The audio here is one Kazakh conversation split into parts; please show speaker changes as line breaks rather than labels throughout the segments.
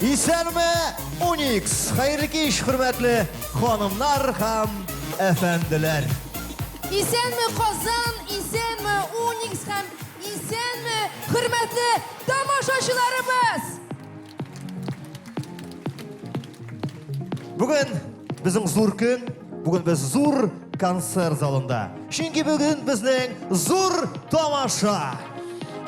İsenme Onyx. Hayırlı iş hürmetli hanımlar hem efendiler.
İsenme Kazan, İsenme Onyx hem İsenme hürmetli tamaşaçılarımız.
Bugün bizim zor gün, bugün biz zor konser zalında. Çünkü bugün bizning zor tamaşa.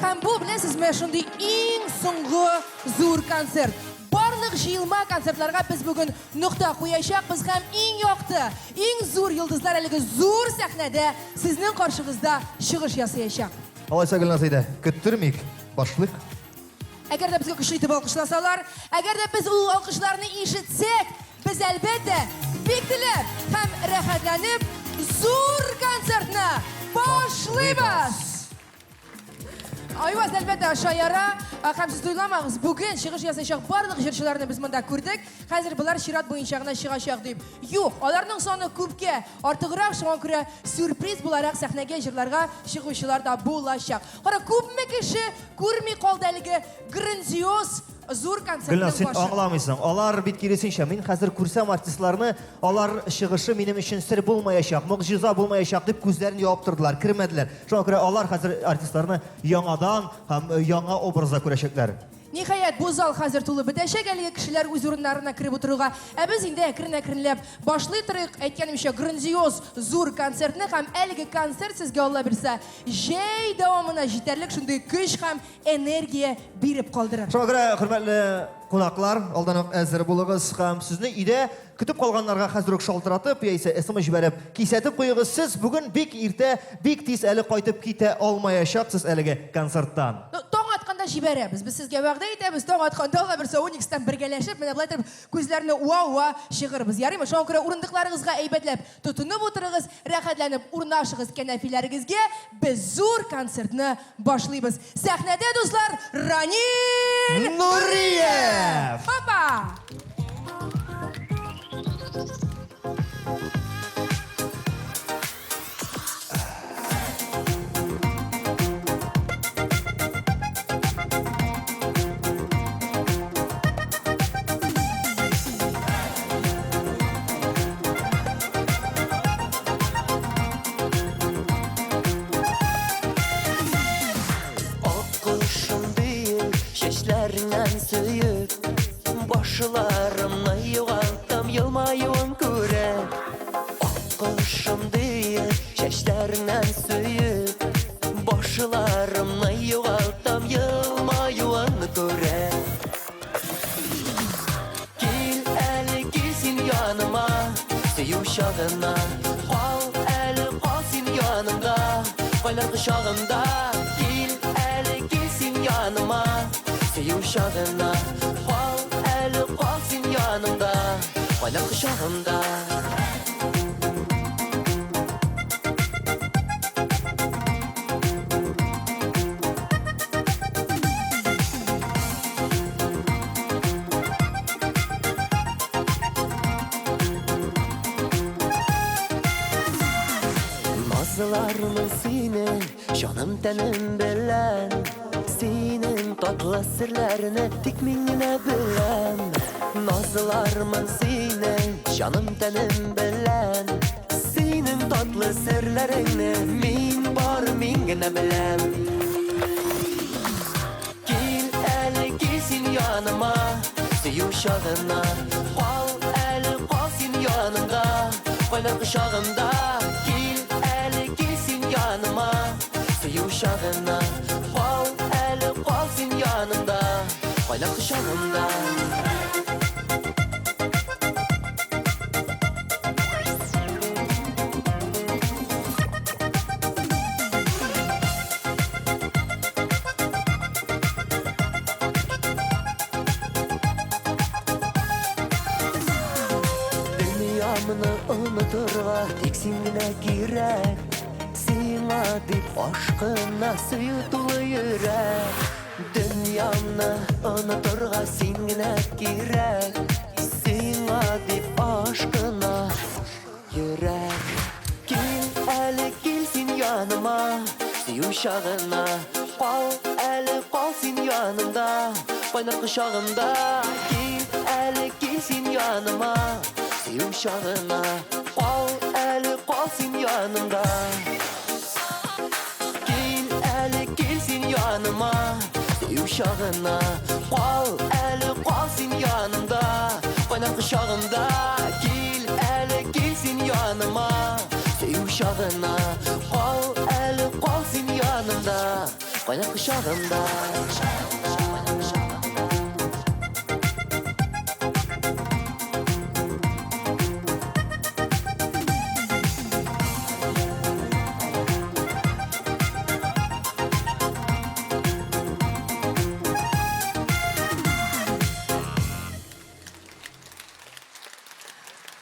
Hem bu bilesiz mi şimdi en soğuk zor konser. Barlık jıyılma konsertlarga biz bugün nokta koyacakız hem en yoktı, en zor yıldızlar eligi zor sahnede sizin karşınızda çıkış yasayacak.
Alaysa gülnasıydı, küttürmeyik, başlık.
Eğer de bize güçlü itib alkışlasalar, eğer de biz o alkışlarını işitsek, biz elbette bektilip hem rahatlanıp zor konsertine başlayız. Ayvaz elbette aşağıya, hem siz duyulamağız. Bugün çıkış yasayacak barlıq jırçılarını biz mında gördük. Hazır bunlar şirat boyunçağına çıkacak deyip. Yok, onların sonu küpke, artıqıraq şuan küre sürpriz bularak sahnege jırlarga çıkışçılar da bulacak. Hara küp mü kişi görmey qaldalığı grandiyoz zor konsertinin
Gülnaz, sen
başı.
ağlamıysan. Onlar bitkilisinşe, men hazır kursam artistlarını, onlar çıkışı benim için sır bulmayacak, mucize bulmayacak deyip gözlerini yaptırdılar, kirmediler. Şu an onlar hazır artistlarını yanadan hem yana obraza kuracaklar.
Nihayet bu zal hazır tulu bitecek, әлеге kişiler öz orunlarına kirip oturuğa. Biz indi ekrin-ekrinlep başlaytırıq, aytganimcha grandiyoz zor konsertni ham әлеге konsert sizga Alloh bersa, jey davomına jeterlik shunday kuch ham energiya berib qoldirar.
Şuna göre hürmetli konaklar, aldanıp hazır bulunuz hem sizni ide kütüp kalganlarga hazır şaltıratıp, yaysa esimi jiberip kisetip koyuğuz. Siz bugün bek irte, bek tiz eli qaytıp kite almayashaksız әлеге konserttan.
Тоң атқанда жіберебіз. Біз сізге уағда етеміз, тоң атқанда Алла берсе Onyx'тан біргелешіп, міне былай тұрып көздеріне уа-уа шығырбыз. Ярымы? Шоң көрі орындықларыңызға әйбәтләп, тұтынып отырыңыз, рәхәтләніп, урнашығыз кәнәфиләріңізге біз зор концертны башлайбыз. Сәхнәдә, дуслар, Ранил
Нуриев!
Опа!
Şeşlerinden söyüp başlarımla yuvaltam yılmayın göre. Akışım değil şeşlerinden söyüp başlarımla yuvaltam yılmayın göre. Gel el gelsin yanıma sevuşağına, al el kalsın yanımda baylar kışağında. Gel el gelsin yanıma sevuşağına, al el kalsın yanımda baylar kışağında. Nazlarımın senin, canım tenim bilen, senin tatlı sırlarını tikminine bilen. Nazlarımın senin, canım tenim bilen, senin tatlı sırlarını min bar mingine bilen. Gel el gelsin yanıma, sevuşağına, al el kalsın yanımda, baylar kışağında. Yanıma, sevuşağına, al el kalsın yanımda, baylar kışağında. Dünyamını unuturga tiksinine girek. Sina dip aşkına suyutulu yürek. Dünyamını unuturga singine girek. Sina dip aşkına yürek. Gel el gelsin yanıma sevuşağına, al el kalsın yanımda baylar kışağında. Gel eli gelsin yanıma Sevşağına Kal eli kalsın yanımda Gel eli gelsin yanıma Sevşağına Kal eli kalsın yanımda Bana kışağımda Gel eli gelsin yanıma Sevşağına Kal eli kalsın yanımda Bana kışağımda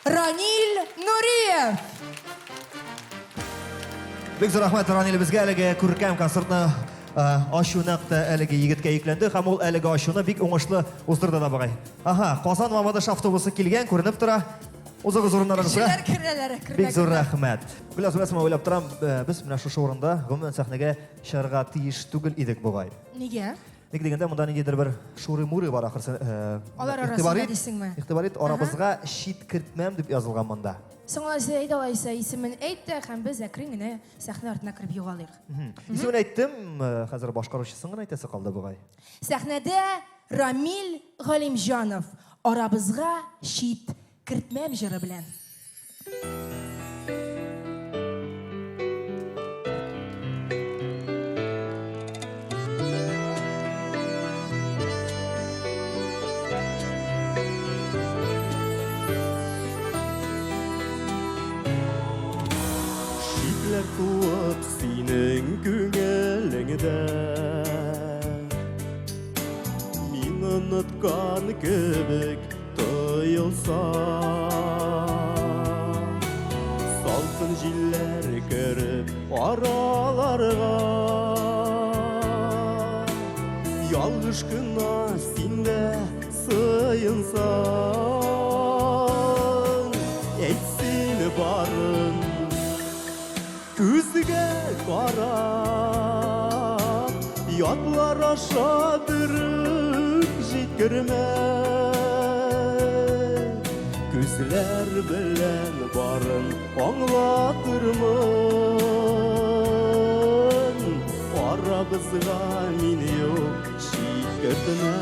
Ранил Нуриев.
Бик зур рәхмәт Ранил безгә әлеге күркәм концертны ачуны әлеге егеткә йөкләнде һәм ул әлеге ачуны бик уңышлы уздырды да бугай. Аха, Казан Мамадыш автобусы килгән, күренеп тора. Узыгыз урыннарыгызга.
Кешеләр керәләр.
Бик зур рәхмәт. Гөләс Вәсмә уйлап торам, без менә шушы урында гомумән сәхнәгә чыгарга тиеш түгел идек бугай.
Нигә?
Ник дигәндә монда ниндидер бер шуры-муры бар ахырсы.
Алар арасында дисеңме?
Игътибарит арабызга шит кертмәм дип язылган монда.
Соңга әйт алайса исемен әйт тә һәм без әкрен генә сәхнә артына кереп югалыйк.
Исемен әйттем, хәзер башкаручысын гына әйтәсе калды бугай.
Сәхнәдә Рамил Галимҗанов арабызга шит кертмәм җыры белән.
Şitler tuğup senin küngəlіңді Min unutkan köbük tuyulsa Salsın jiller körüp aralarga Yalgış kına sinde sıyınsan Etsin barın Күзге қарап, ятлар аша бүрік жеткірме. Күзлер білен барын аңлатырмын. Арабызға мен yok жеткірдіме.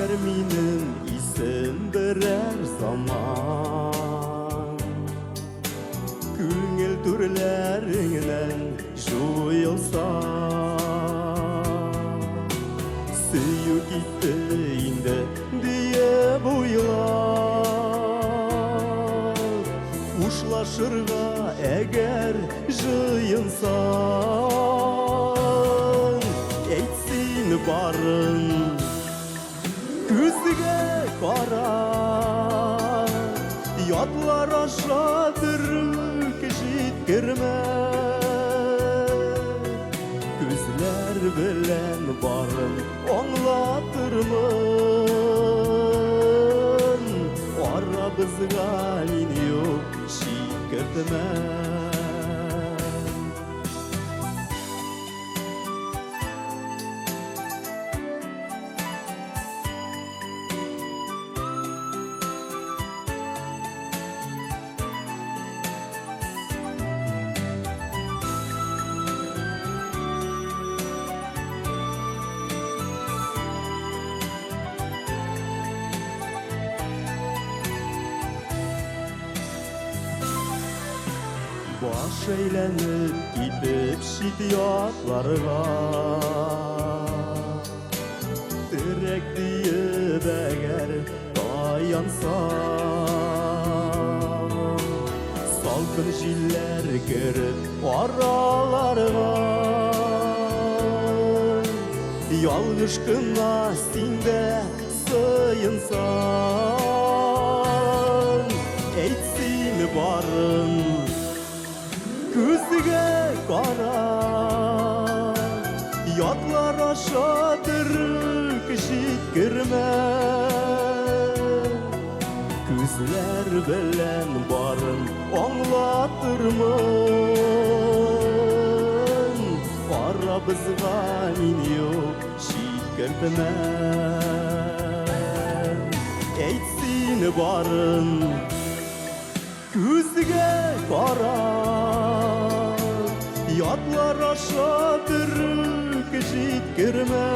Eğer benim isim birer zaman Küngel türlerinden juyulsa Süyü gitti indi diye buylar Uşlaşırga eğer jıyınsan Etsin barın Күзге қарап, ятлар аша бүрік жеткірме. Күзлер білен барын аңлатырмын. Арабызға мен yok жеткірдіме. Baş eğlenip gidip şidyatlарға Direk deyip eğer dayansam Salkın jiller görüp aralarga Yalgış kına sinde sıyınsan Etsin barın Күзге қарап, ятлар аша бүрік жеткірме. Күзлер bilen barın Anlatırmın Arabızga min yok şikirtmem Eytsin barın Күзге кара Ятлар аша түрік житкірме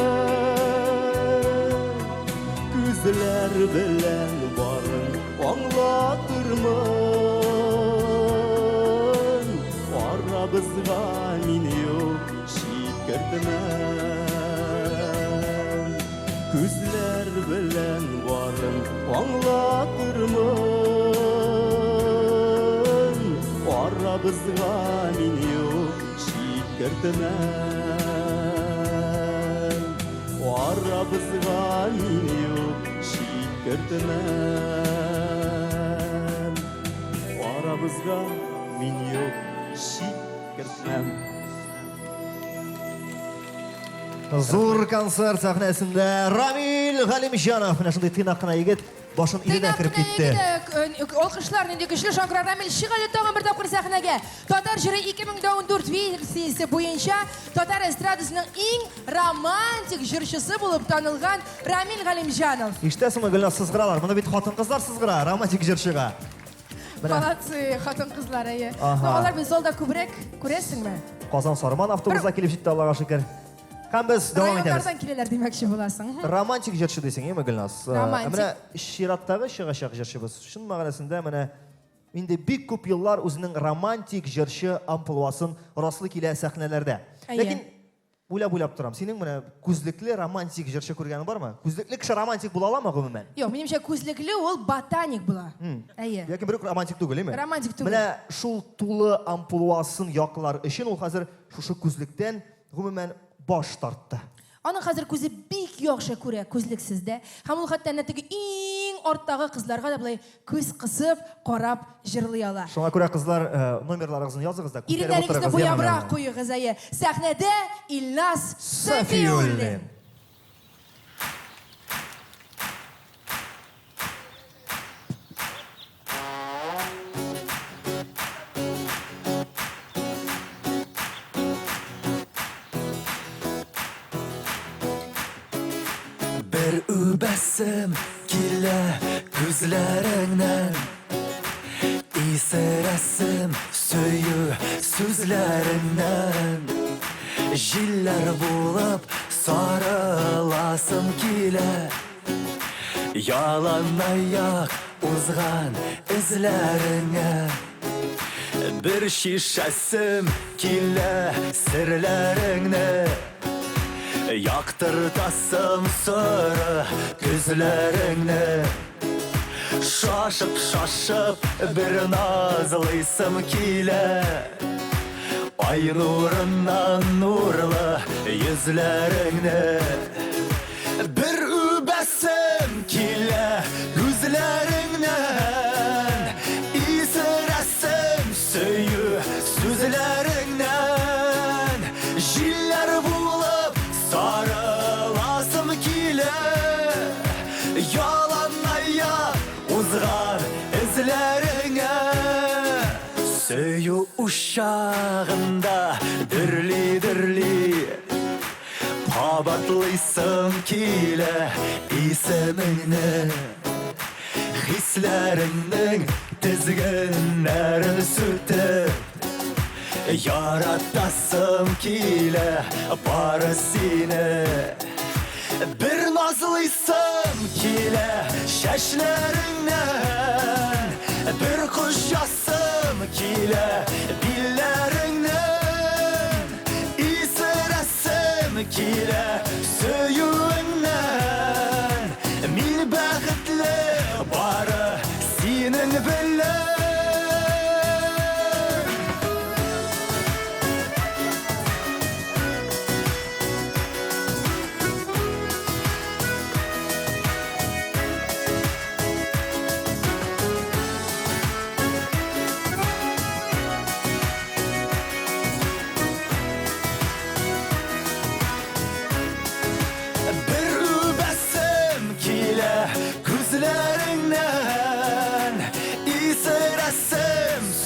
Күзлер білен барын аңлатырмын Арабызға мин yok шиткіртмем Күзлер білен барын аңлатырмын Arabızga min yok şikirtmem Arabızga min yok şikirtmem Arabızga min yok şikirtmem
Зур концерт сәхнәсендә Рамил Галимҗанов менә шундый тыйнак кына егет башын иленә кирип китте.
Алкышлар нинди көчле Шаңгырау Рамил Шигали тагын бер тапкыр сәхнәгә. Татар җыры 2014 версиясе буенча татар эстрадасының иң романтик җырчысы булып танылган Рамил Галимҗанов.
Ишетәсеңме, Гөлназ, сызгыралар. Моны бит хатын-кызлар сызгыра, романтик җырчыга.
Молодцы, хатын-кызлар әйе.
Ага.
Алар без залда күбрәк күрәсеңме?
Казан Сарман автобусга килеп җитте, Аллага шөкер. Һәм без дәвам итәбез.
Районнардан киләләр димәкче буласың.
Романтик җырчы дисең, яме Гөлназ?
Романтик.
Менә чираттагы чыгачак җырчыбыз. Шун мәгънәсендә менә инде бик күп еллар үзенең романтик җырчы амплуасын раслы килә сәхнәләрдә.
Әйе.
Ләкин уйлап торам, синең менә күзлекле романтик җырчы күргәнең бармы? Күзлекле кеше романтик була аламы гомумән?
Юк, минемчә күзлекле ул ботаник була. Әйе.
Яки бер романтик түгел, име?
Романтик түгел.
Менә шул тулы амплуасын яклар өчен ул хәзер шушы күзлектән гомумән баш тартты.
Аның хәзер күзе бик яхшы күрә күзлексездә. Һәм ул хәтта нәтиге иң арттагы кызларга да булай күз кысып карап җырлый ала.
Шуңа күрә кызлар номерларыгызны языгыз да күтәреп
Иреннәрегезне
утырыгыз.
буябрак куегыз әйе. Сәхнәдә Илназ Сафиуллин.
Bir übesim kile gözlerinden İsiresim söyü sözlerinden Jiller bulup sarılasım kile Yalan ayak uzgan izlerine Bir şişesim kile sirlerine Yaktırtasım sarı gözlerini Şaşıp şaşıp bir nazlıysım kile Ay nurundan nurlu yüzlerini Bir übesim kile gözlerinden İsiresim söyü sözlerinden Jiller bulup sarılasım kile Yalan ayak uzgan izlerine Söyü uşağında dürli dürli Pabatlıysın kile isimini Hislerinin dizginlerini sütüp Yaratasım kile parasını Bir nazlıysın kile şeşlerinden Bir kuşasım kile dillerinden İsiresim kile söyünden Min bəxtli barı senin bilən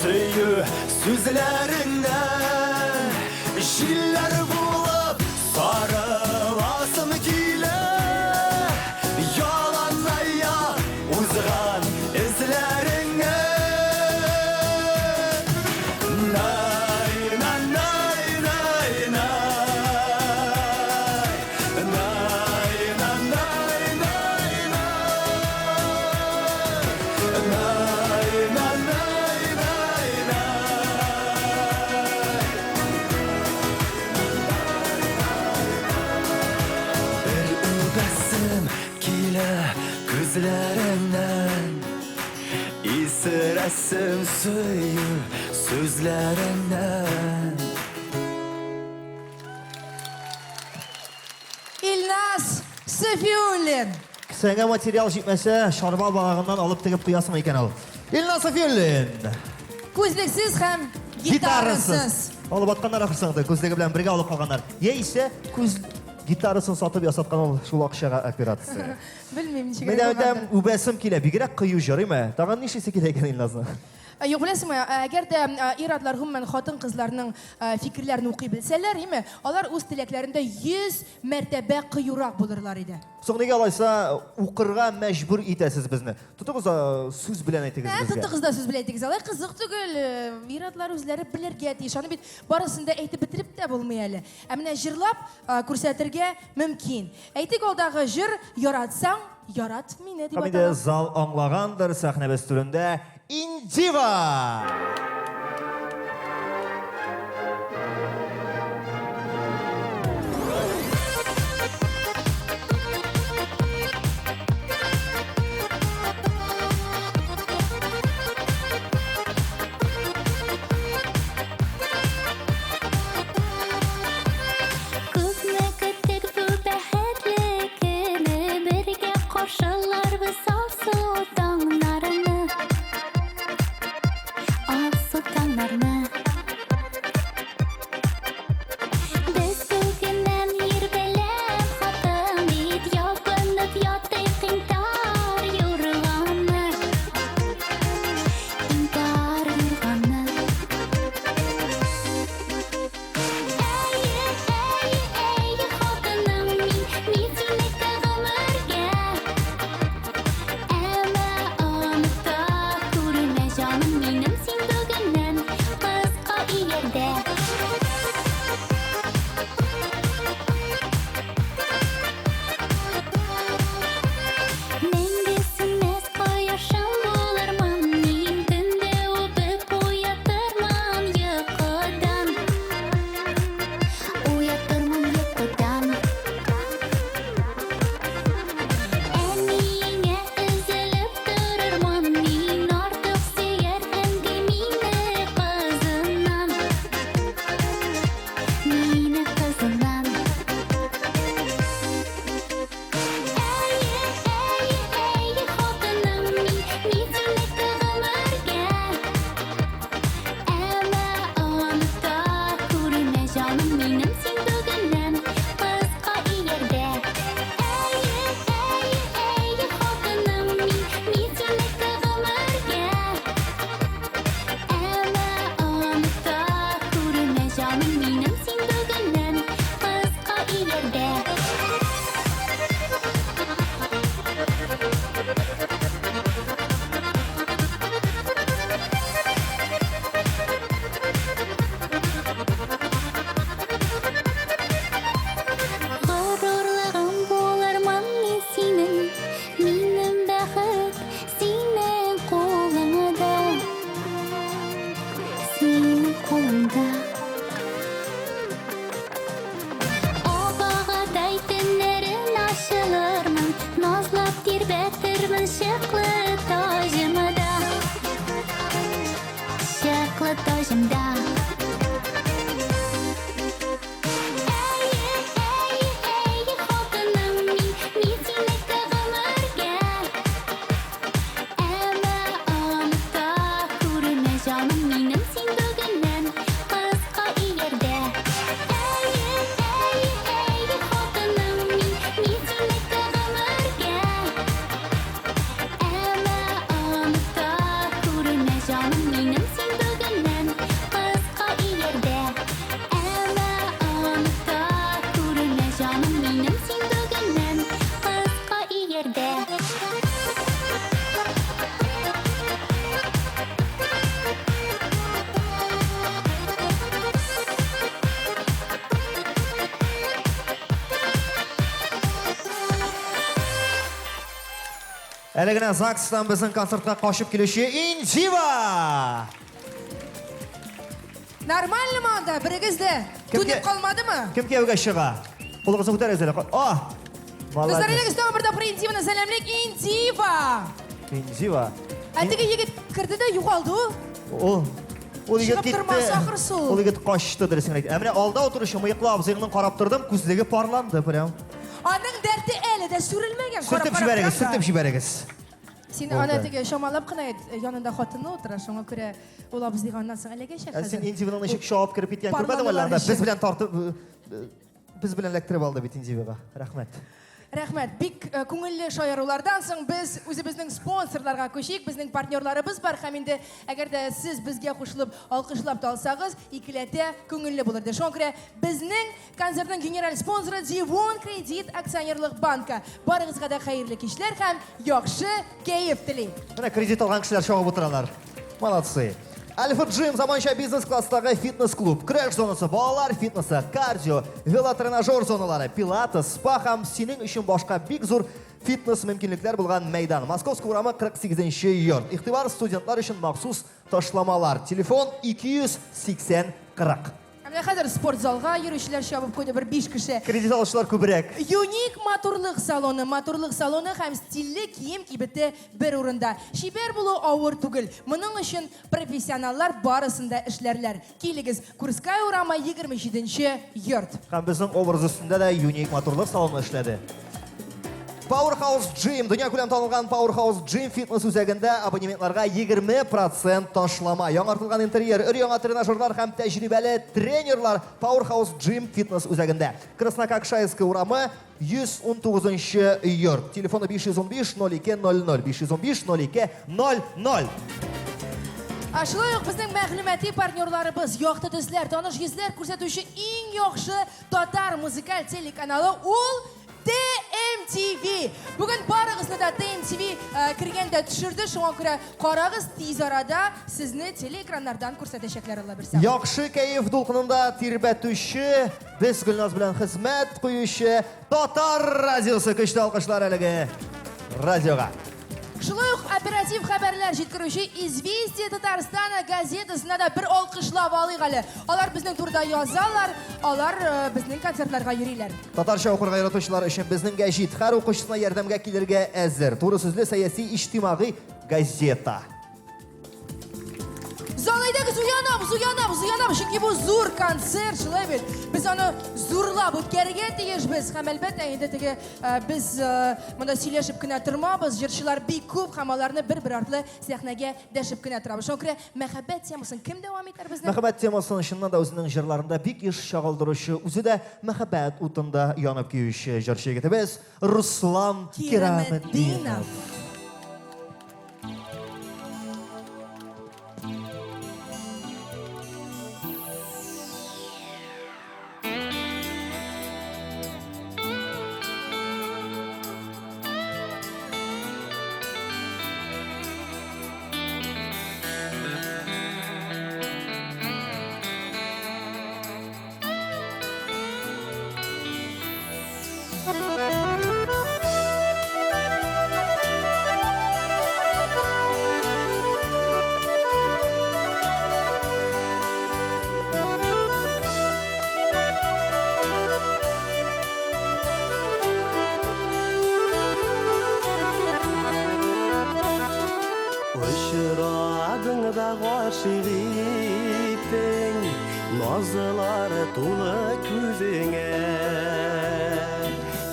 Söyü sözlerinden şiller bulup sarılasım kile yalanlaya uzgan izlerine nay nay nay nay nay nay nay nay nay bir ugasım kile gözlerinden İsiresim suyu sözlerinden
İlnaz Sefiullin.
Senge material jitmese, şarval bağağından alıp tıkıp kıyasım iken al. İlnaz Safiyullin.
Ko'zliksiz ham gitarasız.
Alıp atkanlar akırsandı, közlegi bilen birge alıp kalganlar. Ye ise gitarasını satıp yasatkan ol, şul akışaga akıratısı.
Bilmeyim nechega.
Men ödem ubesim kile, bigirek kıyı jörüme. Dağın nişisi kile eken İlnaz'ın.
Yo'q, bilasizmi, agarda irodlar umuman xotin-qizlarning fikrlarini o'qiy bilsalar, ular o'z tilaklarida 100 martaba qiyuroq bo'lurlar edi.
So'ngniga alaysa, uqirga mecbur itesiz bizni. Tutuquz söz bilen aytınız bizge.
Tutuqizda so'z bilan aytdingiz, alay qiziq tugul. Irodlar o'zlari bilarga deyishani bit borasida aytib bitirib de bo'lmayali. Amina jirlab ko'rsatirga mumkin. Aytik oldagi jir yaratsang, yarat meni deb
Hamide
atagan.
zal anlağandır sahne bestüründe İnciva.
Kızma kıtık bu bəxtlikini birgə qoşurlar və salsın o dağlarını. Az
Әлегенә ЗАГСтан безнең концертка кашып килүче Инжива.
Нормальный анда, бірігіз де. Төніп қалмады ма?
Кем кияүгә чыга? Кулыгызны күтәрегез әле.
Кызлар,
Молодец.
елек істеу бірді бір Инживаны сәлемлік. Инжива!
Инжива.
Әлдігі егет кірді де юғалды о.
Ул егет
Чыгып
китте.
тормасы ахырсы ул.
Ул егет качты дөресен әйтә. Менә алда утыручы мыеклы абзыйның карап тордым, күзлеге парланды прям.
Аның дәрті әлі дә сүрілмеген.
Сүртеп җибәрегез, сүртеп җибәрегез.
Сен ана теге шамалап кына янында хатыны утыра, шуңа күрә ул абзыйга аннан соң әлегә шәк
Сен
хәзер.
Инживаның ничек шауып кирип киткән күрмәдең әле анда? Без белән тартып без белән эләктереп алды бит Инживага. Рәхмәт.
Рәхмәт. Бик күңелле шаярулардан соң без үзебезнең спонсорларга күчик, безнең партнерларыбыз бар һәм инде әгәр дә сез безгә кушылып, алкышлап та алсагыз, икеләтә күңелле булыр ди. Шуңа күрә безнең концертның генераль спонсоры Дивон Кредит акционерлык банка. Барыгызга да хәерле кичләр һәм яхшы кәеф телим.
Менә кредит алган кешеләр шауып утыралар. Молодцы. Альфа Джим заманча бизнес-класстагы фитнес-клуб, креш зонасы, балалар фитнесы, кардио, велотренажер зоналары, пилатес, спа һәм синең өчен башка бик зур фитнес мөмкинлекләр булган мәйдан. Московский урамы 48-нче йорт. Игътибар студентлар өчен махсус ташламалар. Телефон 280-40.
Менә хәзер спортзалга йөрүчеләр чабып куйды бер 5 кеше.
Кредит алучылар күбрәк.
Юник матурлык салоны һәм стильле кием кибете бер урында. Шибер булу авыр түгел. Моның өчен профессионаллар барысында эшләрләр. Килегез, Курская урамы 27-нче йорт.
Һәм безнең образ өстендә дә юник моторлык салоны эшләде. Powerhouse Gym, дөнья күләм танылган Powerhouse Gym фитнес үзәгендә абонементларга 20% ташлама. Яңартылган интерьер, өр-яңа тренажерлар һәм тәҗрибәле тренерлар Powerhouse Gym фитнес үзәгендә. Краснококшайская урамы 119-нчы йорт. Телефоны 515-0200, 515-0200.
Шулай ук безнең мәгълүмати партнерларыбыз, яхты төсләр, таныш йөзләр күрсәтүче иң яхшы татар музыкаль телеканалы ул TMTV. Бүген барыгызны да TMTV кергәндә төшерде. Шуңа күрә карагыз, тиз арада сезне телеэкраннардан күрсәтәчәкләр Алла берсә.
Яхшы кәеф дулкынында тирбәтүче, без Гөлназ белән хезмәт куючы Татар радиосы көчле алкышлар әлеге радиога.
Шулай ук оператив хәбәрләр җиткерүче Известия Татарстана газетасына да бер алкышлап алыйк әле. Алар безнең турда язалар, алар безнең концертларга йөриләр.
Татарча укырга яратучылар өчен безнең гәҗит һәр укучысына ярдәмгә килергә әзер. Туры сүзле сәяси иҗтимагый газета.
Залайдагыз уянабыз, чөнки бу зур концерт, шулай бит. Без аны зурлап үткәрергә тиешбез. Һәм әлбәттә инде теге без монда сөйләшеп кенә тормабыз. Җырчылар бик күп һәм аларны бер-бер артлы сәхнәгә дәшеп кенә торабыз. Шуңа күрә мәхәббәт темасын кем дәвам итәр безнең?
Мәхәббәт темасын чыннан да үзенең җырларында бик еш чагылдыручы, үзе дә мәхәббәт утында янып киюче җырчы егетебез Руслан Кираметдинов.
Uçuradın da gashig ettin, nazlar tulu küzüne.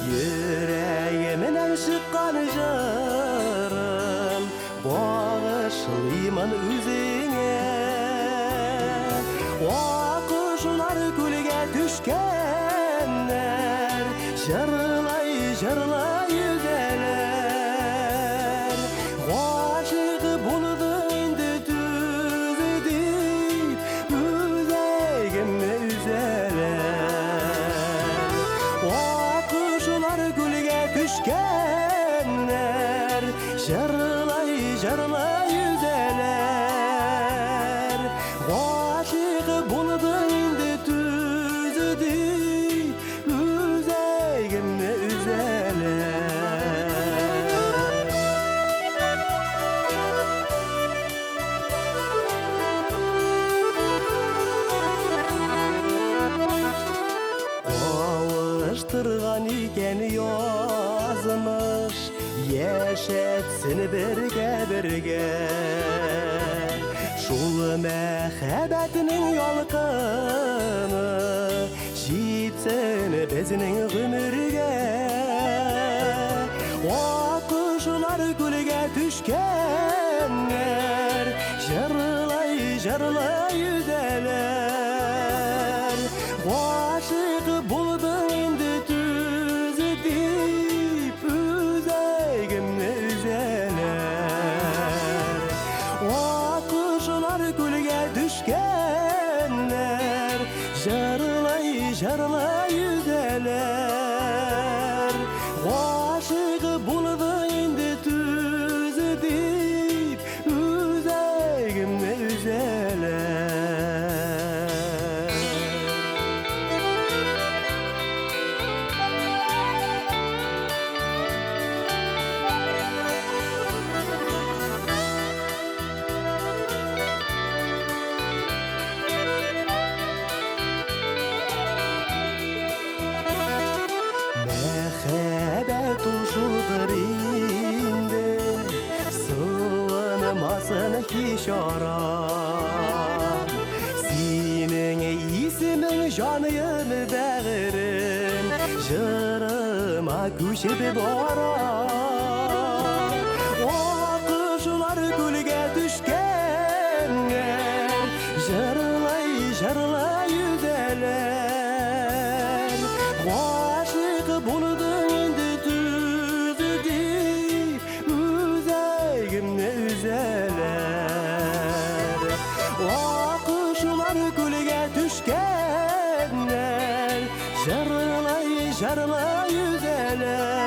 Yüreğimden çıkan jarım, bağışlayman üzüne. Akışlar gülge düşkenler, jırlay yüzeler. Aşık buldu indi tüzüdü, yüreğime üzeler. Akışlar gülge düşkenler, jırlay yüzeler. Aşık buldu indi tüzüdü, yüreğime üzeler. Yatırgan iken yazmış Yaşatsın birge Şul mehabetinin yalqını Jitsin bizning gümürge Oquşlar gülge düşkenler Jırlay yüzeler Aşık buldum indi tüzü deyip Üzegimni üzeler Oquşlar gülge düşkenler Jırlay yüzeler Aşık buldum indi tüzü deyip Üzegimni üzeler Mehebet uşudur indi Sığınmasın hiç ara Senin ismin canım bağırım Jırıma köşüp bara Oquşlar gülge düşkenler Jırlay yüzeler Aşık buldum indi tüzü deyip Üzegimni üzeler Oquşlar gülge düşkenler Jırlay yüzeler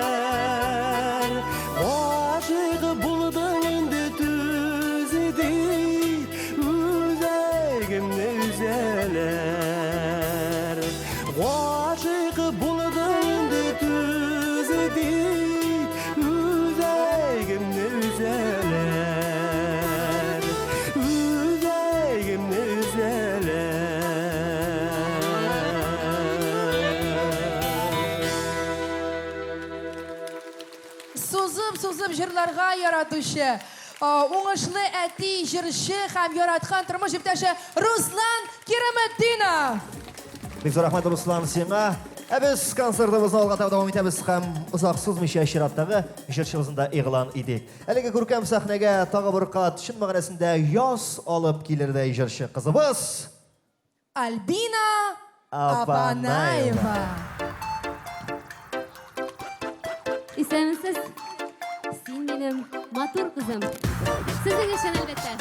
Aşık buldum indi tüzü deyip Üzegimni üzeler Aşık buldum indi tüzü deyip Üzegimni üzeler Üzegimni
Suzub jırlarga yaratuşu. Oңышлы әти жыршы һәм яраткан тормыш иптәше Руслан Кирәметдинов.
Бик зур рәхмәт Руслан сиңа. Без концертыбызны алга таба дәвам итәбез һәм озак сузмыйча чираттагы җырчыбызны да игълан идек. Әлеге күркәм сәхнәгә тагы бер кат чын мәгънәсендә яз алып килердәй җырчы кызыбыз
Альбина
Апанаева.
Апанаева.
İstemsiz, sen benim matur kızım. Sizin için elbette.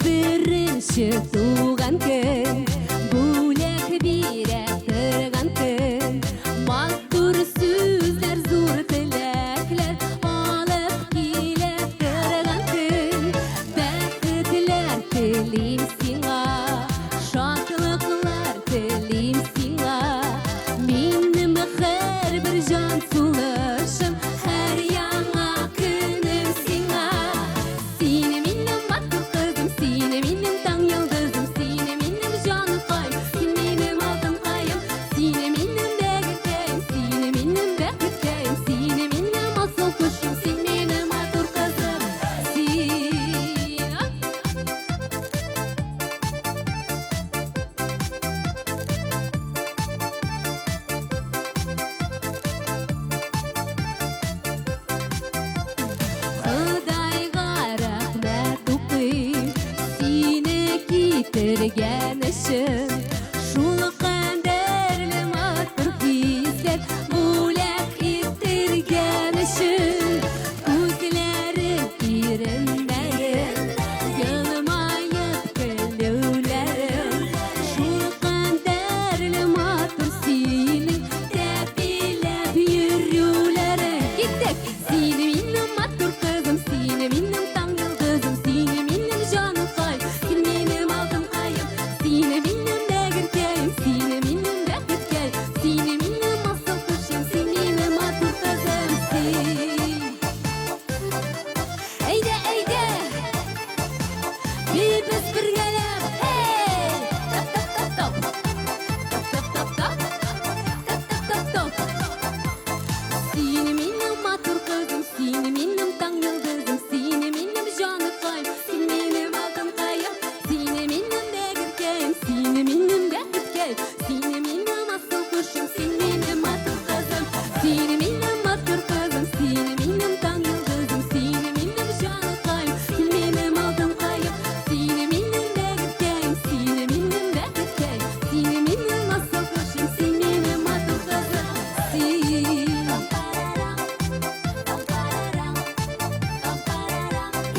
Birinci tuğan gün, bulak bir ettirgan gün. Mattur sözler, zor tilekler, alıp kilettirgan gün. Bəxtlər tilim sina, şadlıqlar tilim sina. Benim hər bir can sulışım, hər yana günüm sina. Sine benim mattur kızım, sine benim tan yıldızım, sine benim canım kayım, sen benim altın kayım, sine benim degirteyim, sine benim bəxtdeyim, sine benim asıl kuşum, sen benim mattur kızım,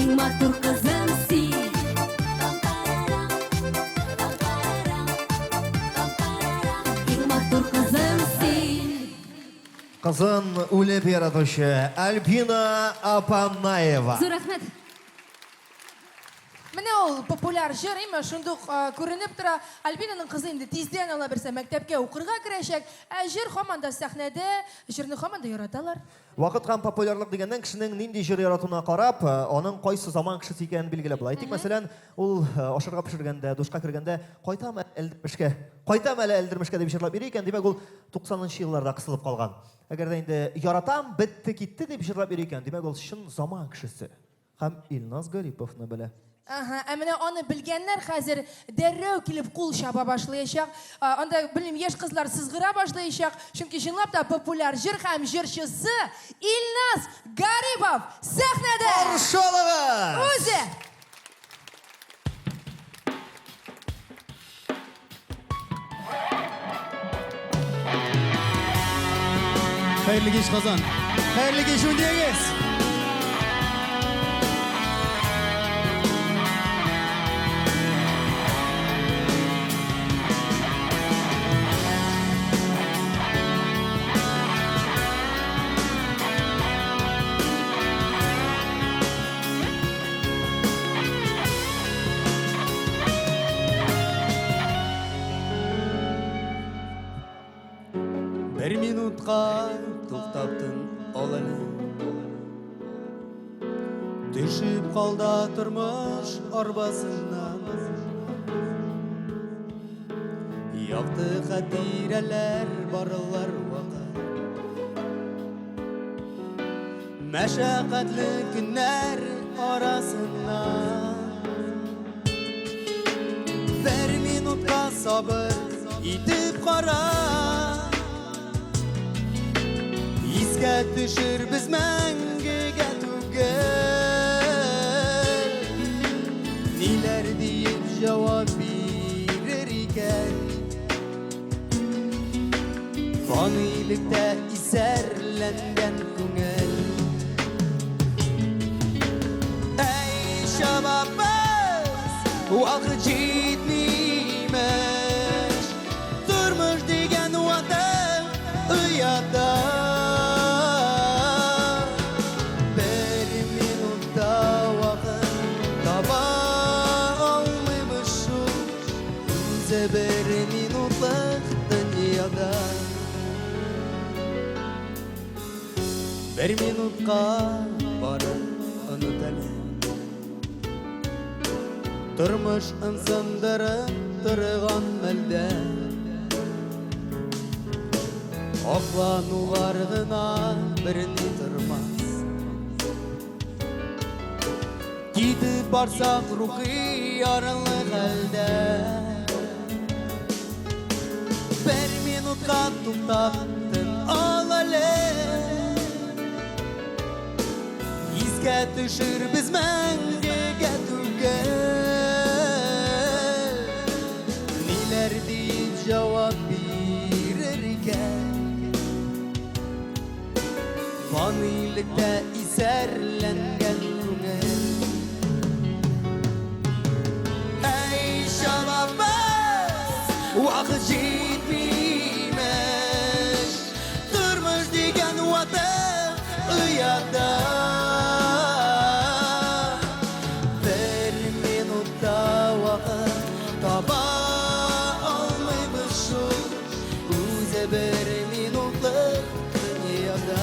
Иң матур кызым син. Иң матур кызым син.
Кызын үлеп яратучы Альбина Апанаева.
Зур рахмет.
Менә ул популяр җыр, име шундук күренеп тора. Альбинаның кызы инде тиздән ала берсә мәктәпкә укырга керәчәк. Ә җыр һаман да сәхнәдә, җырны һаман да яраталар.
Вакыт һәм популярлык дигәннән кешенең нинди җыр яратуына карап, аның кайсы заман кешесе икәнен билгеләп була. Әйтик, мәсәлән, ул ашарга пешергәндә, душка кергәндә, кайтам әле элдермешкә дип җырлап йөри икән, димәк ул 90нчы елларда кысылып калган. Әгәр дә инде яратам, бетте китте дип җырлап йөри икән, димәк ул чын заман кешесе. Һәм Илназ Гариповны белә.
Ага, ә менә аны белгәннәр хәзер дәррәү килеп кул чаба башлаячак. Анда белмим, яшь кызлар сызгыра башлаячак. Чөнки чынлап та популяр җыр һәм җырчысы Илназ Гарипов сәхнәдә.
Аршалыгы!
Үзе.
Xayrli kech Qozon. Xayrli kech o'ynaymiz. Bir minutqa to'xtabdin olali. Düşüp qalda turmush arbasından. Yoqdi xatiralar barlar vaqt. Mashaqqatli kunlar arasından. Bir minutqa sabr itib qara. Izga düşür biz mangiga tugel. Niler deyip cevap verir iken. Fanilikte iserlengen kungel. Ey şababız, vakit gitmeymiş. Durmuş degen vatan uyada. Bir minutlık dünyada. Bir minutka barın unutalım. Turmuş ınsındırıp durgan melde. Oklanular gına birini durmaz. Gidip barsak ruhi yarınlık elde. Bir minutka tuttaptın alalı. Izga düşür biz mangiga tugel. Niler deyip cevap verir iken. Fanilikte iserlengen kungel. Ey şababız, vakit gitmeymiş. Durmuş degen vatan uyada. Bir minutta vakit taba almaymışım. Uze bir minutlık dünyada.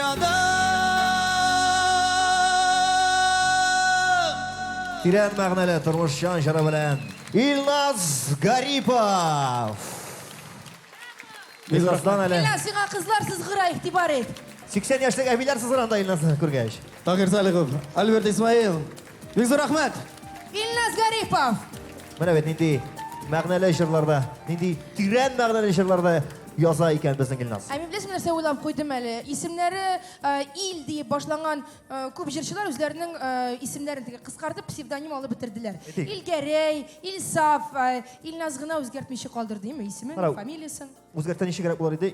dünyada.
Тирән мәгънәле тормыш җан-җары белән Илназ Гарипов. Илназдан әле
Илназ, сиңа кызлар сызгыра игътибар ит.
80 яшьлек әбиләр сызгыранда Илназны күргәч.
Тагир Салихов, Альберт Исмаил. Бик зур рәхмәт.
Илназ Гарипов.
Менә бит нинди мәгънәле җырларда, нинди тирән мәгънәле җырларда яза икән безнең Илназ.
Мен беләсезме нәрсә уйлап куйдым әле. Исемнәре ил дип башланган күп җырчылар үзләренең исемнәрен кыскартып псевдоним алып бетерделәр.
Әйтик.
Илгәрәй, Илсаф, Илназ гына үзгәртмичә калдырды, димме? Исемен,
Карау.
фамилиясын.
Үзгәртә ничегрәк булар иде?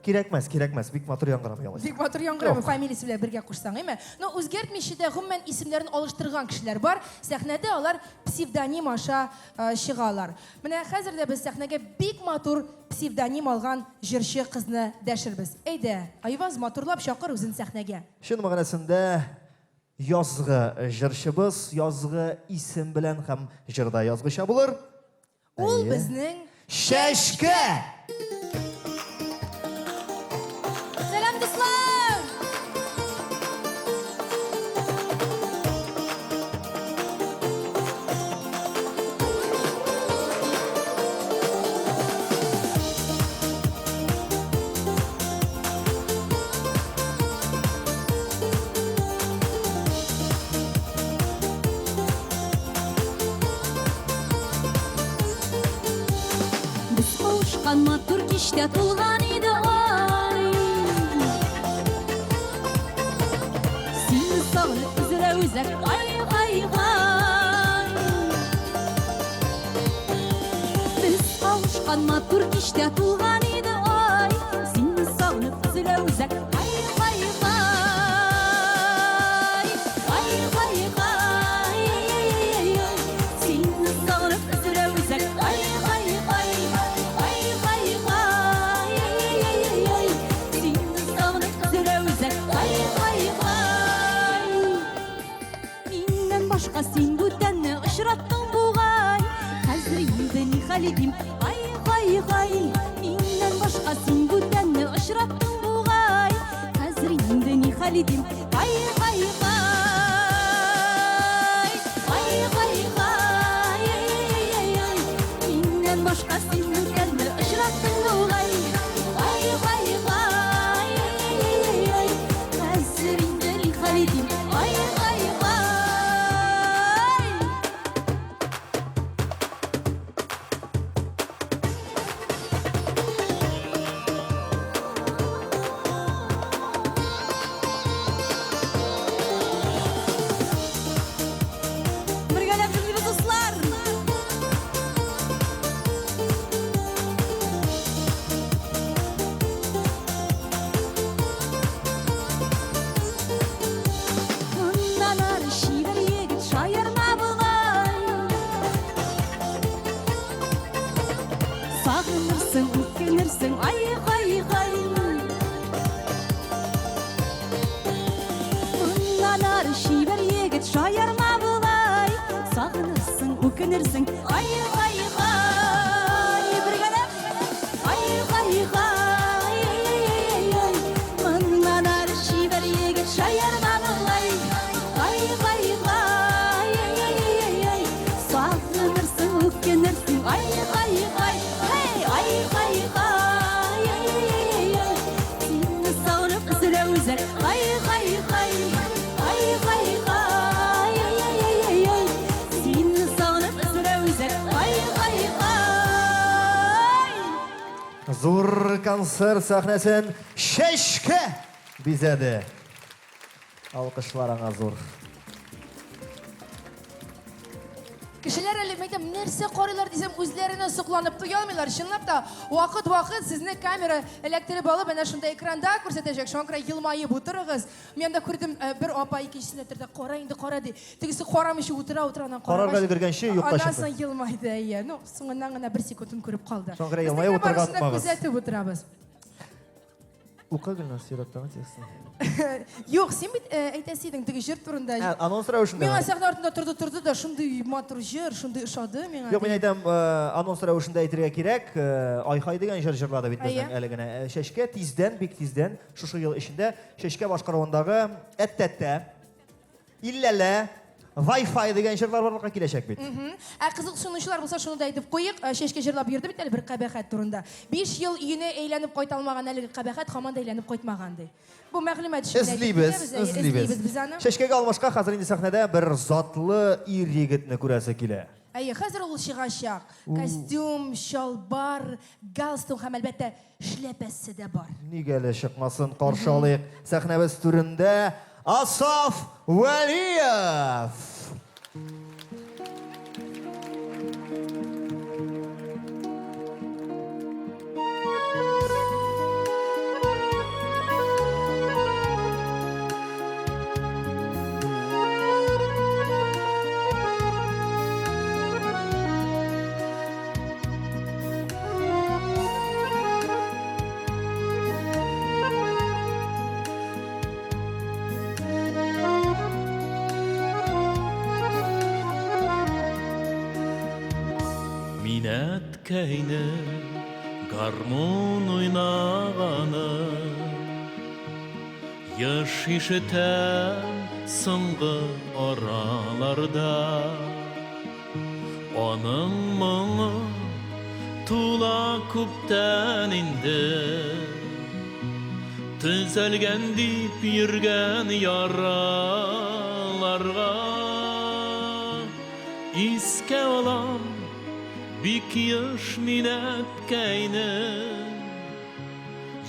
Кирәкмәс, бик матур яңгырамый алай.
Бик батыр яңгырамы фамилиясы белән бергә кушсаң, әйме? Но үзгәртмичә дә гомумән исемнәрен алыштырган кешеләр бар. Сәхнәдә алар псевдоним аша чыгалар. Менә хәзер дә без сәхнәгә бик матур псевдоним алган җырчы кызны дәшербез. Әйдә, Айваз матурлап чакыр үзен сәхнәгә.
Шын мәгънәсендә язгы җырчыбыз, язгы исем белән һәм җырда язгыча булыр.
Ул
Әйе.
безнең
Шәшкә!
Сәлам дуслар!
Biz kavuşkan матур кичтә тулган иде ай. Сине сагынып үзелә үзәк ай. Biz kavuşkan матур кичтә тулган иде ай. Сине сагынып үзелә үзәк ай. Сине сагынып үзелә үзәк ай. Миннән башка син бүтәнне очраттың бугай. Хәзер инде ни хәл итим? Ай. Миннән башка син бүтәнне очраттың бугай. Хәзер инде ни хәл итим? Ай. Миннән башка син бүтәнне очраттың бугай. Хәзер инде ни хәл итим? Ай. Бергәләп җырлыйбыз дуслар. Моннан ары шигырь егет шаярма булай. Сагынырсың, үкенерсің, ай. Моннан ары шигырь егет шаярма булай. Сагынырсың, үкенерсің, ай. Бергәләп, ай. Моннан ары шигырь егет шаярма булай. Сагынырсың, үкенерсің, ай. Сине сагынып үзелә үзәк, ай. Сине сагынып үзелә үзәк, ай.
Зур концерт сәхнәсен Шәшкә бизәде. Алкышлар аңа зур.
Кешеләр әле мәктәп нәрсә карыйлар дисәм үзләренә сокланып туя алмыйлар. Чынлап та вакыт сезне камера эләктереп алып әнә шунда экранда күрсәтәчәк. Шуңа елмаеп утырыгыз. Мен дә күрдем бер апа икенчесенә төрдә кара ди. Тегесе карамыйча утыра-утыранан
Карарга өлгергәнче юкка чыкты.
Аннан елмайды, әйе. Ну, соңыннан гына 1 секундын күреп калды.
Шуңа елмаеп утырган
Күзәтеп утырабыз.
Ука Гүлназ сираттан текстін.
Yok, sen bir әйтәсеydin, теге жыр турында.
Анонс рәвешендә.
Миңа сәхнә артында тұрды да, шундый матур жыр, шундый ошады миңа.
Yok, мен айтам, анонс рәвешендә әйтергә кирәк. Айхай дигән җыр җырлады бит безнең әле генә. Шәшкә тиздән, бик тиздән, шушы ел эчендә Шәшкә башкаруындагы Әттәттә, Илләлә, Wi-Fi дигән җырлар барлыкка киләчәк бит.
Кызык сунучылар булса, шуны да әйтеп куйык. Шәшкә җырлап йөрде бит әле бер кабахәт турында. 5 ел өенә әйләнеп кайта алмаган әлеге кабахәт һаман да әйләнеп кайтмаган ди. Бу мәгълүмат өчен
Эзлибез.
без аны.
Шәшкәгә алмашка хәзер инде сәхнәдә бер затлы ир егетне күрәсе килә.
Әйе, хәзер ул чыгачак. Костюм, шалбар, галстук һәм әлбәттә шляпәсе дә бар.
Нигә лә чыкмасын, каршы алыйк. Сәхнәбез түрендә Асаф Вәлиев.
Minətkəyni garmon oynağanı Yaş işitəm sınğı oralarda Onun mıngı tula küptən indi Tüzəlgən dip yürgən yaralarga İske olan Bik yaş minətkəyni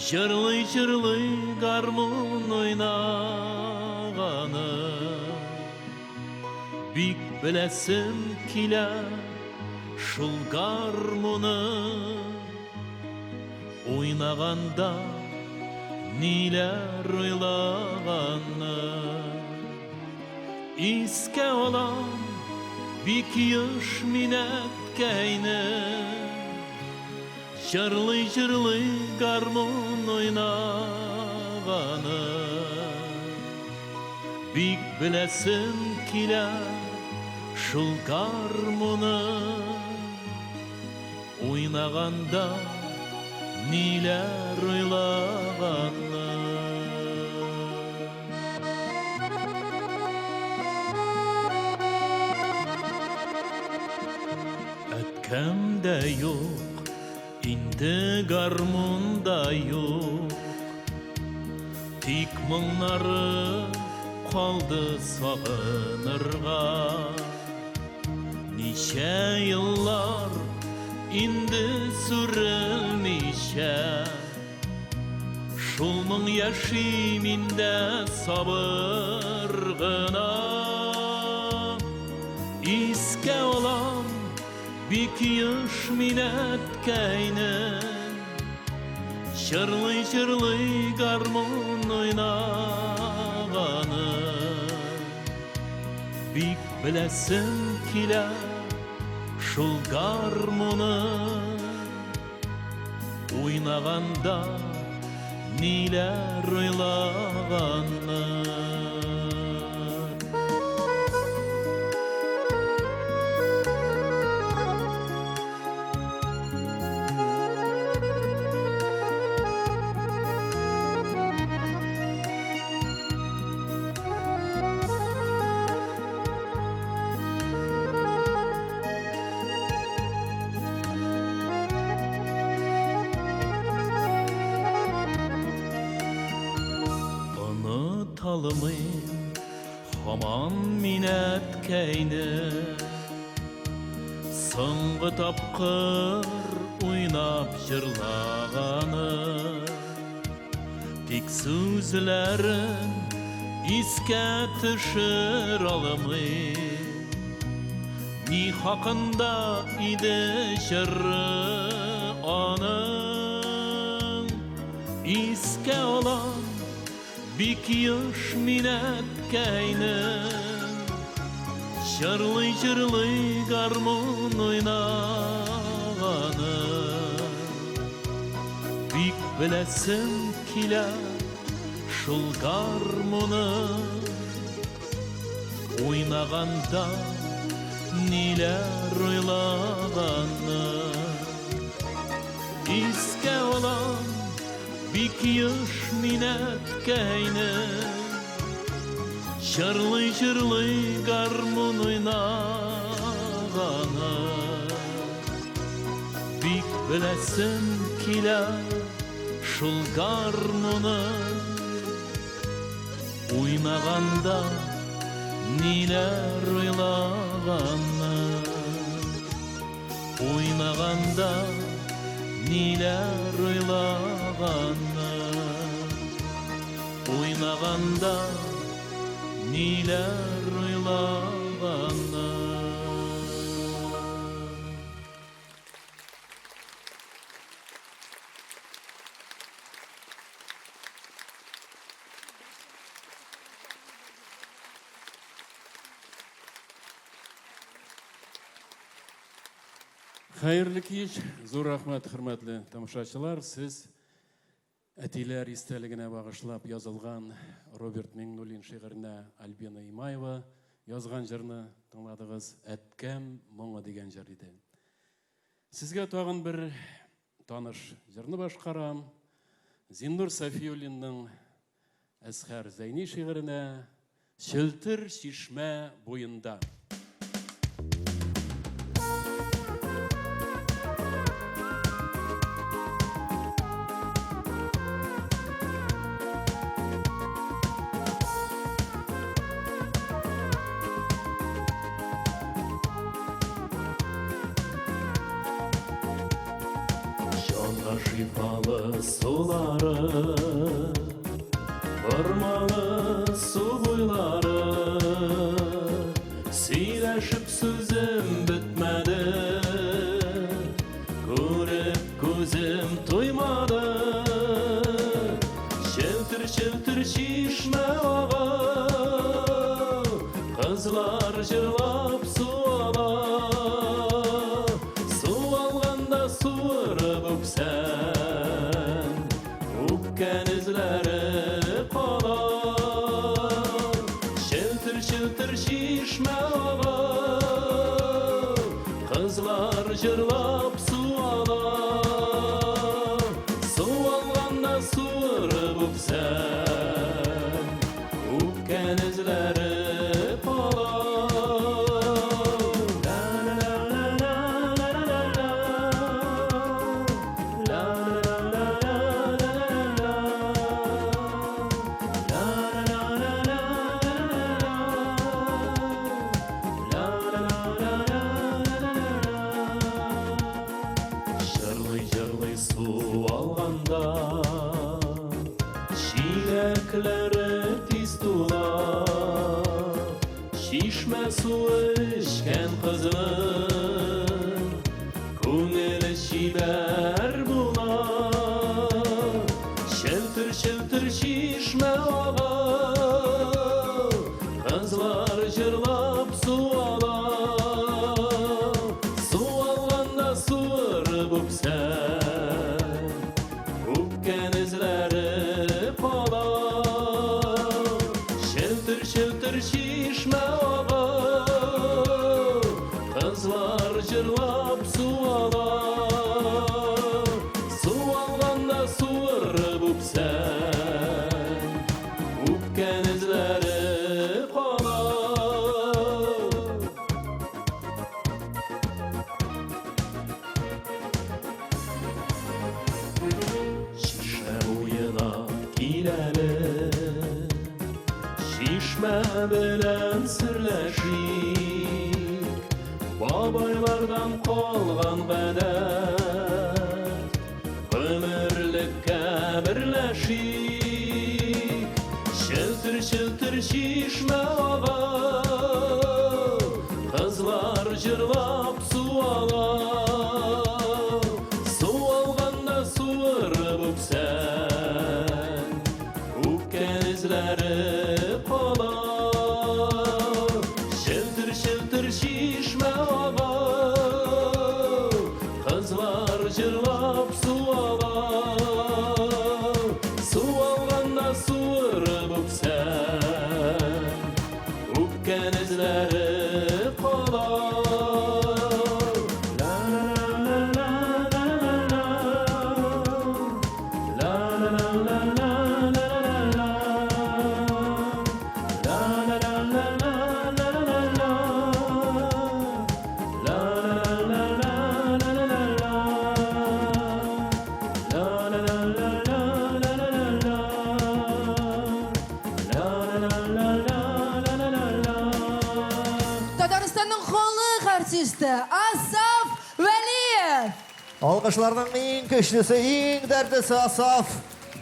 Jırlı garmon oynağanı Bik biləsim kilə şul garmonu Oynağanda nilər oylağanı İske olan bik yaş minətkəyni Jırlı garmon oynağanı Bik biləsim kilə şul garmonu Oynağanda nilər oylağanı Ətkəmdə yox, indi garmonda yox Tik mыңнары qaldı sağınırğa Nişə yıllar indi sürülmişə Şul мың yaşım indi sabırgına İske olan bik yaş minətkəyni Jırlı garmon oynağanı Bik biləsim kilə şul garmonu Oynağanda nilər oylağanı Talımın haman minətkəyni Sıngı tapqır oynap jırlağanı Tik sözlərin iske tışır alımı Ni haqqında idi jırı anın İske olan Bik yaş minətkəyni Jırlı garmon oynağanı Bik biləsim kile şul garmonu oynaganda niler oylagаны iske olan bik yaş minetkeyni şırlı garmon oynagаны bik bilesim kile şul garmonu oynaganda niler oylagаны oynaganda niler oylagаны oynaganda niler oylagаны
Hayırlı kеш, зур рахмат, hürmetli тамашачылар. Сіз әтилер истәлегенә багышлап язылган Роберт Миңнуллин шигыренә Альбина Имаева язган җырны тыңладыгыз. Әткәм моңы дигән җыр иде. Сезгә тагын бер таныш җырны башкарам. Зиннур Сафиуллинның Әсхәр Зәйни шигыренә Челтер чишмә буенда.
Şifalı suları, vurmalı su boyları, siyleşip sözüm bitmedi, görüp gözüm doymadı. Şeltir şeltir şişme ağa, kızlar jırlap su ala. Sen ukken izleri kalan Şeltir şeltir şişme ağa Kızlar jırlap su ala Su alganda suır bup sen ukken izleri kalan Su alganda şilekleri tiz tula şişme su içken kızın көңілі şiber bula şeltir şeltir şişme ağa kızlar jırlap su ala su alganda suır bup sen Denizleri pala Şeltir şeltir şişme ağa Kızlar jırlap su ala Su alganda suır bup sen denizleri pala Şişme bilen sirleşik Babaylardan kalgan gadet Ömürlükke birleşik Şeltir şeltir şişme ağa Kızlar jırlap su ala Su alganda suır bup sen denizleri pala Şeltir şeltir şişme ağa Kızlar jırlap su ala Su
артисты Асаф Вәлиев.
Алқышлардың ең көшлісі, ең дәрдісі Асаф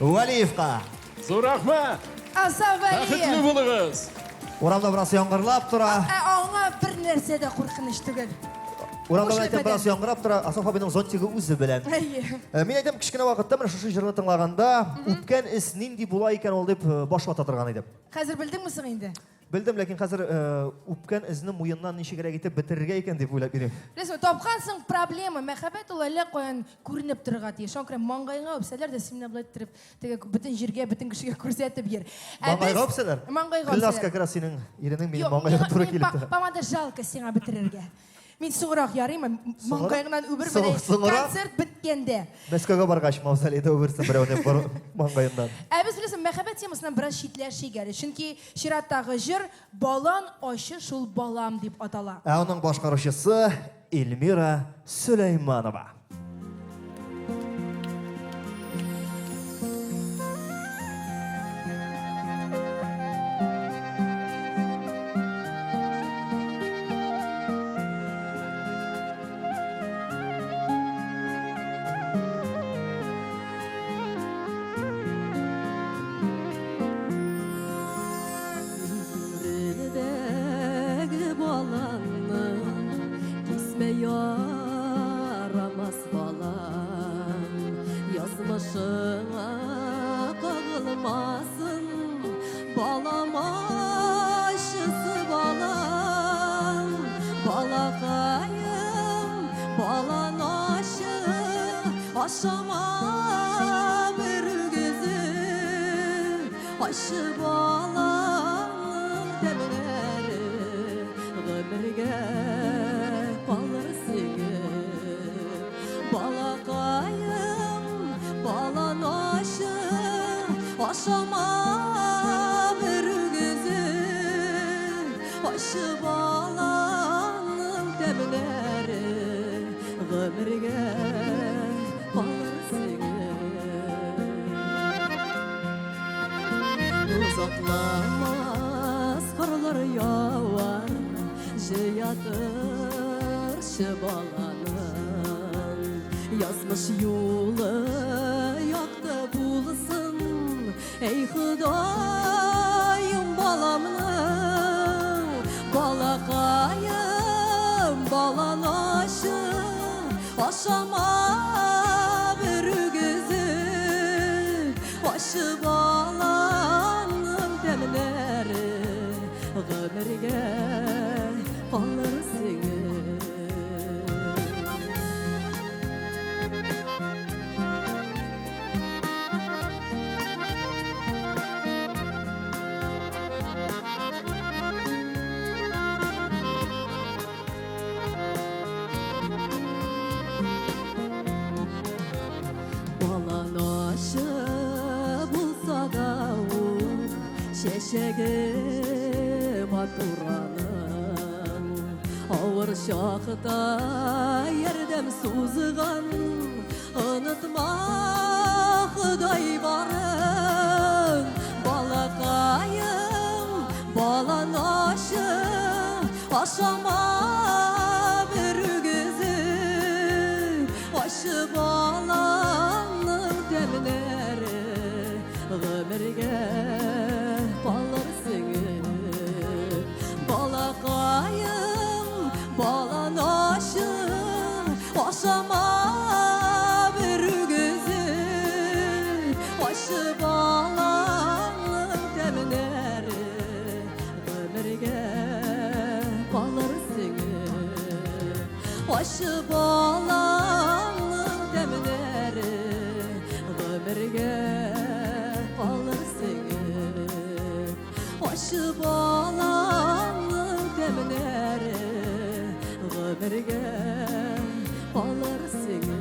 Вәлиевқа.
Зор рахмет.
Асаф
Бақытлы
Вәлиев.
болыңыз.
Урамда біраз яңғырлап тұра.
Аңа бір нәрсе де қорқыныш түгел.
Урамда
Қош
біраз
лепеден.
яңғырап тұра. Асаф абайның зонтигі өзі білән. Мен айтам, кішкене вақытта, мен шушы жырны тыңлағанда, үпкен іс нинди була екен ол деп баш вата тұрған едім.
Қазір білдің мүсің енді?
Білдім, ләкин қазір үпкен ізінің мойыннан нешегерек етіп бітірге екен деп ойлап берем.
Білесің, тапқансың проблема, мәхәббәт ол әлі қойын көрініп тұрға дейі. Шоң кірем, маңғайыңа өпселер де сіміне бұлай тұрып, бүтін жерге, бүтін кішіге көрсетіп ер.
Маңғайға өпселер?
Маңғайға
Күлласка
өпселер.
кіра сенің ерінің менің маңғайға тұры келіпті.
Памада жалко сеңа бітірерге. Мен сұғырақ ярайым, маңғайыңнан өбір міне
Сұғырақ?
концерт біткенде.
Мәскеуге барғаш маусалеті өбірсін бірәуінен бар маңғайымдан.
Біз білесің, мәхәббәт темасынан біраз шетләші кәрі. Чүнки шираттағы жыр «Балан ашы шул балам» деп атала.
Оның башқарушысы Эльмира Сүлейманова.
Yüreğdeki balanın Gizme yaramaz balan Yazmışına kağılmasın Balam aşısı balan Balakayım balan aşı Aşama bir gözü Aşı balanın demleri Ömürge kalır seni Balakayım balan aşı Aşama bir gözü Aşı balanın demleri Ömürge kalır seni Uzatlamaz karlar yağar Jiyatır şıbalanın Yazmış yolu yakta bulsun Ey Hüdayım balamın Balakayım balan aşı Aşama bir gözü Aşı balanın demleri Ömürge kalır seni Balan aşı bulsa da Şeşegi baturanın Ağır şakta yerdem suzgan Unutma Hüday barın Balakayım balan aşı Aşama bir gözü Aşı balanın demleri Ömürge kalır seni Balakayım balan aşı Aşama bir gözü Aşı balanın demleri Ömürge kalır seni Aşı balanın demleri Ömürge kalır seni Aşı balanın demleri Ömürge kalır seni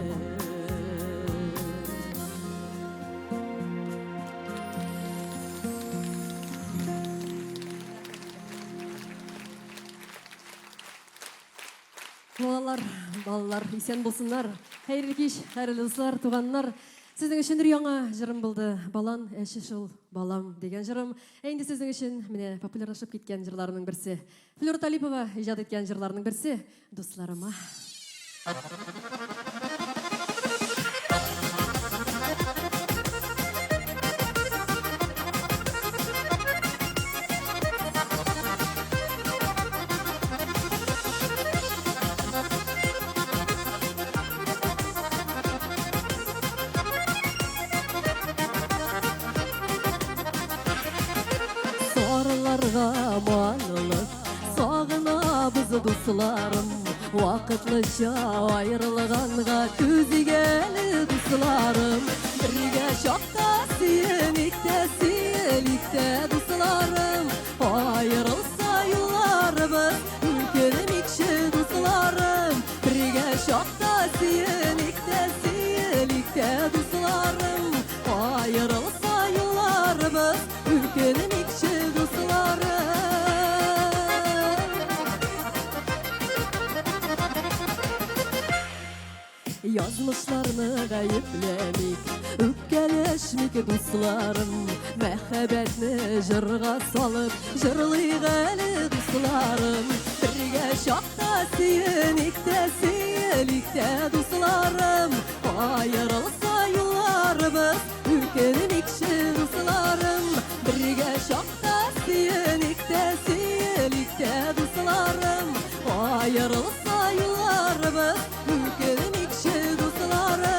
Балалар, исен болсынlar. Хайырлы кеш, хайырлы достар, туганнар.
Sizдің үшін яңа жырым болды. Балан әші шыл балам деген жырым. Әйінді сіздің үшін міне популярlaşып кеткен жырларының бірсі. Флюр Талипова ижад еткен жырларының бірсі «Дусларыма». Sorularga bağlılık sağına bizi dostlarım Vakıtlıca ayrılganga küzigeli dostlarım Birge şokta siyelikte dostlarım Ayrılsa yıllarımız ülkelimikşi dostlarım Birge şokta siyelikte dostlarım Ayrılsa yıllarımız ülkelimikşi Yazmışlarını gayiplemik, öpkeleşmik dostlarım Mehebetni jırga salıp, jırlıygeli dostlarım Birge şokta siyelikte dostlarım Ayrılsa yıllarımız, ülkelimikşi dostlarım Birge şokta siyelikte dostlarım Ayrılsa yıllarımız, ülkelimikşi dostlarım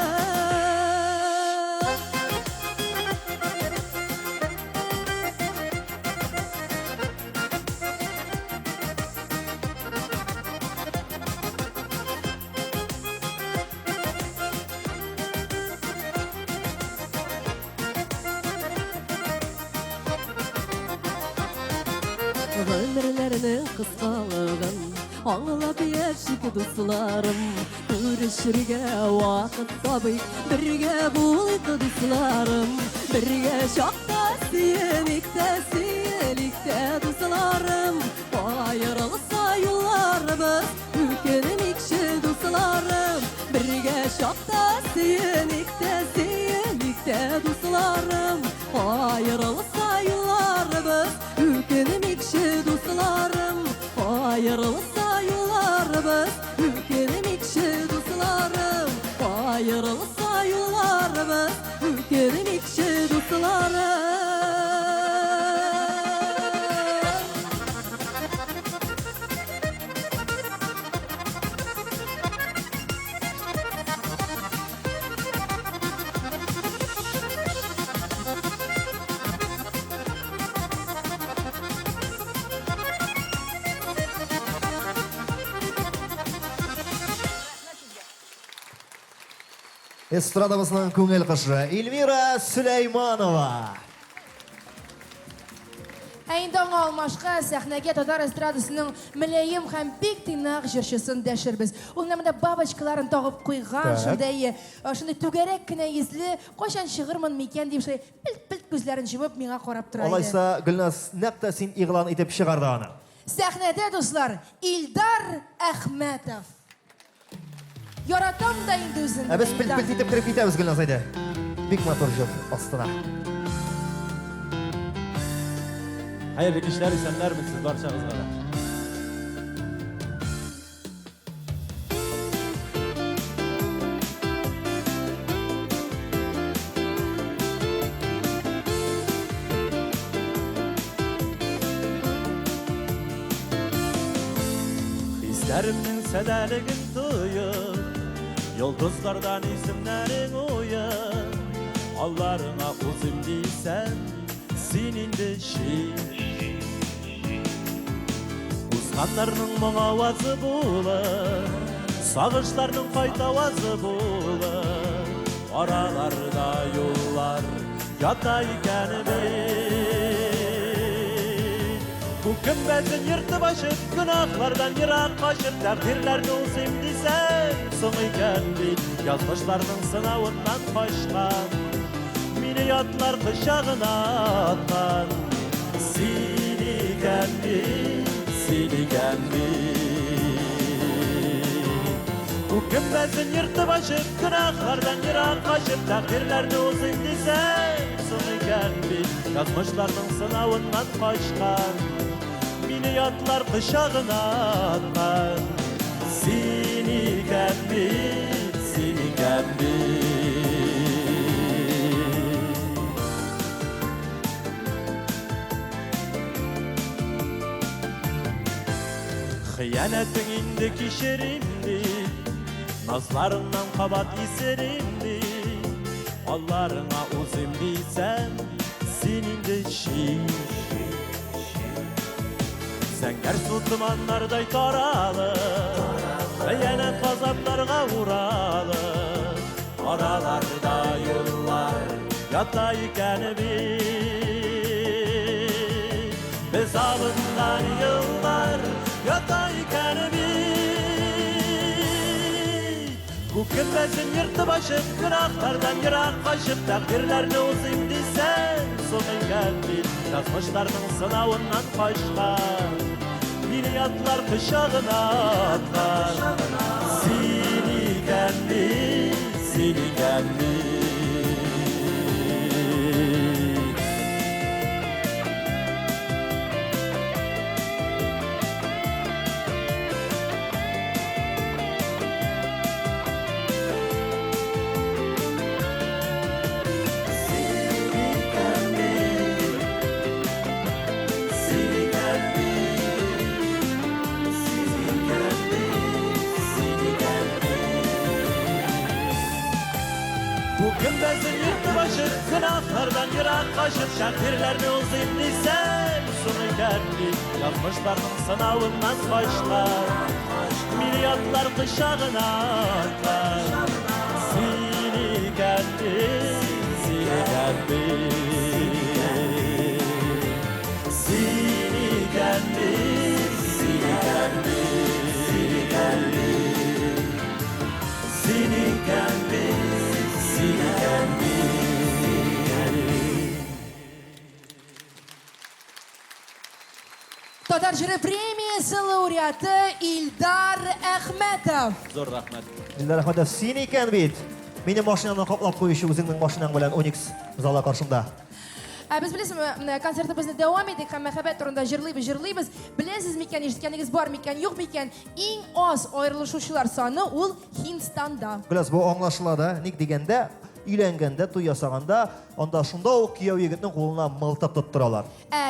Ömürlerinin kıskalığın Anlap yaşık dostlarım Görüşürge vakit tabi Birge bulayık dostlarım Birge şokta siyelikte dostlarım Ayrılsa yıllarımız Ülkelimikşi dostlarım Birge şokta siyelikte dostlarım Ayrılsa yıllarımız Ülkelimikşi dostlarım Ayrılsa yıllarımız Ülkelimikşi dostlarım Ayrılsa yıllarımız Ülkelimikşi dostlarım
Estradamızın көңіл қышы Elmira Süleymanova.
Әйінді аңа алмашқа сәхнәге Татар эстрадасының мөләйім һәм бик тыйнак җырчысын дәшербез. Ул нәмәдә бабочкаларын тагып куйган, шундай түгәрәк кенә йөзле, кайчан чыгырмын микән дип пилт-пилт күзләрен җимеп миңа карап тора иде.
Алайса, Гөлназ, нәкъ син игълан итеп чыгарды аны.
Сәхнәдә, дуслар, Илдар Әхмәтов. Яратам да инде үзен.
Без пилт-пилт итеп кирип китәбез, Гөлназ әйдә. Бик матур җыр астына.
Hayırlı işler isenler misiniz barçanızla da?
Hislerimnin sedeligin duyup Yıldızlardan isimlerin uyup Allarına uzun değilsen Senin de şiir Uzganlarının мұң avazı bulur Sağışlarının kayıt avazı bulur Aralarda yollar Yata iken Bu kümbezin yırtıp aşıp Günahlardan yırak kaçıp Takdirlerini uzun değilsen Sığ iken bil Yazmışlarının sınavından kaçkan Milyatlar kışağına atkan Siligen mi? Bu kümbezin kümbezin yırtıp açıp, günahlardan yırak kaçıp, takdirlerini uzun desen, sonu geldi, yazmışlarının sınavından kaçkan, milyatlar kışağına atkan, seni kendi, seni kendi. Hıyanetin indi kişerimdi, nazlarından kabat iserimdi, Allarına uzun değilsem, senin de şiir. Sen ger su dumanlarday taralı, hıyanet gazaplarga uğralı, aralarda yıllar yatayken biz alından yıllar yatayken bu kümbezin yırtıp açıp, günahlardan yırak kaçıp, takdirlerini uzun desen, sonu geldi, yazmışlarının sınavından kaçkan, milyatlar kışağına atkan, seni kendi, seni kendi. Kümbezin yırtıp açıp, günahlardan yırak kaçıp, takdirlerini uzun desen, sonu geldi, yazmışlarının sınavından kaçlar, milyatlar kışağına atlar, seni geldi, seni geldi, seni geldi, seni geldi, seni geldi, seni geldi.
Tatar jüri премиясы лауреаты İldar Ahmetov.
Zor rahmet.
Ildar Ahmetov, sen ekan bit. Meni mashinamdan qoplab qo'yishi o'zingning mashinang bilan Onyx zala qarshimda.
Biz bilasizmi, konsertimizni davom etdik, ham muhabbat turida jırlaymiz. Bilasiz mikan, eshitganingiz bor mikan, yo'q mikan, eng oz ayrılışuvchilar soni ul Hindistonda.
Bilasiz, bu anglashiladi. Nik deganda, uylanganda, to'y yasaganda, onda shunda o kuyov yigitning qo'lina miltib tuttiralar.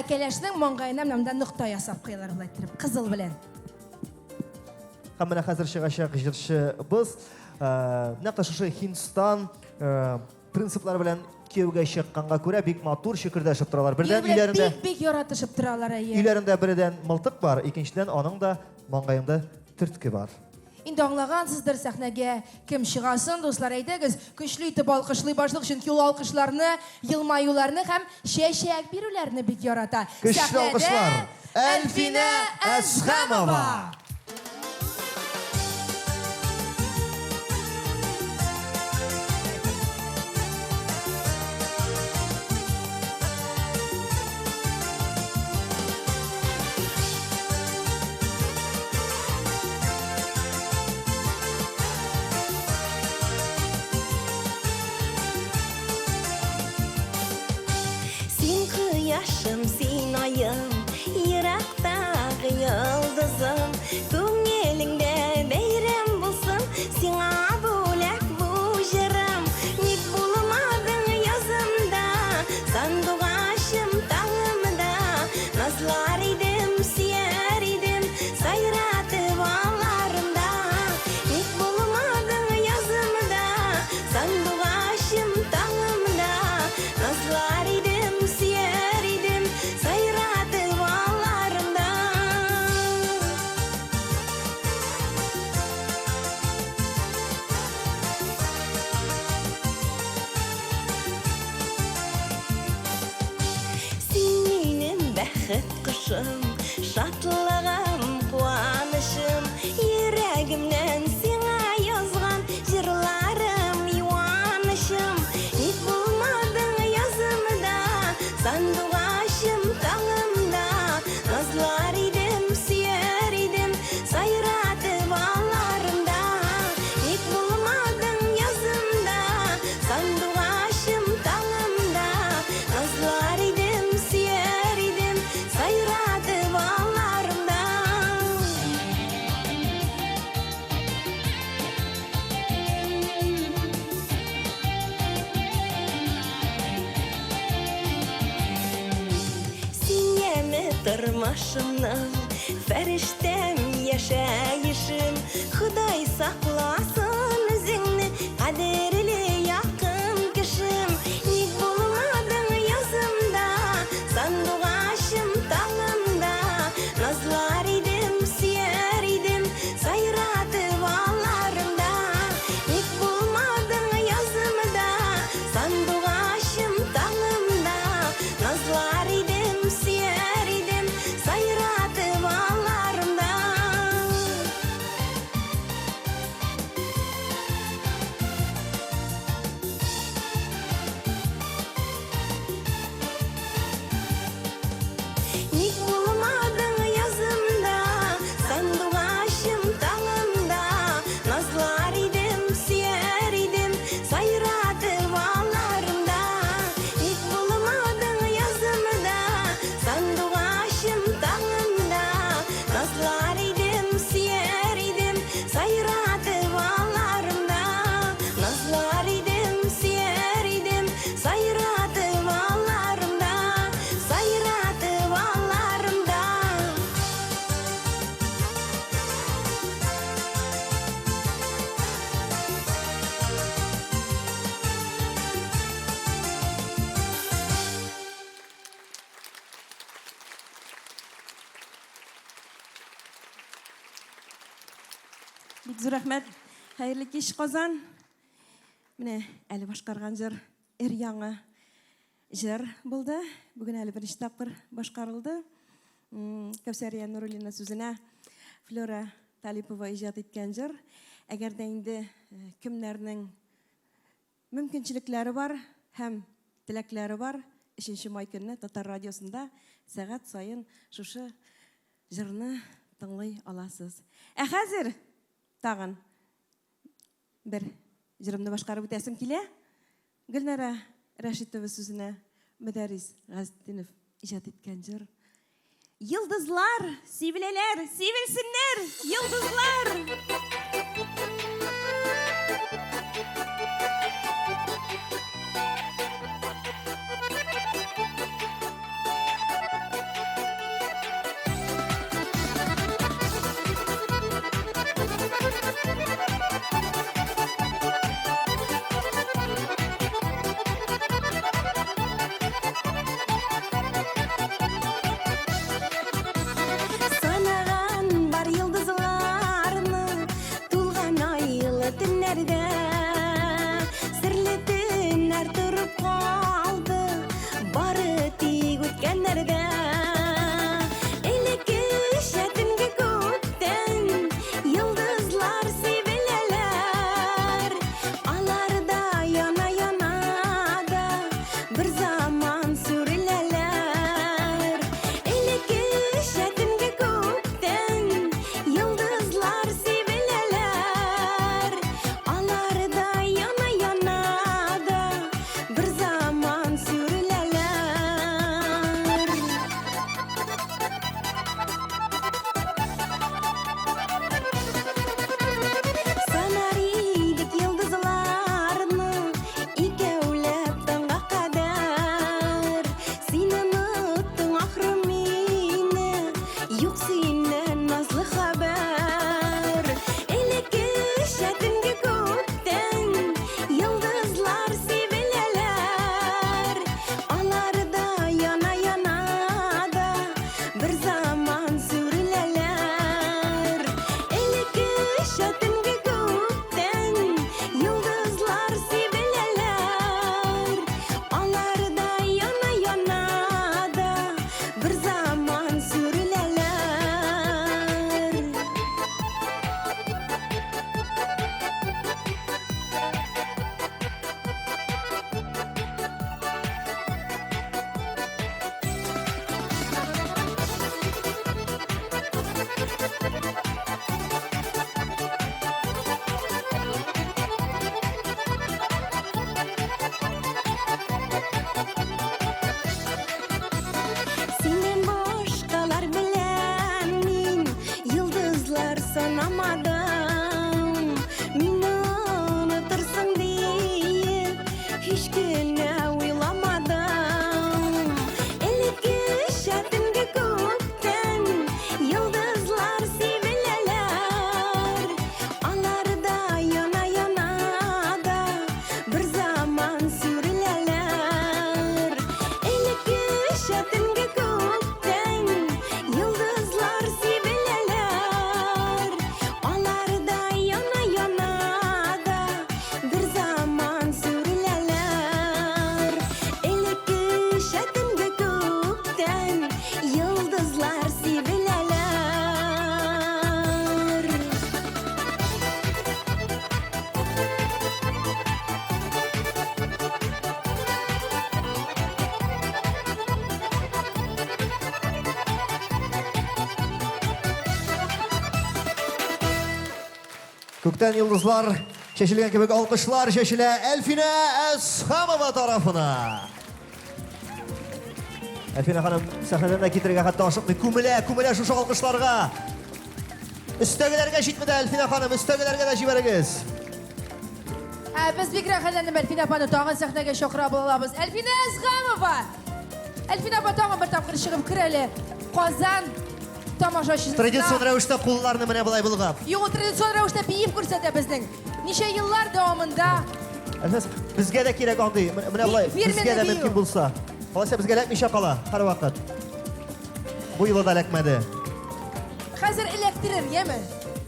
Kelashning mong'ayina namdan nuqta yasab qo'yarlar bilaytirib, qizil bilan.
Hamma hozir shig'ashaq jirshi biz naqta shu Hindiston prinsiplari bilan kuyovga chiqqanga ko'ra bek motor shikirdashib turalar. Birdan uylarida
bek yoratishib turalar ay.
uylarida biridan miltiq bor, ikkinchidan oning da mong'ayimda tirtki bor.
Endi anlagansizdir sahnaga kim chiqasin do'stlar, aytag'iz, kuchli itib olqishlay boshliq, chunki u olqishlarni, yilmayularni ham shayshak beruvlarni bek yorata.
Kuchli olqishlar.
Alfina Ashamova.
Yaşım sen ayım, yıraktağ yıldızım, Көңеліңде бәйрем болсын, сиңа бөлек бұл жырым. Ник болмадың язымда, сандуғашым таңымда, назлар едім, сүйер едім, сайратып аларымда. Ник болмадың язымда, сандуғашым таңымда, назлар едім, сүйер едім, сайратып аларымда. Сен менің бәхет құшым, шатлығым, қуанышым, Йөрәгемнән сиңа язган җырларым, юанышым. Ник булмадың язымда, сандуғашым таңымда, назлар идем, сөйер идем, сайратып аларымда. Ник başımdan Feriştem yaşayışım Xuday saklasın özünü Kaderli yakın kışım Nik bulmadın yazımda Sanduğaşım tağımda Nazlar idim, siyer idim Sayratı bağlarımda Nik bulmadın yazımda Sanduğaşım tağımda Nazlar idim, siyer idim Sayratı bağlarımda Nik bulmadın yazımda Sanduğaşım tağımda Nazlar idim, siyer idim Sayratı bağlarımda Nik bulmadın yazımda Sanduğaşım tağımda Nazlar idim, siyer idim Sayratı bağlarımda Nazlar idim, siyer idim Sayratı bağlarımda Sayratı bağlarımda
Бик зур рәхмәт. Хәерле кич, Казан. Менә әле башкарган җыр өр-яңы җыр булды. Бүген әле беренче тапкыр башкарылды. Кәүсәрия Нуруллина сүзенә Флора Талипова иҗат иткән җыр. Әгәр дә инде кемнәрнең мөмкинчелекләре бар һәм теләкләре бар, 3 май көнне Татар радиосында сәгать сайын шушы җырны тыңлый аласыз. Ә хәзер тагын бер җырымны башкарып үтәсем килә. Гөлнара Рәшитова сүзенә Мәдәрис Газетдинов иҗат иткән җыр. Йылдызлар, сивеләләр, сивелсеннәр, йылдызлар. Санаган бар йылдызларны тулган айлы төннәрдә серле төннәр торып калды бары тик үткәннәрдә элекке шәтемгә күктән йылдызлар сибеләләр алар да яна да бер заман сүреләләр элекке шәтемгә күктән йылдызлар сибеләләр алар да яна да бер заман сүреләләр Санар идек йылдызларны икәүләп таңга кадәр Син оныттың ахры мине юк синнән назлы хәбәр Элекке шәтемгә күктән йылдызлар сибеләләр алар да яна да бер заман сүреләләр элекке шәтемгә күктән йылдызлар сибеләләр алар да яна да бер заман сүреләләр Синнән башкалар белән мин йылдызлар санамадым Мине онытырсың диеп һич кенә уйламадым Элекке шәтемгә күктән
Kökten yıldızlar şeşilgen kebek alkışlar şeşile Elfine Eshamova tarafına. Elfine hanım sahneden de getirge hatta aşıklı kumile şu alkışlarga. Üstegelerge jitmedi Elfine hanım, üstegelerge de jibergiz.
Biz bir rəxətlərini Elfina apani tağın səhnəyə şokra bulalabız. Elfina Eshamova. Elfina apa tağın bir tapqır шығып kirəli. Qozan tamaşaçısına.
Tradisiyon rəvişdə qollarını mənə bulay bulğab.
Yox, tradisiyon rəvişdə biyib göstərdi bizning. Neçə yıllar davamında
Əsas bizge de kirek andı. Mənə bulay, bizge de mümkün bulsa. Qalasa bizge ələtmişə qala, hər vaxt. Bu yıla da ələkmədi.
hazır elektrir, yemi?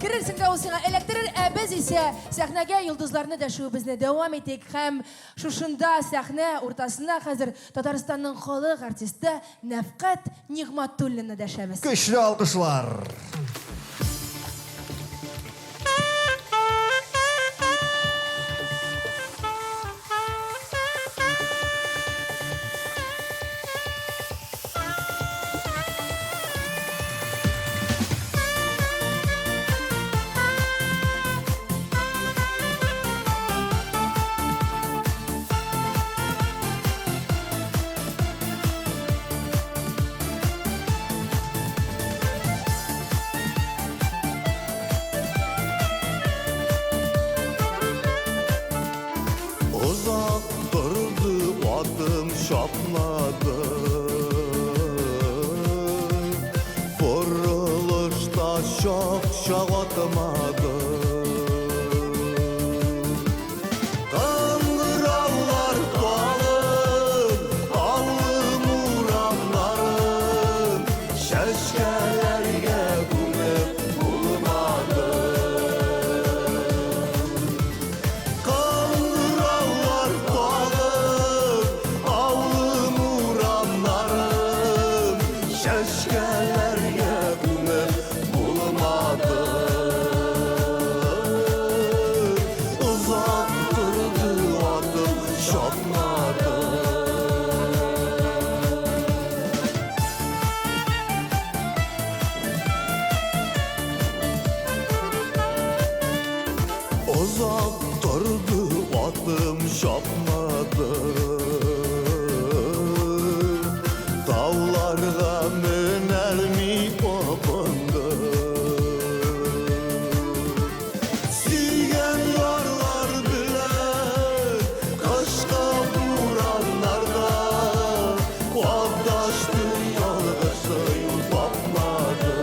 Girirsin qavusuna elektrir, biz isə səhnəyə yıldızlarını da şu bizlə devam etdik. Həm şuşunda səhnə ortasında hazır Tataristanın xalq artisti Nafqat Nigmatullini da şəbis.
Güçlü alkışlar.
Uzak durdu adım şapladı Fırılışta şak atmadı Kangıravlar dalın Alır muramların Şeşkelerge gümüp bulmadı Kangıravlar dalın Allı muramların Şeşkelerge gümüp bulmadı Uzak durdu adım şapmadı Uzak durdu adım şapmadı Dağlarga möner mi okundu Siygen yarlar bilen Kaşka buranlarda Vadaştı yalgısı bakmadı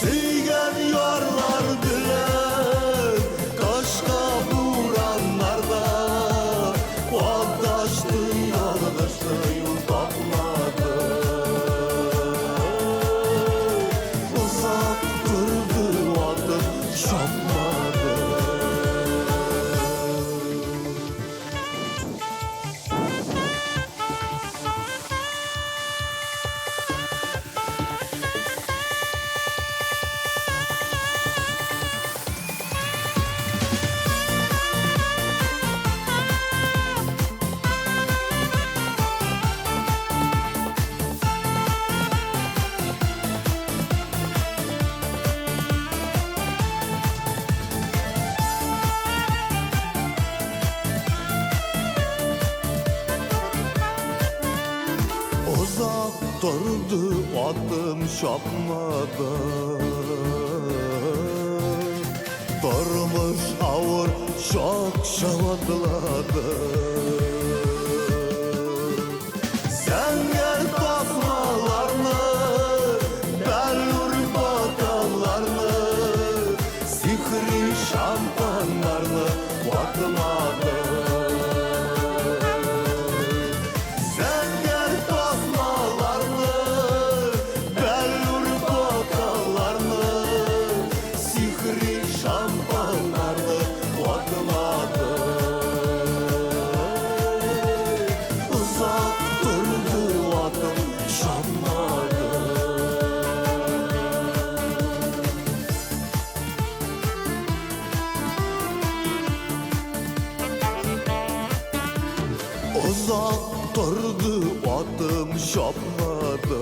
Siygen yarlar bilen Kaşka buranlarda Vadaştı yalgısı bakmadı Uzak durdu adım şapmadı Uzak durdu adım şapmadı Durmuş ağır şok şavatladı Sen gel basmalarını Bellur bakallarını Sihri şampanlarını Vatmadı Sen gel basmalarını Bellur bakallarını Sihri şampanlarını Vatmadı Uzak durdu adım şammadı Uzak durdu adım şapmadı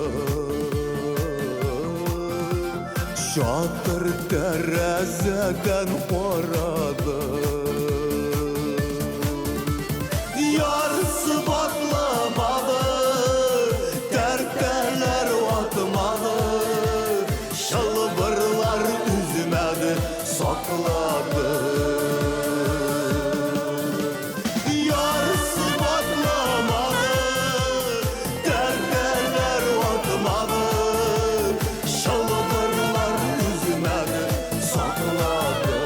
Çatır terezeden koradı. Yarısı baklamadı, terteler atmadı, şalvarlar üzmedi, sakladı. Yarısı baklamadı, terteler atmadı, şalvarlar üzmedi, sakladı.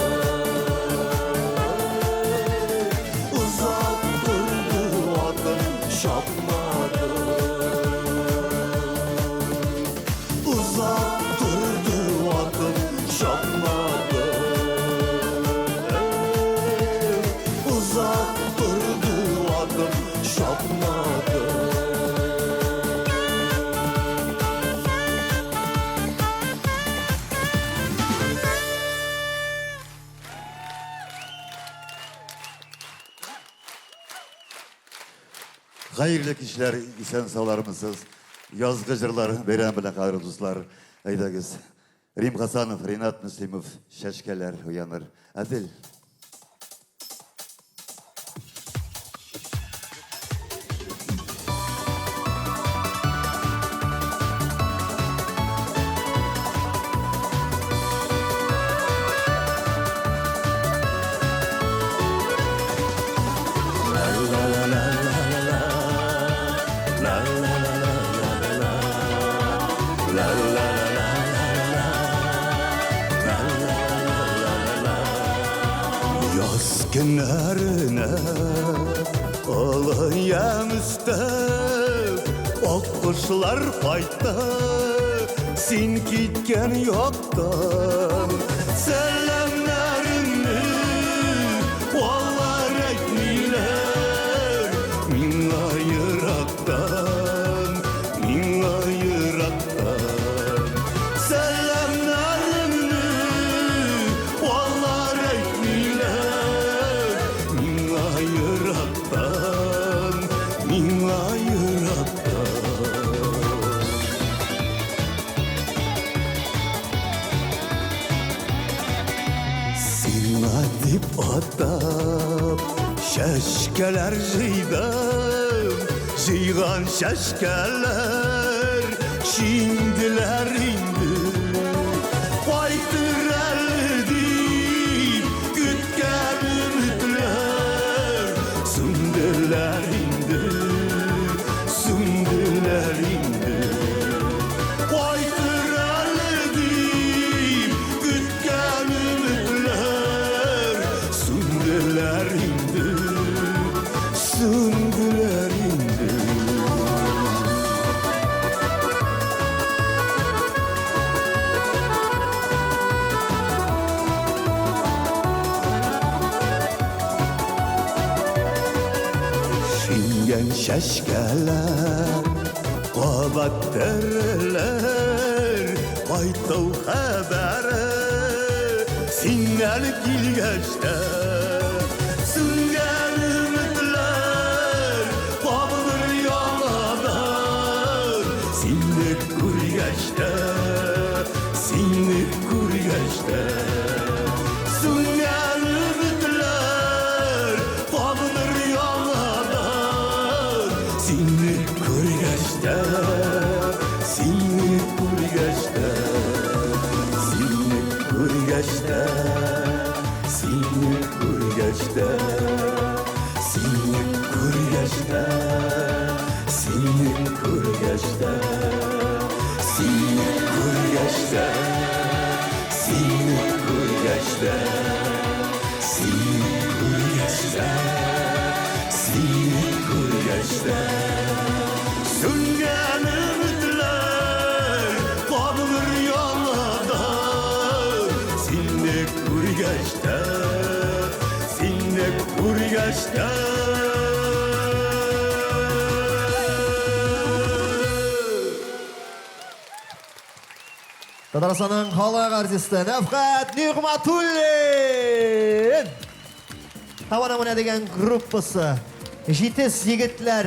Uzak durdu adım şapmadı. Uzak durdu adım şapmadı. Uzak durdu adım şapmadı.
Hayırlı kişiler, isen sağlarmısınız. Yaz gıcırlar, veren bilen ayrı dostlar. Aydagız. Rim Hasanov, Rinat Müslimov, şaşkeler uyanır. Adil.
Yaz günlerine alayım üstep, ok kuşlar fayda, sen gitken yoktan. Selamlarını vallar etmiler, minna yıraktan, minna yıraktan. Selamlarını vallar etmiler, minna yıraktan, minna yıraktan. Sina dip atab, şeşkeler jıydım, jıygan şeşkeler, şimdiler indi. Faytır eldi, gütken ümitler, sündüler indi, sündüler indi. Faytır eldi, gütken ümitler, sündüler indi, sündüler indi. Şingen şeşkeler, qabat derler, baytav habere, sinyal kilgeçte, süngen ümitler, babır yanadan, sinlik kurgeçte, sinlik kurgeçte. Süngen ümitler, babır yanadan, sinlik kurgeçte, sinlik kurgeçte, sinlik kurgeçte, sinlik kurgeçte, sinlik kurgeçte, sinlik kurgeçte, sinlik kurgeçte, sinlik kurgeçte, sinlik kurgeçte, sinlik kurgeçte. Süngen ümitler, babır yanadan, sinlik kurgeçte, sinlik kurgeçte.
Tadarasının halak artisti Nefkat Nigmatullin. Hava namına degen gruppası. Jitis yigitler.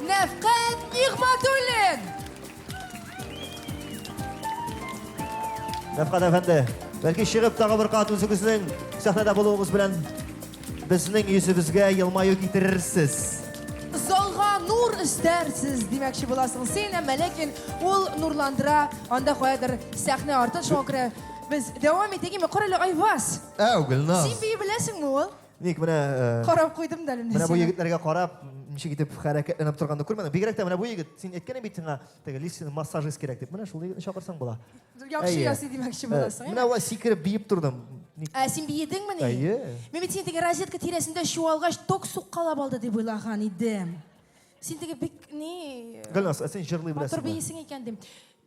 Nefkat Nigmatullin.
Nafqat efendi, belki шығып тағы bir qat өзіңіздің сахнада болуыңыз белән безнең yüzебезгә елмаю китерерсез.
Залга нур истәрсез димәкче буласың син, әмма ләкин ул нурландыра, анда каядыр сәхнә арты шуңа күрә без дәвам итәгәме? Карале Айваз.
Гөлназ.
Син бии беләсеңме ул?
Ник менә
Карап куйдым да
менә бу егетләргә карап, ничек итеп хәрәкәтләнеп торганды күрмәдем. Бигрәк тә менә бу егет, син әйткән бит сиңа, теге лисин массажист кирәк дип. Менә шул егетне чакырсаң була.
Яхшы ясый димәкче буласың.
Менә ул сикереп биеп турдым.
Син биедеңме ни?
Әйе.
Мен бит син теге розетка тирәсендә чуалгач ток суқкалап алды дип уйлаган идем. Син теге бик ни?
Гөлназ, син җырлый
Матур
беләсеңме?
биесең икән дим.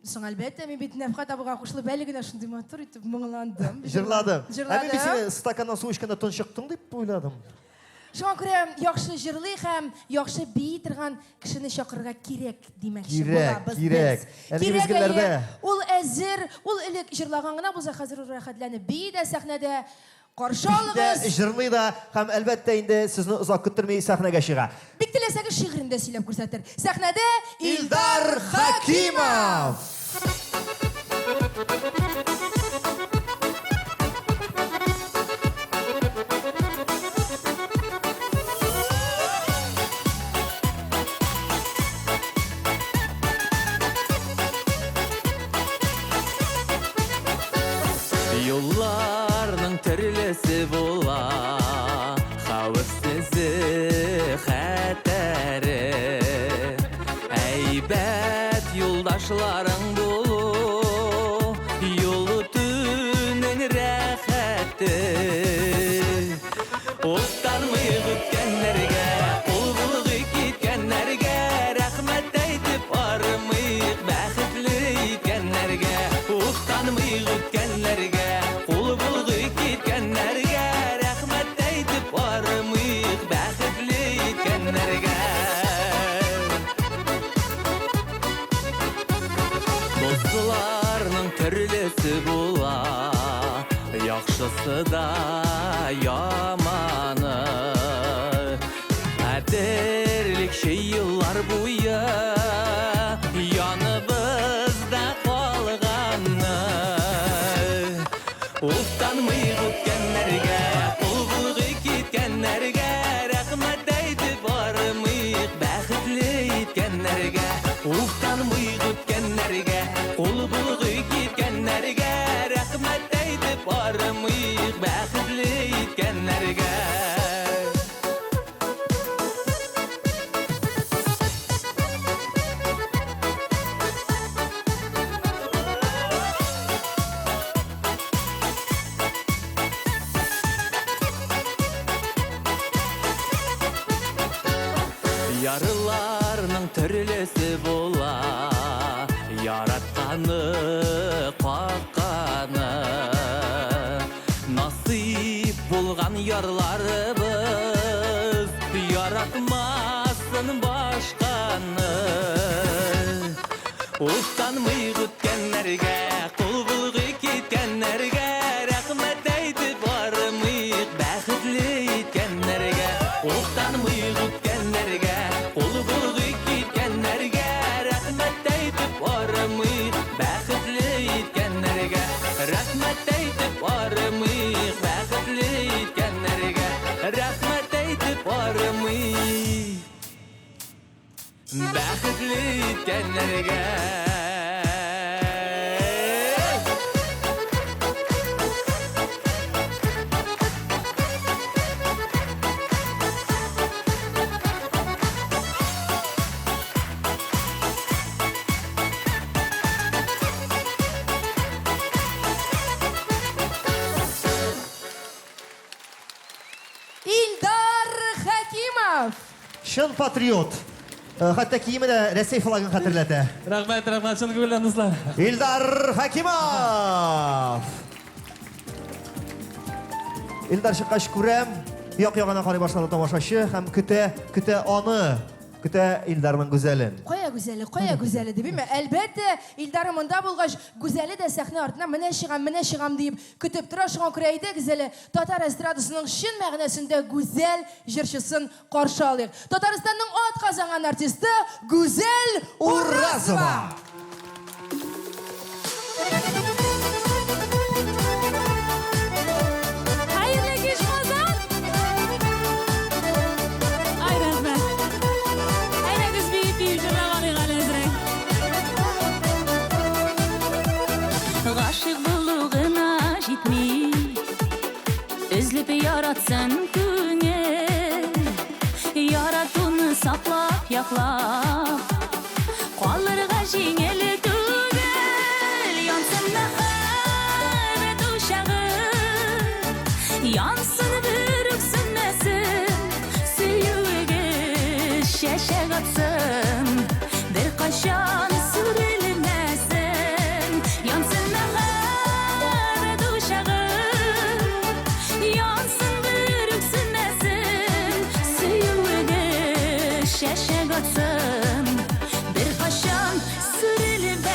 Соң әлбәттә мин бит Нәфкать абыга кушылып әле генә шундый матур итеп моңландым.
Җырладым. Ә мин сине
Җырладым.
стаканнан су эчкәндә тончыктың дип уйладым.
Шуңа күрә яхшы җырлый һәм яхшы бии торган кешене чакырырга кирәк димәкче булабыз.
Кирәк. Әлеге мизгелләрдә
Ул әзер, ул элек җырлаган гына булса хәзер рәхәтләнеп бии дә сәхнәдә каршы алыгыз.
Җырлый да һәм әлбәттә инде сезне озак көттермәй сәхнәгә чыга.
Бик теләсәгез шигырен дә сөйләп күрсәтер. Сәхнәдә
Илдар Хакимов.
Yollarның төрлесе була, хәвефсезе, хәтәре. Әйбәт юлдашларың булу, юл үтүнең рәхәте. Уктанмый үткәннәргә, кул булгы киткәннәргә, рәхмәт әйтеп армыйк, бәхетле иткәннәргә. Уктанмый үткәннәргә, кул булгы киткәннәргә, рәхмәт әйтеп армыйк, бәхетле иткәннәргә. Достларның төрлесе була, яхшысы да яманы. Қадерлік еллар буя, яныбызда қалғаны. Уктанмый үткәннәргә, кул булгы киткәннәргә, рәхмәт әйтеп бармыйк, бәхетле иткәннәргә. Уктанмый үткәннәргә, кул булгы киткәннәргә, рәхмәт әйтеп бармыйк, бәхетле иткәннәргә. Ярыларның төрлесе була, яратканы, какканы. Насип булган ярларыбыз, яратмасын башканы. Уктанмый үткәннәргә, кул булгы киткәннәргә, рәхмәт әйтеп бармыйк, бәхетле иткәннәргә. Уктанмый үткәннәргә, кул булгы киткәннәргә, рәхмәт әйтеп бармыйк, бәхетле иткәннәргә. Рәхмәт әйтеп бармыйк, бәхетле иткәннәргә. Рәхмәт әйтеп бармыйк, бәхетле иткәннәргә.
Илдар Хакимов.
Шын патриот. Хәтта киеме дә Рәсәй флагын хәтерләтә.
Рәхмәт, рәхмәт, шын күңелдән дуслар.
Илдар Хакимов. Илдар чыккач күрәм, як-ягына карый башлады тамашачы һәм көтә аны. Көтә Илдарның гүзәлен.
Кая гүзәле дип ме? Әлбәттә, Илдар монда булгач, гүзәле дә сәхнә артына менә чыгам дип көтеп тора. Шуңа күрә әйдә гүзәле татар эстрадасының чын мәгънәсендә гүзәл җырчысын каршы алыйк. Татарстанның ат казанган артисты Гүзәл Уразова.
kucaklap Qalırğa jеңел түгел Yansın мәхәббәт uşağı Yansın bir öksünmesin Süyüge şəşək atsın Bir qaşan sürülmesin Yansın мәхәббәт uşağı Yansın bir öksünmesin Süyüge şəşək atsın Bir qaşan sürülmesin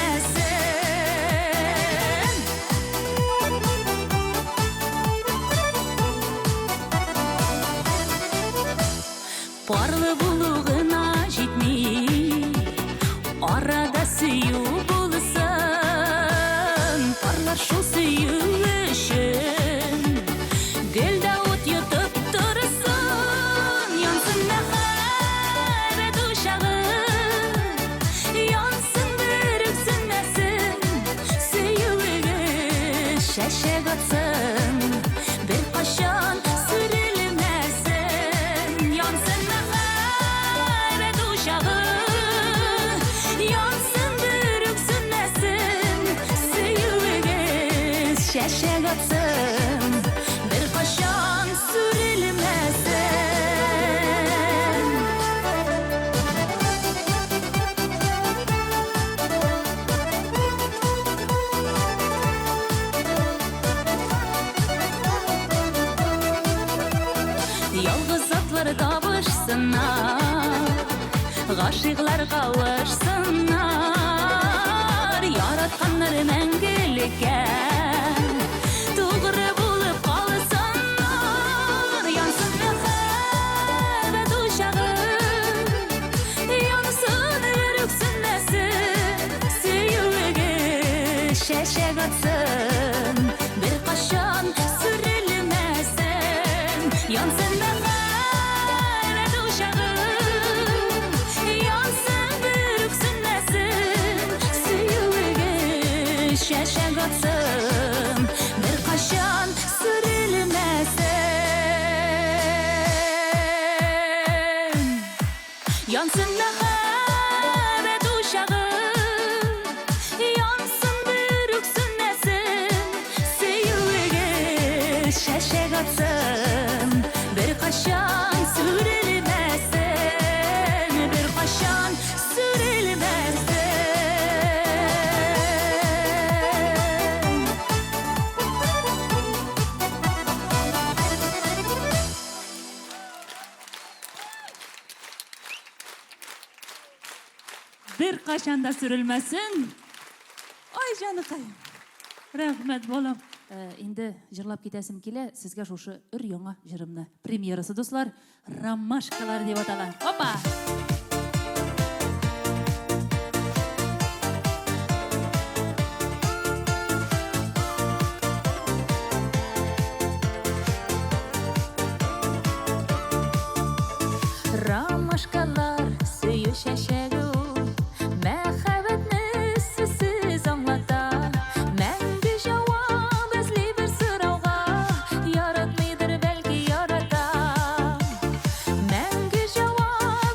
Parlı bulug'ına жетмей Arada suyu bulsin Parlar şu suyu үшін Gülde ot yutup dursun Yansın мәхәббәт uşağı Yansın bir öksünmesin Süyüge şəşək atsın Bir qaşan sürülmesin Yansın мәхәббәт uşağı Yansın bir öksünmesin Süyüge şəşək atsın Bir qaşan sürülmesin Yalğız atlar табышсынар Ғашиqlar қауышсынар Яратқандар мәңгілікке Туғры болып қалсынар Yansın мәхәббәт uşağı Yansın bir öksünmesin Süyüge şəşək atsın Bir qaşan sürülmesin Yansın мәхәббәт uşağı Yansın bir öksünmesin Süyüge şəşək atsın Bir qaşan sürülmesin Yansın мәхәббәт uşağı Yansın bir öksünmesin Süyüge şəşək atsın Bir qaşan sürülmesin Bir qaşan sürülmesin
Bir qaşanda sürülmesin. Ay canıkayım. Рәхмәт балам. Инде җырлап китәсем килә. Сезгә шушы өр-яңа җырымны премьерасы дуслар, Ромашкалар дип атала. Опа!
Ромашкалар сөю шәшәге Мәхәббәтне сүзсез аңлата Мәңге җавап эзли бер сорауга Яратмыйдыр бәлки ярата Мәңге җавап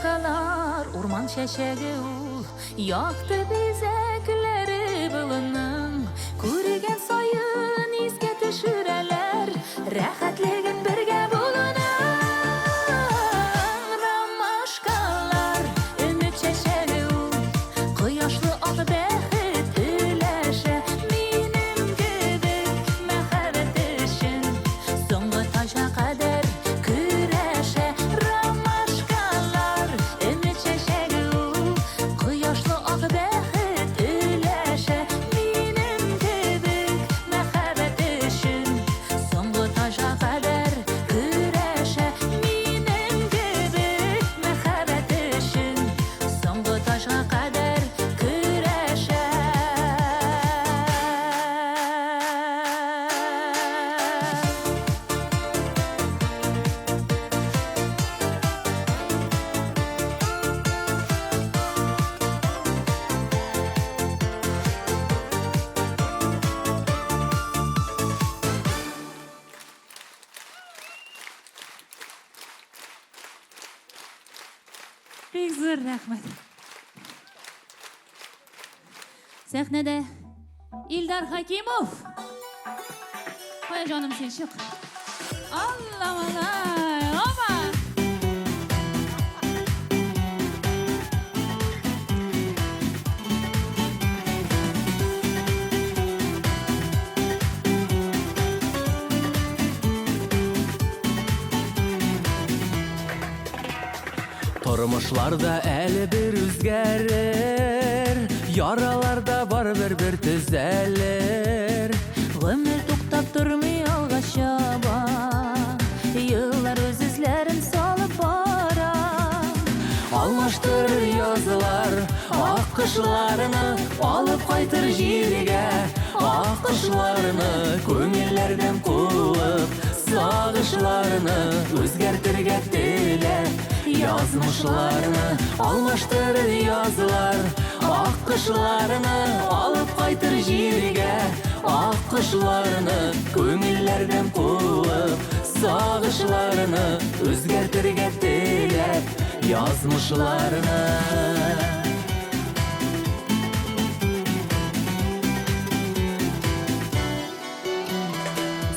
ромашкалар, урман шәшәге ул, яқты бизе күлләре былының. Күргән сайын искә төшерәләр, рәхәтлеген бергә булының. Ромашкалар, өмет шәшәге ул, кояшлы ак бәхет өләшә. Минем кебек мәхәббәт өчен соңгы тажга кадәр көрәшә. Ромашкалар, өмет шәшәге ул, кояшлы ак бәхет өләшә. Минем кебек мәхәббәт өчен соңгы тажга кадәр көрәшә. Минем кебек мәхәббәт өчен соңгы тажга кадәр көрәшә. Бик зур рәхмәт. Сәхнәдә Илдар Хакимов. Кая җаным син чык. Алла-малай, опа!
Тормышларда әле бер үзгәрер, яраларда бар бер төзәлер.
Гомер туктап тормый алга чаба, еллар үз эзләрен салып бара.
Алмаштырыр язылар, ак кышларны, алып кайтыр җиргә. Ак кышларны, күңелләрдән куып, сагышларны үзгәртергә теләп. Язмышларны, алмаштырыр язылар, ак кышларны, алып кайтыр җиргә. Ак кышларны, күңелләрдән куып, сагышларны үзгәртергә теләп. Язмышларны.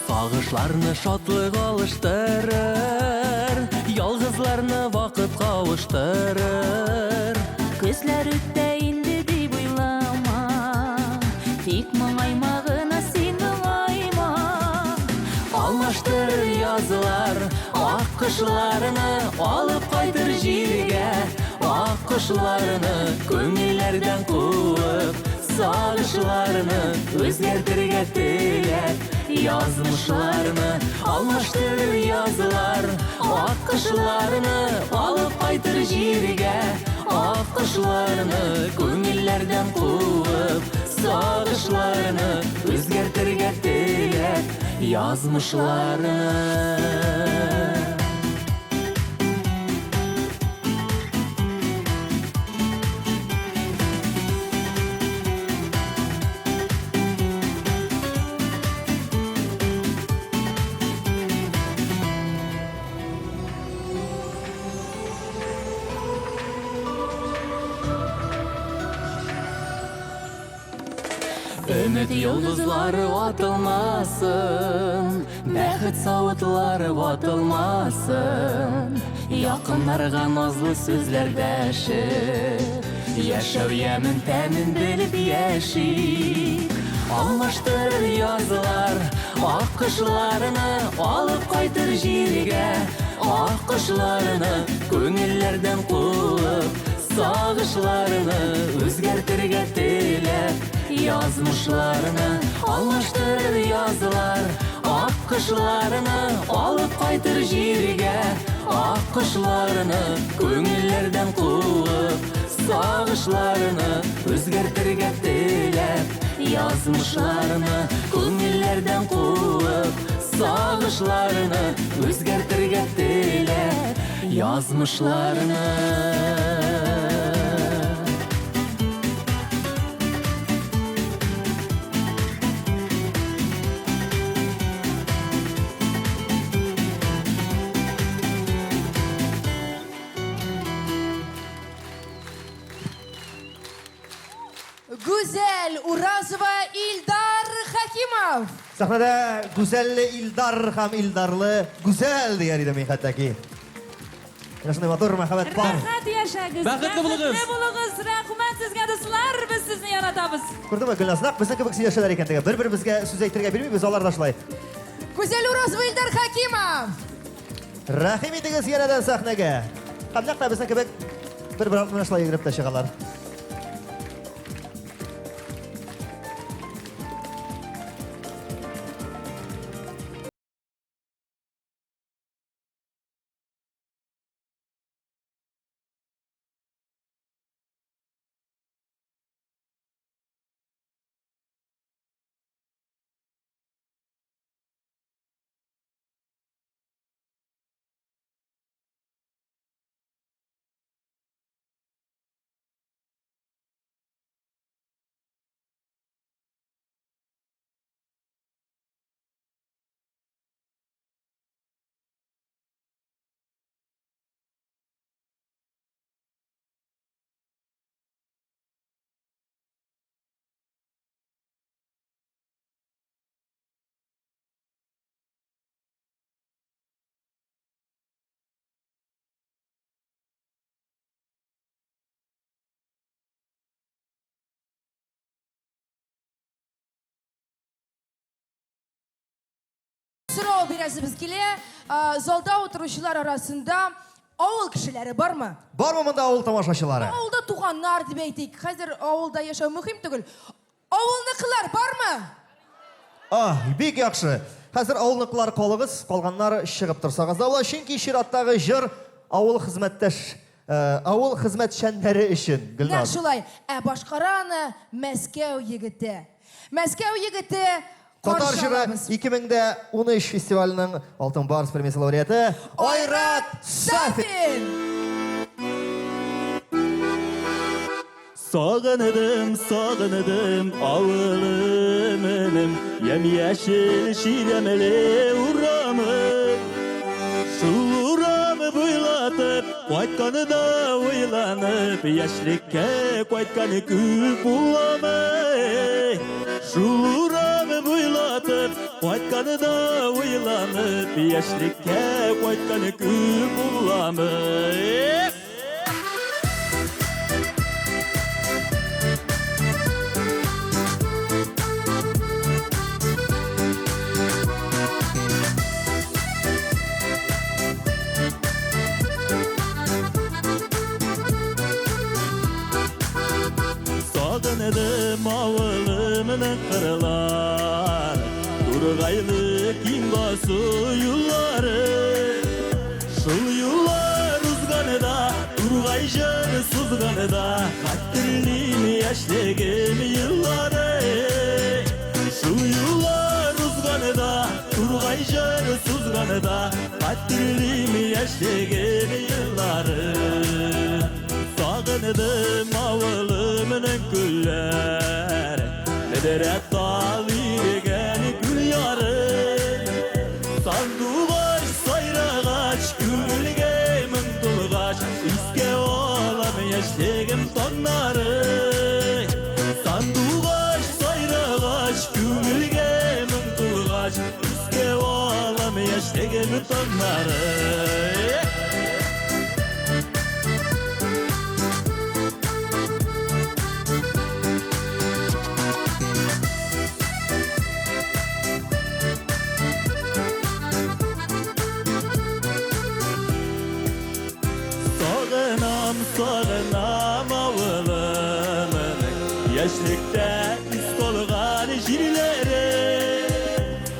Сагышларны шатлык алыштырыр, ялгызларны вакыт кавыштырыр.
Күзләр үтә инде дип уйлама, тик моңайма гына син моңайма.
Алмаштырыр язылар, ак кышларны, алып кайтыр җиргә. Ак кышларны, күңелләрдән куып, сагышларны үзгәртергә теләп. Язмышларны, алмаштырыр язылар, ак кышларны, алып кайтыр җиргә. Ак кышларны, күңелләрдән куып, сагышларны үзгәртергә теләп. Язмышларны. Өмет йолдызлары ватылмасын, бәхет савытлары ватылмасын. Якыннарга назлы сүзләр дәшеп, яшәү ямын тәмен белеп яшик. Алмаштырыр язылар, ак кышларны, алып кайтыр җиргә. Ак кышларны, күңелләрдән куып, сагышларны үзгәртергә теләп. Язмышларны, алмаштырыр язылар, ак кышларны, алып кайтыр җиргә. Ак кышларны, күңелләрдән куып, сагышларны үзгәртергә теләп. Язмышларны, күңелләрдән куып, сагышларны үзгәртергә теләп. Язмышларны.
Güzel Urazova İldar Hakimov.
Sahnada güzel İldar ham İldarlı güzel diyer idim hattaki. Yaşlı motor muhabbet var.
Rahat yaşagız.
Бақытты болыңыз.
bo'lыңыз. Rahmat sizga do'stlar. Biz sizni yaratamiz.
Ko'rdingmi Gulnaznak bizning kibik siyosatlar ekanligi. Bir-birimizga so'z aytirga bermaymiz, ularda shular.
Güzel Urazova İldar Hakimov.
Rahim edingiz yanadan sahnaga. Qandaqda bizning kibik bir-birini shular yigirib tashlaganlar.
So'rov berasiz bizga. Zalda o'tiruvchilar arasında avul kişileri var mı?
Bormi bunda avul tomoshabchilari?
Avulda tug'anlar deb aytdik. Hozir avulda yashash muhim tugul. Avulnikilar bormi?
Ah, bek yaxshi. Hozir avulniqlar qolig'iz, qolganlar shiqib tursangiz. Ular chunki shiratdagi jir avul xizmatdosh, avul xizmatchanlari uchun.
Ne şulay? Boshqarani Moskva yigiti. Moskva yigiti
Tatar jiri 2013 festivalining Oltin Bars premiyasi laureati Oyrat Safin.
Sağınıdım avılım benim yemyeşil şiremeli uğramı Şu uğramı buylatıp koytkanı da uylanıp Yaşlıkke koytkanı küp bulamı Şu uğramı buylatıp koytkanı da uylanıp Yaşlıkke koytkanı küp bulamı Sağınıdım avılımın kırılar Durgaylı kimba suyulları Şul yullar uzganı da Durgayjın suzganı da Kattirliğim yaşlıgım yılları Şul yullar uzganı da Durgayjın suzganı da Kattirliğim yaşlıgım yılları Sağınıdım avılımın güller Nederet dalirgen gül yarı Sanduğaç sayrağaç Gülge mıntılgaç İske olam yaşlıgım tonları Sanduğaç sayrağaç Gülge mıntılgaç İske olam yaşlıgım tonları Sağınam avılımın Yaşlıkta üst olgan jirleri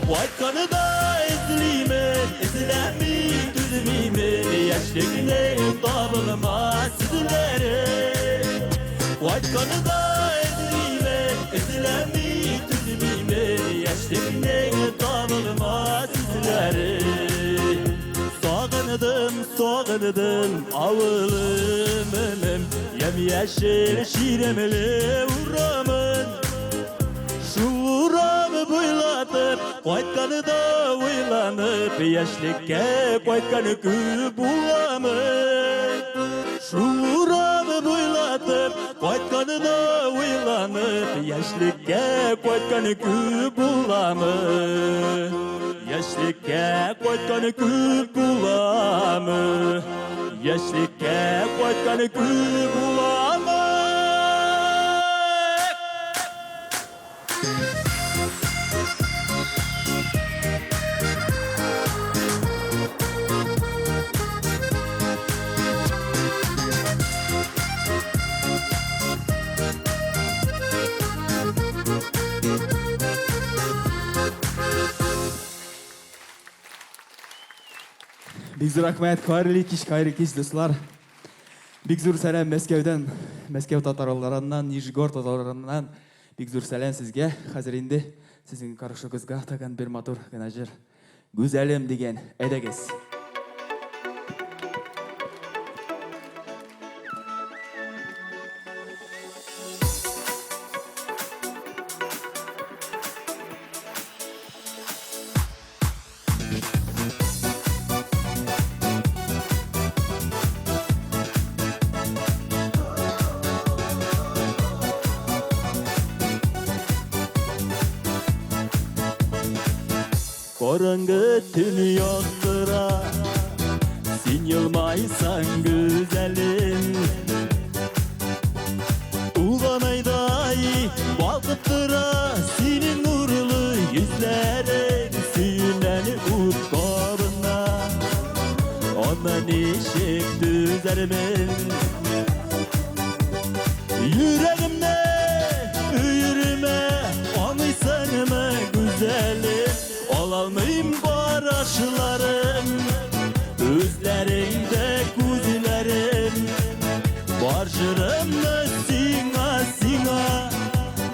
Vaytkanı da izlimin İzlemin düzmimin Yaşlıkta tabılma sizleri Vaytkanı da izlimin İzlemin düzmimin Yaşlıkta tabılma sizleri Sağınıdım avılımın Yemyeşil şiremeli uğramın Şu uğramı buylatıp Koytkanı da uylanıp Yaşlıkke koytkanı küp bulamın Şu uğramı buylatıp Koytkanı da uylanıp уянып, яшьлеккә кайтканы күп буламы? Яшьлеккә кайтканы күп буламы? Яшьлеккә кайтканы күп буламы?
Бик зур рәхмәт, хайырлы кич, дуслар. Бик зур сәлам Мәскәүдән, Мәскәү татарларыннан, Нижегород татарларыннан. Бик зур сәлам сезгә. Хәзер инде сезнең каршыгызга тагын бер матур гына җыр. Гүзәлем дигән, әйдәгез.
Karangı tün yaktıra, sen yılmaysan güzelim. Ulan ayday balkıttıra, senin nurlu yüzlerin süyneni ut kabına. Ondan eşek düzerimin, yüreğimde üyürüme, anıysan mı güzelim? Alalmayım baraşlarım, gözlerinde kuzilerim. Barjırımı sina sina,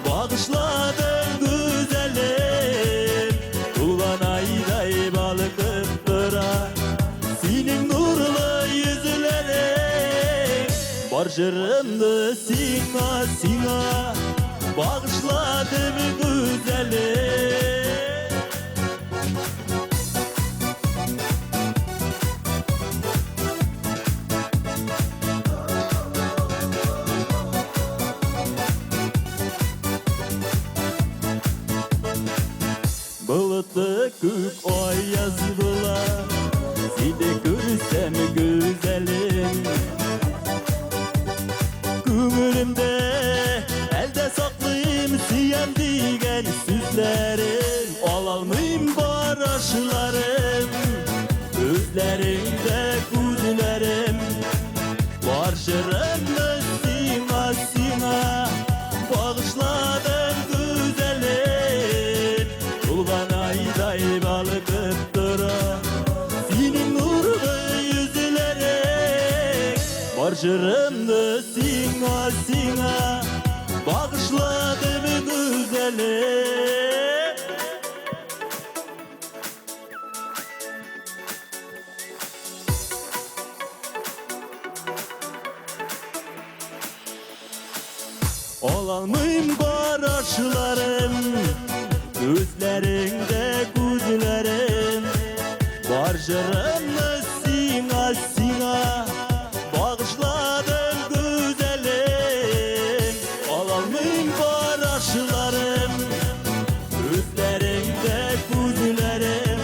bağışladın güzelim. Ulan ayday balıkıp dıra, senin nurlu yüzlerin. Barjırımı sina sina, bağışladım güzelim. Bulutlu kök ay yazdılar, seni görsem güzelim. Gönlümde elde saklayayım siyen diyen süzlerin. Alalmayım baraşlarım, gözlerinde kuzularım. Barşırımı sina sina, bağışladım güzelim. Ulan ayday balıkıp dıra, senin nurlu yüzlerin. Barjırımdı sina sina, bağışladım güzelim. Olalmayım baraşlarım, gözlerinde kuzularım. Barjırımı sina sina, bağışladım güzelim. Olalmayım baraşlarım, gözlerinde kuzularım.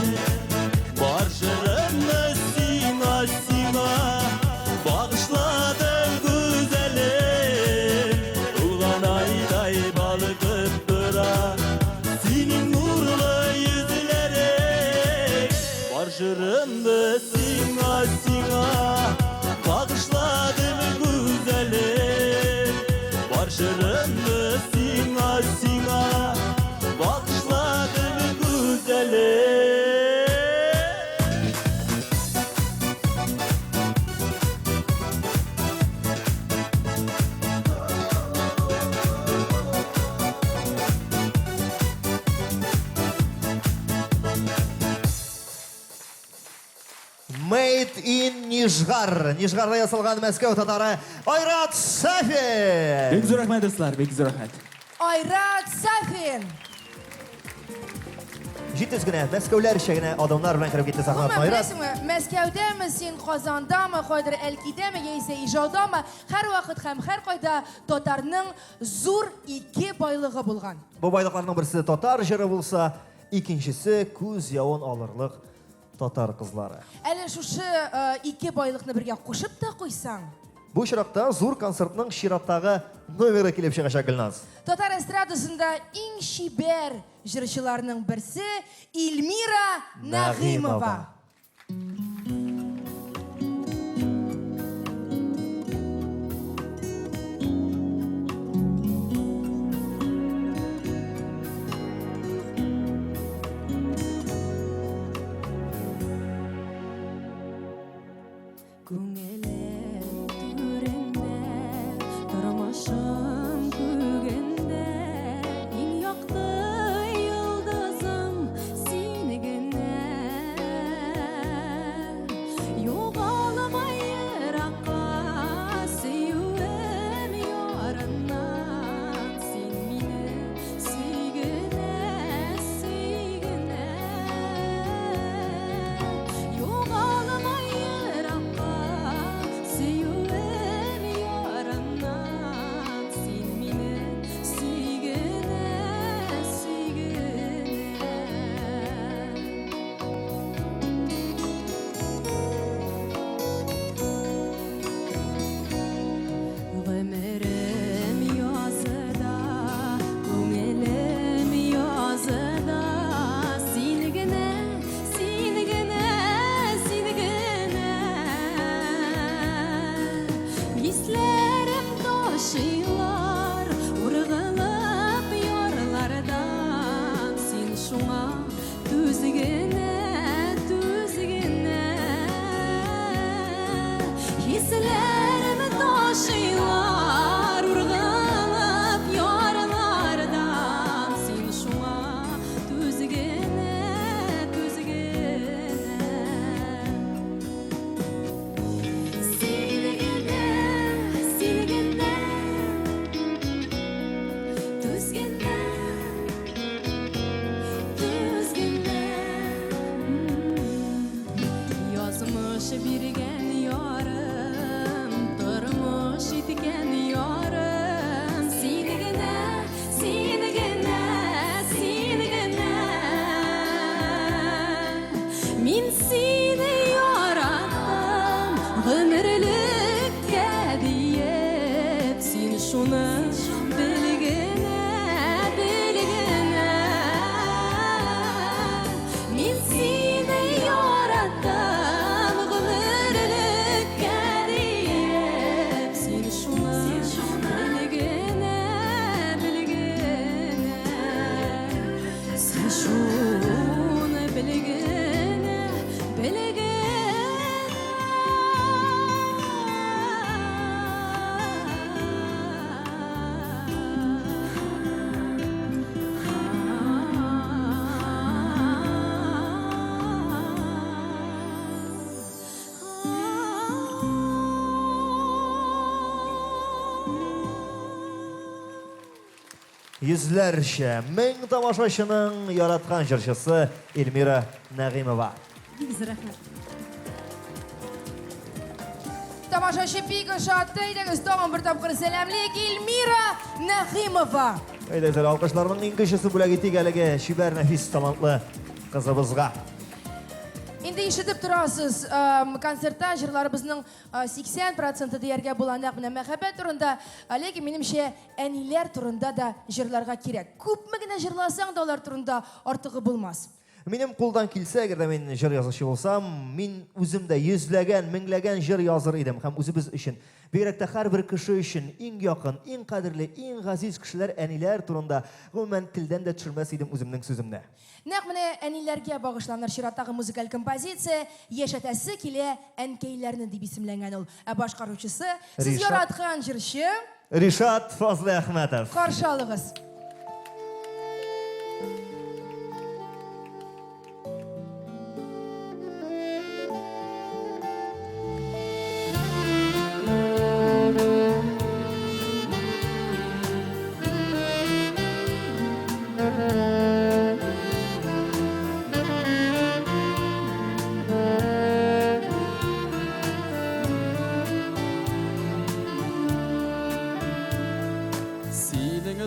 Barjırımı sina sina, bağışladım güzelim. Ulan ayday balıkıp dıra, senin nurlu yüzlerin. Barjırımdı sina sina, bağışladım güzelim. Barjırımdı sina sina, bağışladım güzelim.
Made in Nижгар. Нижгарда ясалган Мәскәү татары Айрат Сафин.
Бик зур рәхмәт, дуслар, бик зур рәхмәт.
Айрат Сафин.
җитез генә Мәскәүләрчә генә адамнар белән кереп китте сахна
Umuman
артына.
bilasizmi, Мәскәүдәме, син Казандамы, кайдыр Әлкидәме, яисә Ижаудамы, һәрвакыт һәм һәркайда татарның зур ике байлыгы булган.
Бу байлыкларның берсе татар җыры булса, икенчесе күз явын алырлык татар кызлары.
Әле шушы ике байлыкны бергә кушып та куйсаң,
Бу чиракта зур концертның чираттагы номеры килеп чыгачак Гөлназ.
татар эстрадасында иң шибәр җырчыларның берсе Илмира Нәгыймова.
Күңелем түрендә, тормышым күгендә, иң якты йолдызым син генә. Югалмай еракка сөюем ярыннан, син мине сөйгенә, сөйгенә. Югалмай еракка сөюем ярыннан, син мине сөйгенә, сөйгенә. Гомерем языда, күңелем языда, син генә, син генә, син генә. Хисләрем ташыйлар, ургылып ярлардан, син шуңа түз генә, түз генә. Хисләрем ташыйлар, ургылып ярлардан, син шуңа түз генә, түз генә. Син генә, син генә, түз генә, түз генә. Язмыш биргән ярым, тормыш иткән ярым, син генә, син генә, син генә. Мин сине яраттым, гомерлеккә диеп, син шуны белгенә, белгенә. Мин сине яраттым, гомерлеккә диеп, син шуны белгенә, белгенә. Син шуны белгенә,
Йөзләрчә, мең тамашачының яраткан җырчысы Эльмира Нәгыймова.
Бик рәхмәт.
Тамашачы бик шатты, идегез тагын бер тапкыр сәламлик Илмира Нәгыймова.
Әйдәгез, алкышларның иң кечесе бүләк итик әлеге шибәр нәфис талантлы кызыбызга.
Инде ишетеп торасыз, концертта җырларыбызның 80% дияргә була нәкъ менә мәхәббәт турында, ләкин минемчә әниләр турында да җырларга кирәк. Күпме генә җырласаң да алар турында артыгы булмас.
Минем кулдан килсә, әгәр дә мин җыр язучы булсам, мин үзем дә йөзләгән, меңләгән җыр языр идем һәм үзебез өчен, бигрәк тә һәрбер кеше өчен иң якын, иң кадерле, иң газиз кешеләр әниләр турында гомумән телдән дә төшермәс идем үземнең сүземне.
Нәкъ менә әниләргә багышланыр чираттагы музыкаль композиция яшәтәсе килә әнкәйләрне дип исемләнгән ул. Ә башкаручысы сез
Ришат.
яраткан җырчы
Ришат Фазлы Әхмәтов.
каршы алыгыз.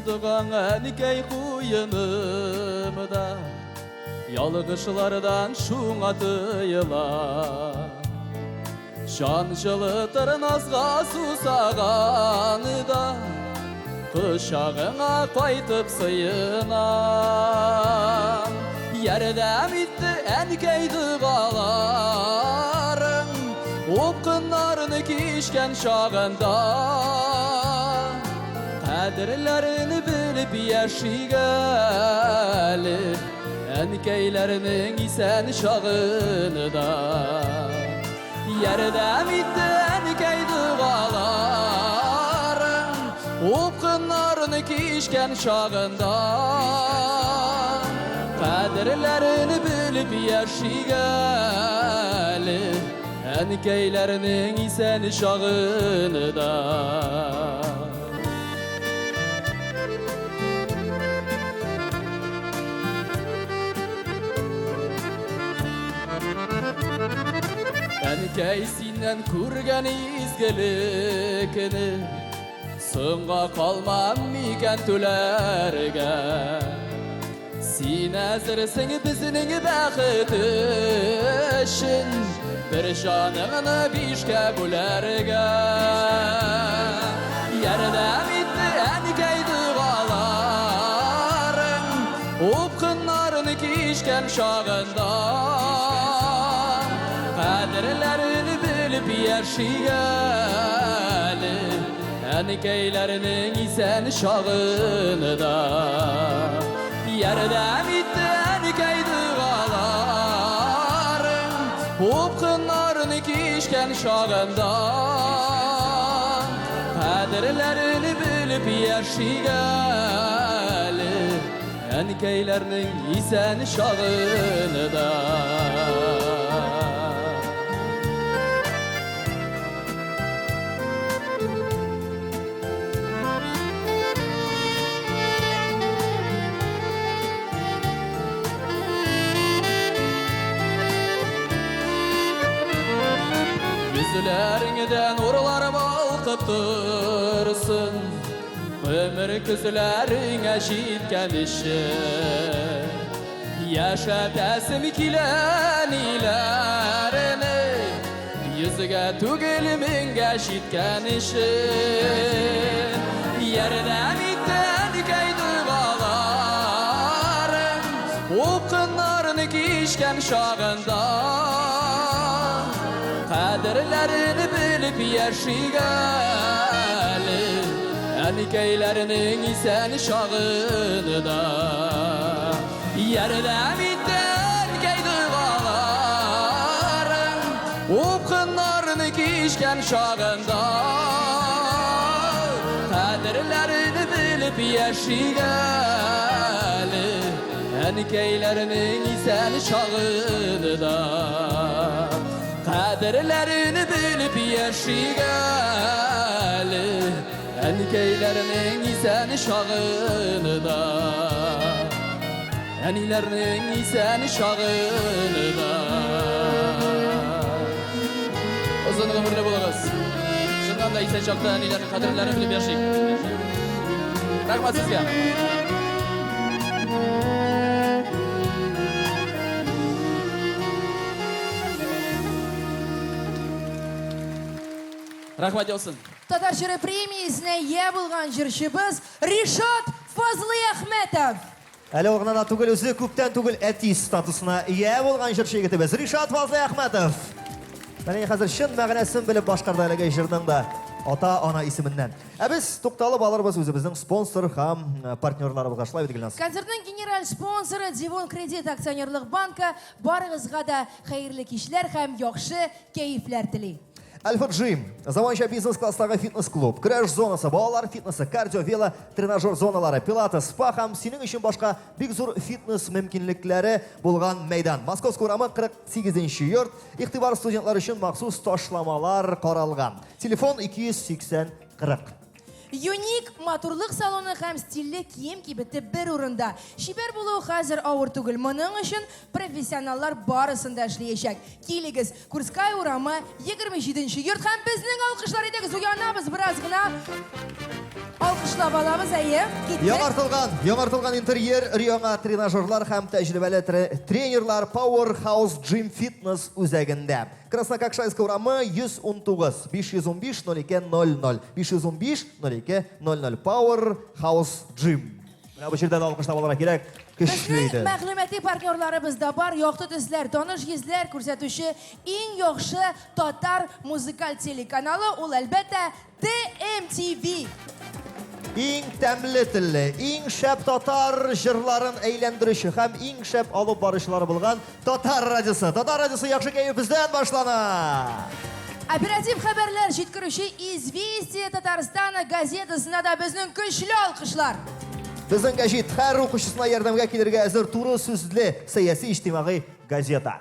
Артыған әнікей құйынымда Ялғышылардан шуңа тыйыла Жан жылытыр назға сусағаны да Құшағыңа қайтып сыйынам Ярдәм итті әнікей дұғаларың Опқынларыны кешкен шағында Қадірлеріні біліп яшигәлі Әнкейлерінің исән шағыны да Ярдәм итті әнкей дұғаларың Опқынларыны кешкен шағында Қадірлеріні біліп яшигәлі Әнкейлерінің исән шағыны да Әнкей синен көрген изгілікіні Сынға қалмам мекен төләрге Сен әзірсің біздің бәқіт үшін Бір жаныңны бишке бөләрге Ярдәм итті әнкей дұғаларың Опқынларыны кешкен шағында Қадірлеріні біліп яшигәлі Әнкейлерінің исән шағыны да Ярдәм итті әнкей дұғаларың Опқынларыны кешкен шағында Қадірлеріні біліп яшигәлі Әнкейлерінің исән шағыны да Yüzlerinden oralar balkıp dursun Ömür küzlerine jitken işi Yaşap əsim kilen ilerini Yüzüge tügül minge jitken işi Yerden itten keyduğalarım Opqınlarını kişken şağında Қадірлеріні біліп яшигәлі Әнкейлерінің исән шағыны да Ярдәм итті әнкей дұғаларың Опқынларыны кешкен шағында Қадірлеріні біліп яшигәлі Әнкейлерінің исән шағыны да Қадірлеріні біліп яшигәлі Әнкейлерінің исән шағыны да Әнилерінің исән шағыны да Ұзын ғұмырлы болыңыз Шыннан да исән шақта әнилерінің қадірлерін біліп яшик Рахмат сізге Рахмат olsun.
Татар жыры премиясына ие болған жыршыбыз Ришат Фазлы Ахметов.
Әлі оғынан түгіл өзі көптен түгіл әтис статусына ие болған жыршы егітіміз Ришат Фазлы Ахметов. Мәне қазір шын мәғінесін біліп башқардайлығы жырның да ата-ана исімінен. Біз тоқталып аларбыз өзіміздің спонсор һәм партнерлары бұғашлай бедігілініз.
Концерттің генераль спонсоры Дивон Кредит акционерлық банка барыңызға да қайырлы кешлер һәм яқшы кейіфлер тілей.
Альфа Джим, заманча бизнес-класстағы фитнес-клуб, краш зонасы, балалар фитнесі, кардио, вело, тренажер зоналары, пилатес, спа һәм сенің үшін башқа бик зур фитнес мүмкінліктері болған мәйдан. Московск урамы 48-ші йорт, иқтибар студентлар үшін махсус ташламалар қаралған. Телефон 280-40.
Юник матурлық салоны һәм стиллі кием кибеті бір урында. Шибер болу хәзір ауыр түгіл. Мұның үшін профессионаллар барысында эшләячәк. Килегіз, Курскай урамы 27-ші йорт һәм безнең алқышлар идегіз. Уянабыз, biraz gına alkışlap alamız әйе.
Яңартылган интерьер, яңа тренажерлар һәм тәҗрибәле тренерлар Powerhouse Gym Fitness үзәгендә. Краснококшайск урамы 119 515 02 00 515 02 00 Powerhouse Gym. Менә бу җирдә алкышлап алырга кирәк. Көчле иде.
Безнең мәгълүмати партнерларыбызда бар, яқты төсләр, таныш йөзләр күрсәтүче иң яхшы татар музыкаль телеканалы ул әлбәттә TMTV.
Иң тәмле телле, иң шәп татар җырларын әйләндерүче һәм иң шәп алып баручылары булган Татар радиосы. Татар радиосы яхшы кәеф бездән башлана.
Оператив хәбәрләр җиткерүче Известия Татарстана газетасына да безнең көчле алкышлар.
Безнең гәҗит һәр укучысына ярдәмгә килергә әзер туры сүзле сәяси иҗтимагый газета.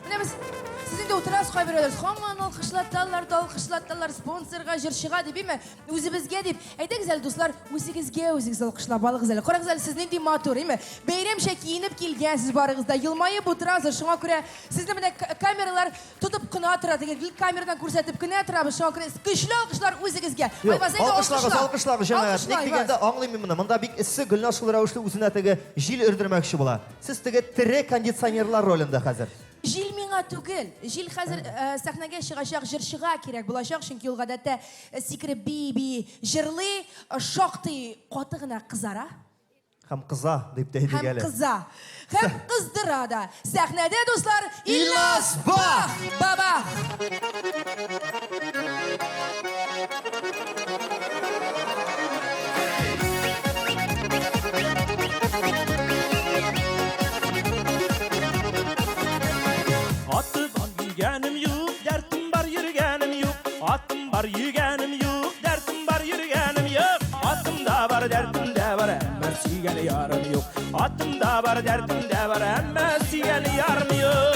Менә без сез инде утырасыз кайберләрегез, һаман алкышлаттылар, спонсорга, җырчыга дип име, үзебезгә дип. Әйтегез әле дуслар, үзегезгә үзегез алкышлап алыгыз әле. Карагыз әле, сез нинди матур, име? Бәйрәмчә киенеп килгәнсез барыгызда, елмаеп утырасыз. Шуңа күрә сезне менә камералар тотып кына тора, дигән камерадан күрсәтеп кенә торабыз. Шуңа күрә көчле алкышлар үзегезгә.
Алкышлагыз, җәмәгать. Ник дигәндә аңлыйм моны. Монда бик эссе Гөлнар шул рәвешле үзенә теге җил өрдермәкче була. Сез теге тере кондиционерлар ролендә хәзер.
Җил миңа түгел. Җил хәзер сәхнәгә чыгачак җырчыга кирәк булачак, чөнки ул гадәттә сикереп би җырлый, шактый каты гына кызара.
Һәм кыза дип тә әйтик әле.
Һәм кыза. Һәм кыздыра да. Сәхнәдә дуслар Илназ Баба.
Yürgenim yok, dertim var yürgenim yok. Atım var yürgenim yok, dertim var yürgenim yok. Atım da var, dertim de var, ama sigeli yarım yok. Atım da var, dertim de var, ama sigeli yarım yok.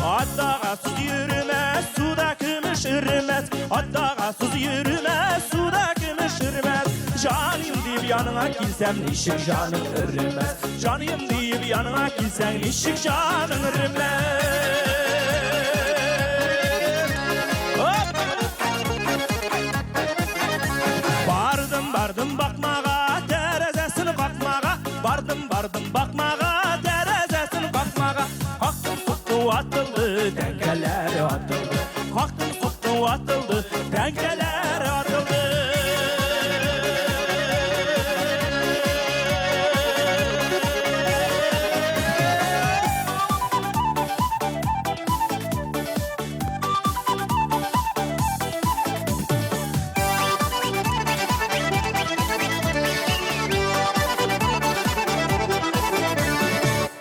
Atağasız yürümez, suda kümüş ürmez. Atağasız yürümez, suda kümüş ürmez. Canım deyip yanına kilsem işik canım ürmez. Canım deyip yanına kilsen işik canım ürmez. Bardım bakmağa, terezesini bakmağa. Bardım bakmağa, terezesini bakmağa. Kalktım soktu atıldı, dengeler atıldı. Kalktım soktu atıldı, dengeler atıldı.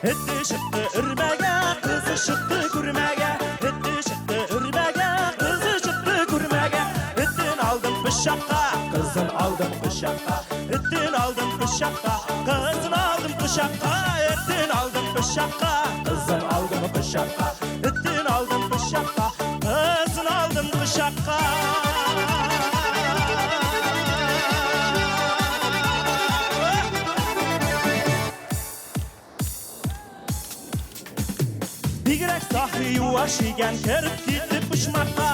Etti çıktı ürmege, kızı çıktı gürmege. Etti çıktı ürmege, kızı çıktı gürmege. Ettin aldım bıçakka, kızın aldım bıçakka. Ettin aldım bıçakka, kızın aldım bıçakka. Ettin aldım bıçakka, kızın aldım bıçakka. Ettin aldım bıçakka, kızın aldım bıçakka. Bigrek sahi yuvaş iken kerip gidip uçmakta.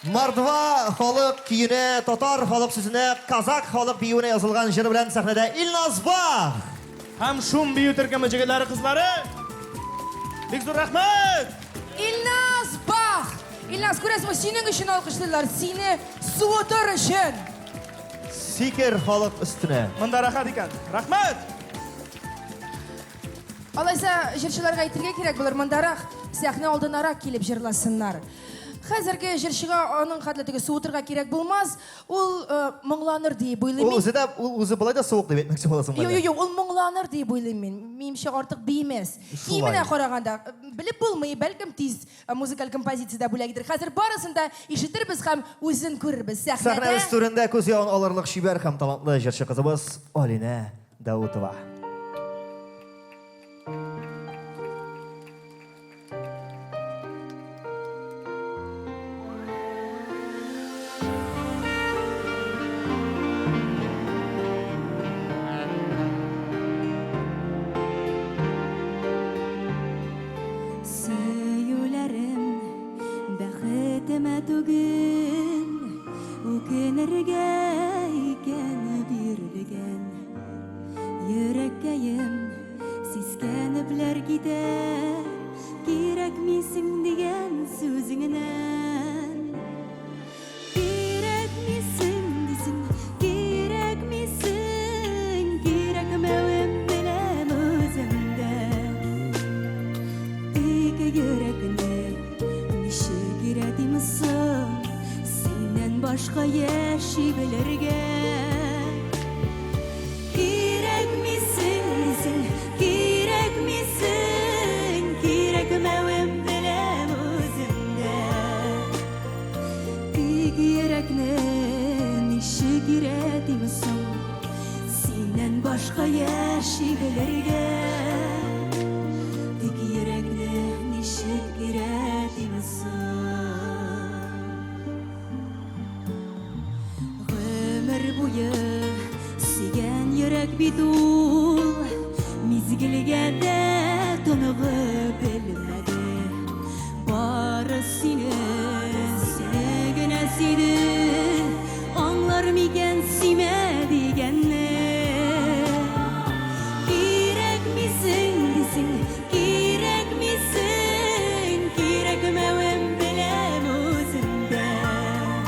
Мордва халык киюне, татар халык сүзенә, казак халык биюенә язылган җыр белән сәхнәдә Илназ Бах.
Һәм шум бию төркеме җегетләре кызлары. Бик зур рәхмәт.
Илназ Бах. Илназ, күрәсеңме, синең өчен алкышлыйлар, сине суытыр өчен.
Сикер халык өстенә.
Монда рәхәт икән. Рәхмәт.
Алайса, җырчыларга әйтергә кирәк булыр, мондарак сәхнә алдынарак килеп җырласыннар. Хәзерге җырчыга аның хәтле суытырга кирәк булмас, ул моңланыр дип уйлыйм.
Ул үзе былай да суык дип әйтмәкче буласың.
Юк, ул моңланыр дип уйлыйм мин. Минемчә артык биемәс. Киеменә караганда белеп булмый, бәлкем тиз музыкаль композициядә бүләгидер. Хәзер барысын да ишетербез һәм үзен күрербез.
Сәхнә өстендә күз явын алырлык шибәр һәм талантлы җырчы кызыбыз Алинә Даутова.
bugün Ökenirge ikeni birligen Yürekkeyim siskenipler gider Gerek misin diyen sözünden Gerek misin desin Gerek misin Gerek mevim bilem özümden İki yürekine nişi giredi misin Senden başka yeşi bilirgen Gerek misin desin Gerek misin Gerek mevim bilem özümden İki yürekine nişi giredi misin Senden başka yeşi bilirgen İki yürekine nişi giredi misin Ömür boyu sigen yürek bidul Mizgilge de tonuğu bilmedi Barı seni gene seni Anlar migen sime digenle Gerek misin desin Gerek misin Gerek mevim bilem özümden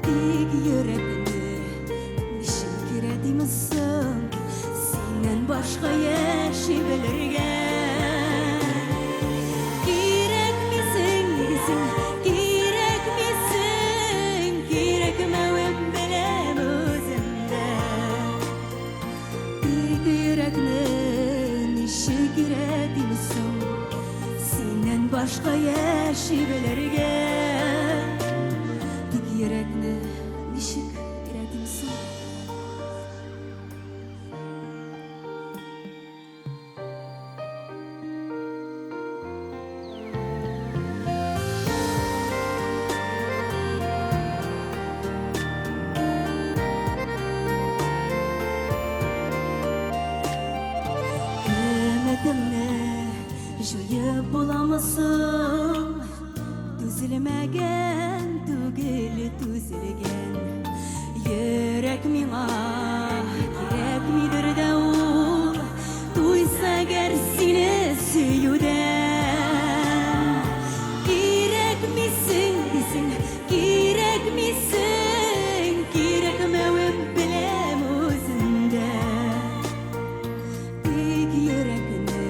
İki yürekini nişin giredi misin Senden başka yeşi bilirgen Gerek misin desin Gerek misin Gerek mevim bilem özümden İki yürekini nişi giredi misin Senden başka yeşi bilirgen İki yürekini nişi giredi misin Ümitimni joyup bulamazsın Düzülmegen tugil düzülgen Yürek mina gerek midir de ul Duysa ger seni süyüden Gerek misin desin Gerek misin Gerek mevim bilem özünden İki yürekine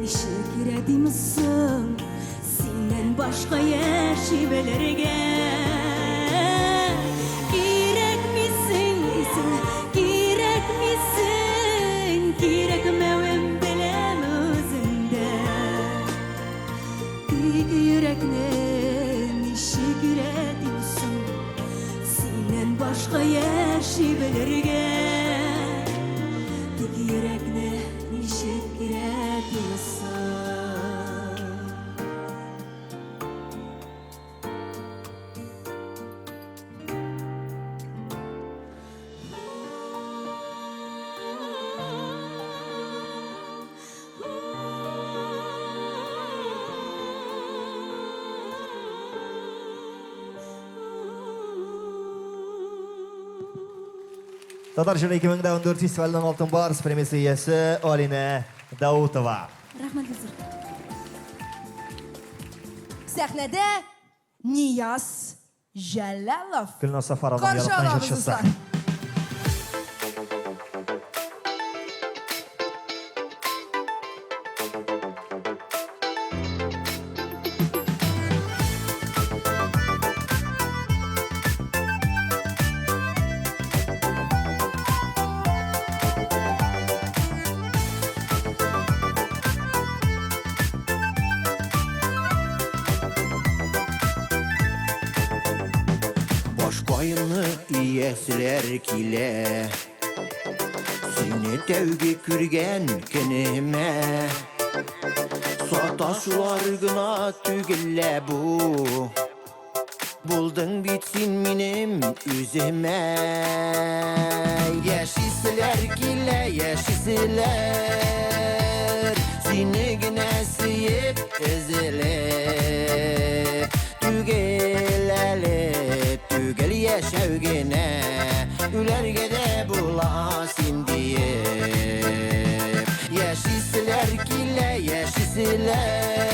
nişi giredi misin Senden başka yeşi bilirgen Gerek misin desin Gerek misin Gerek mevim bilem özünden İki yürekine nişi giredi misin Senden başka yeşi bilirgen İki yürekine nişi giredi misin
Tatar Jüri 2014 festivalinin altın bars premisi iyesi Alina Davutova.
Rahmet Gülzur
Sahnede Niyaz Jallalov.
Gülnaz Safarov'un
Karşı
yarattan
alabız
jırşısı.
dostlar.
Boş koyunlu iyesiler kile Seni tevgi kürgen kenime Sataşlar gına tügülle bu Buldun bitsin benim üzüme Yaşisiler kile yaşisiler Seni güne siyip eziler Tüge yaşavgene Ülerge de bulasın diye Yaşisiler kile yaşisiler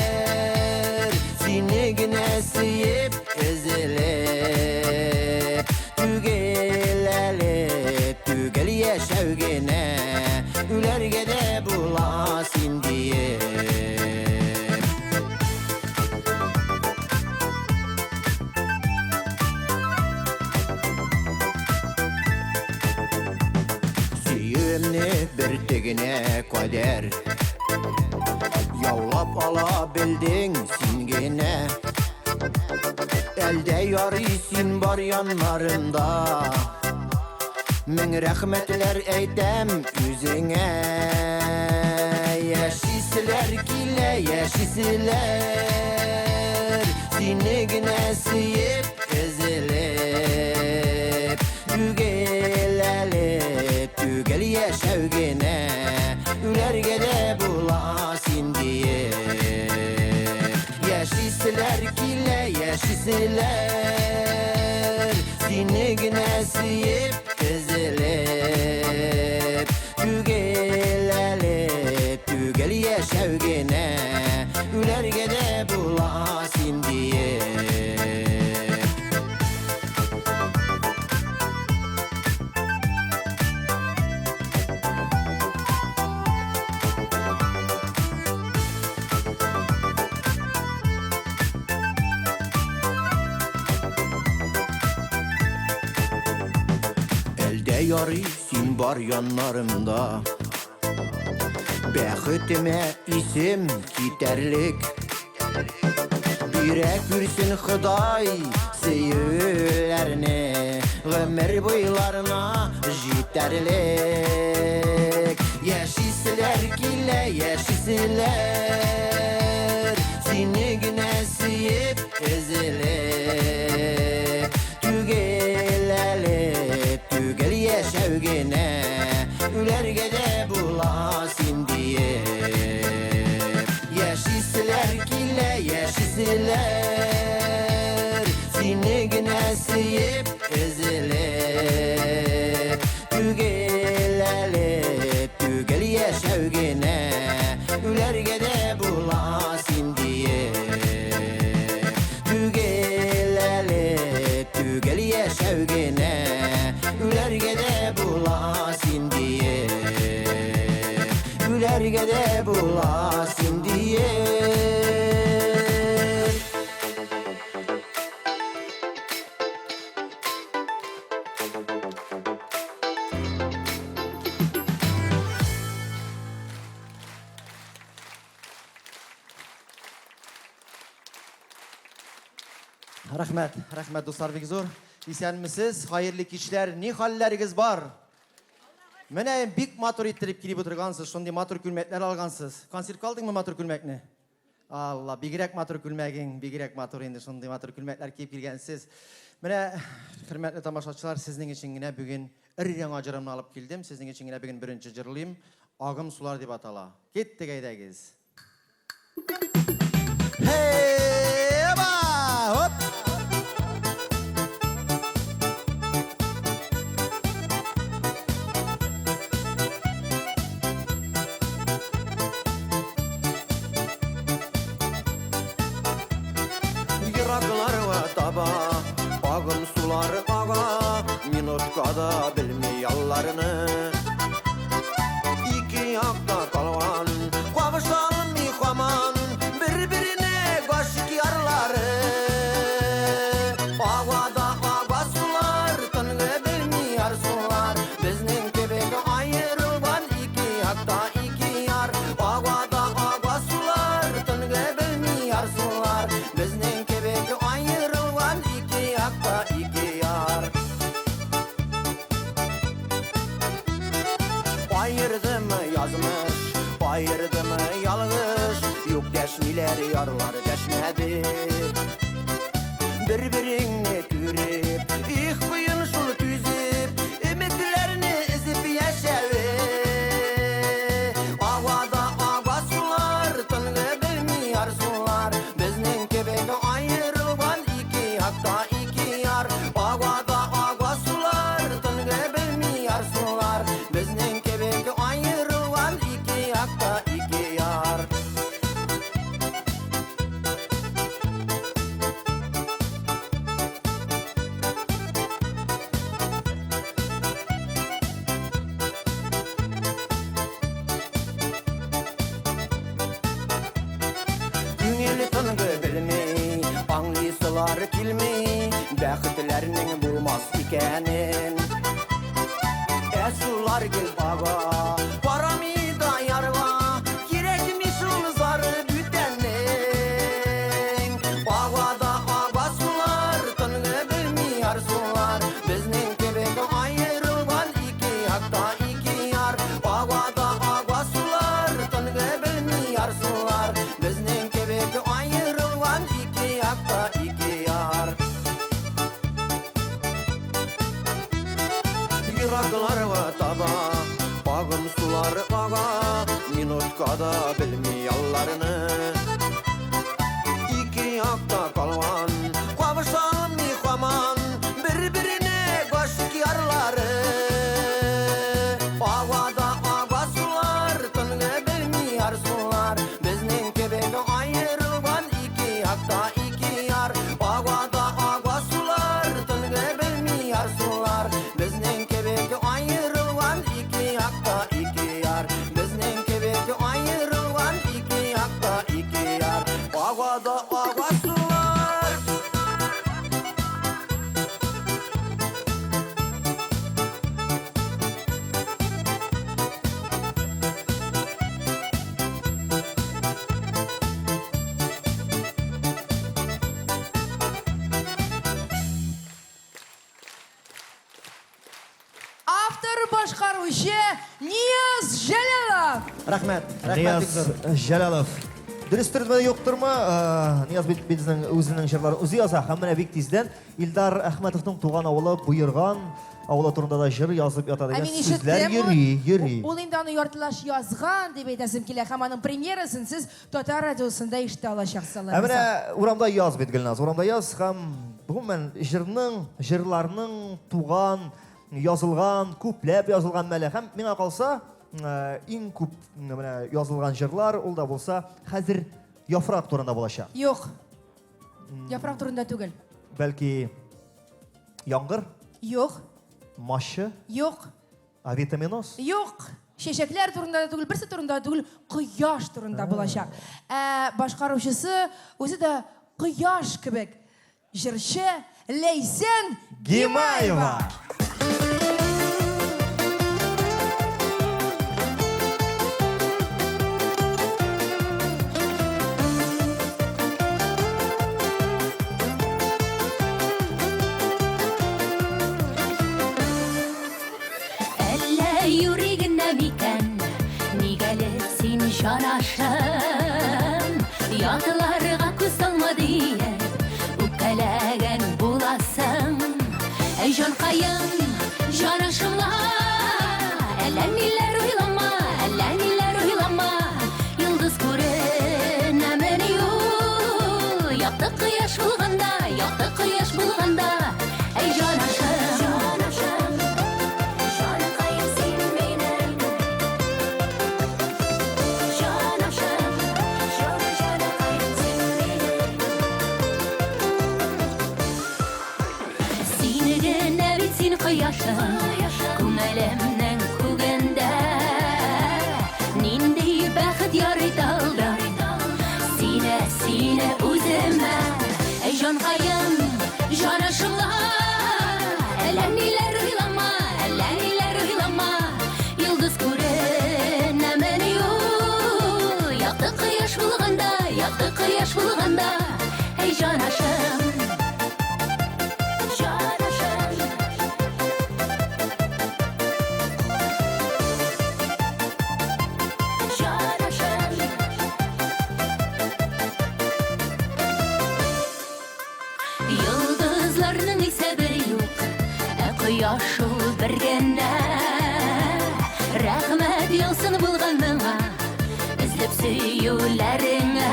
Seni güne sıyıp ezilir Tügelele tügel yaşavgene Ülerge de bulasın diye Süyümni bir tegine kader Yavlap alabildin sin gene Elde yarısin bar yanlarında Men rahmetler eytem yüzüne Yaşisiler kile yaşisiler Seni güne sıyıp ezilip Tügelele tügel yaşavgene Ülerge de bulasın diye Yaşisiler kile yaşisiler Seni güne sıyıp ezilip Tügelele tügel yaşavgene Ülerge de bulasın diye Elde yarısin bar yanlarımda Bəxtime isim giderlik Birek bürsün Xıday seyirlerini Ömür boylarına jiterlik Yaşisiler kile yaşisiler Seni güne sıyıp ezilip Tügelele tügel yaşavgene Ülerge de bulasın diye Yaşisiler kile yaşisiler Seni güne sıyıp ezilip Tügelele tügel yaşavgene Ülerge de bulasın diye Tügelele tügel yaşavgene Ülerge de bulasın diye Ülerge de bulasın diye
Rahmet dostlar bek zor. İsenmisiz, hayırlı kişiler, ne halleriniz var? Mene bik matur ettirip kilip oturgansız, şundi matur külmekler algansız. Konsert kaldın mı matur külmekni? Allah, bigirek matur külmekin, bigirek matur indi, şundi matur külmekler kiyip girgensiz. Mene, hürmetli tamaşaçılar, sizin için yine bugün ıryan acırımını alıp geldim. Sizin için yine bugün birinci cırlayım. Ağım sular dip atala. Gittik eydegiz. Hey, eba, hop!
Yıraklar taba, ağım sular ağa Minutkada bilmey yallarını İki yakta kalvan, kavuşalım yıkaman Birbirine koşuk yarları Ağada ağa sular, tıngı bilmey yar sular Bizning kebek ayrılgan iki yakta iki yar Ağada ağa sular, tıngı bilmey yar sular Bizning kebek ayrılgan iki yakta iki yar Ayırdı mı yazmış, ayırdı mı yalgış Yok deşmiler yarlar deşmedi Birbirini görüp, ilk kıyın şunu tüzüp Ümitlerini ezip yaşayıp Ağada ağa sular, tıngı bilmey yar sular Bizning kebek ayrılgan iki yakta iki yar Ağada Бәхетләрнең булмас икәнен Әсулар гел бага Парамида ярга Кирәкми шул зары бүтәннең Багада агасулар Тынгы белми ярсулар Безнең кебек аерылган ике якта ике яр Багада агасулар Тынгы белми ярсулар Безнең кебек аерылган ике якта ике яр Yıraklarga taба, bağım suları ağa Minutkada bilmi yallarını İki yakta kalvan, kavuşan mihvaman Birbirine koşuk yarları Ağada ağa sular, tınğı bilmi yar sular Bizning kebek ayrılgan iki yakta iki yar Ağada ağa sular, tınğı bilmi yar sular Bizning kebek ayrılgan iki yakta iki yar Bizning kebek ayrılgan iki yakta iki yar Ağada ağa sular
Автор башкаручы Нияз Жалалов.
Рахмет.
Нияз Жалалов. Дөрес төрмәдә юктырмы? Нияз безнең үзенең җырларын үзе яза һәм менә бик тиздән Илдар Әхмәтовның туган авылы Буйырган авылы турында да җыр язып ята дигән сүзләр йөри.
Ул инде аны яртылаш язган дип әйтәсем килә һәм аның премьерасын сез Татар радиосында ишетә алачаксызлар.
Менә урамда яз бит Гөлназ, урамда яз һәм гомумән җырларның туган, язылган, күпләп язылган мәле һәм миңа калса иң күп менә язылган җырлар ул да булса хәзер яфрак турында булачак.
Юк. Яфрак турында түгел.
Бәлки яңгыр,
Юк.
машы,
Юк.
авитаминоз.
Юк. Чәчәкләр турында да түгел, берсе турында түгел, кояш турында булачак. Башкаручысы үзе дә кояш кебек. Җырчы Ләйсән
Гимаева.
Әллә юригенә микән, нигәле син җанашым, ятыларга күз салма диеп, үпкәләгән буласың. Әй җанкаем, җанашымла, әллә ниләр уйлама, йолдыз күренәмени ул, якты кояш булганда, әй җанашым. Җанкаем син минем, җанашым, җанкаем син минем. Син генә бит син кояшым, күңелемнең күгендә. Нинди бәхет ярый талда, сине үземә. Әй җанкаем, җанашымла, әллә ниләр уйлама, йолдыз күренәмени ул, якты кояш булганда, әй җанашым. Йолдызларның исәбе юк, кояш ул бер генә. Рәхмәт яусын булганыңа, эзләп сөюләреңә.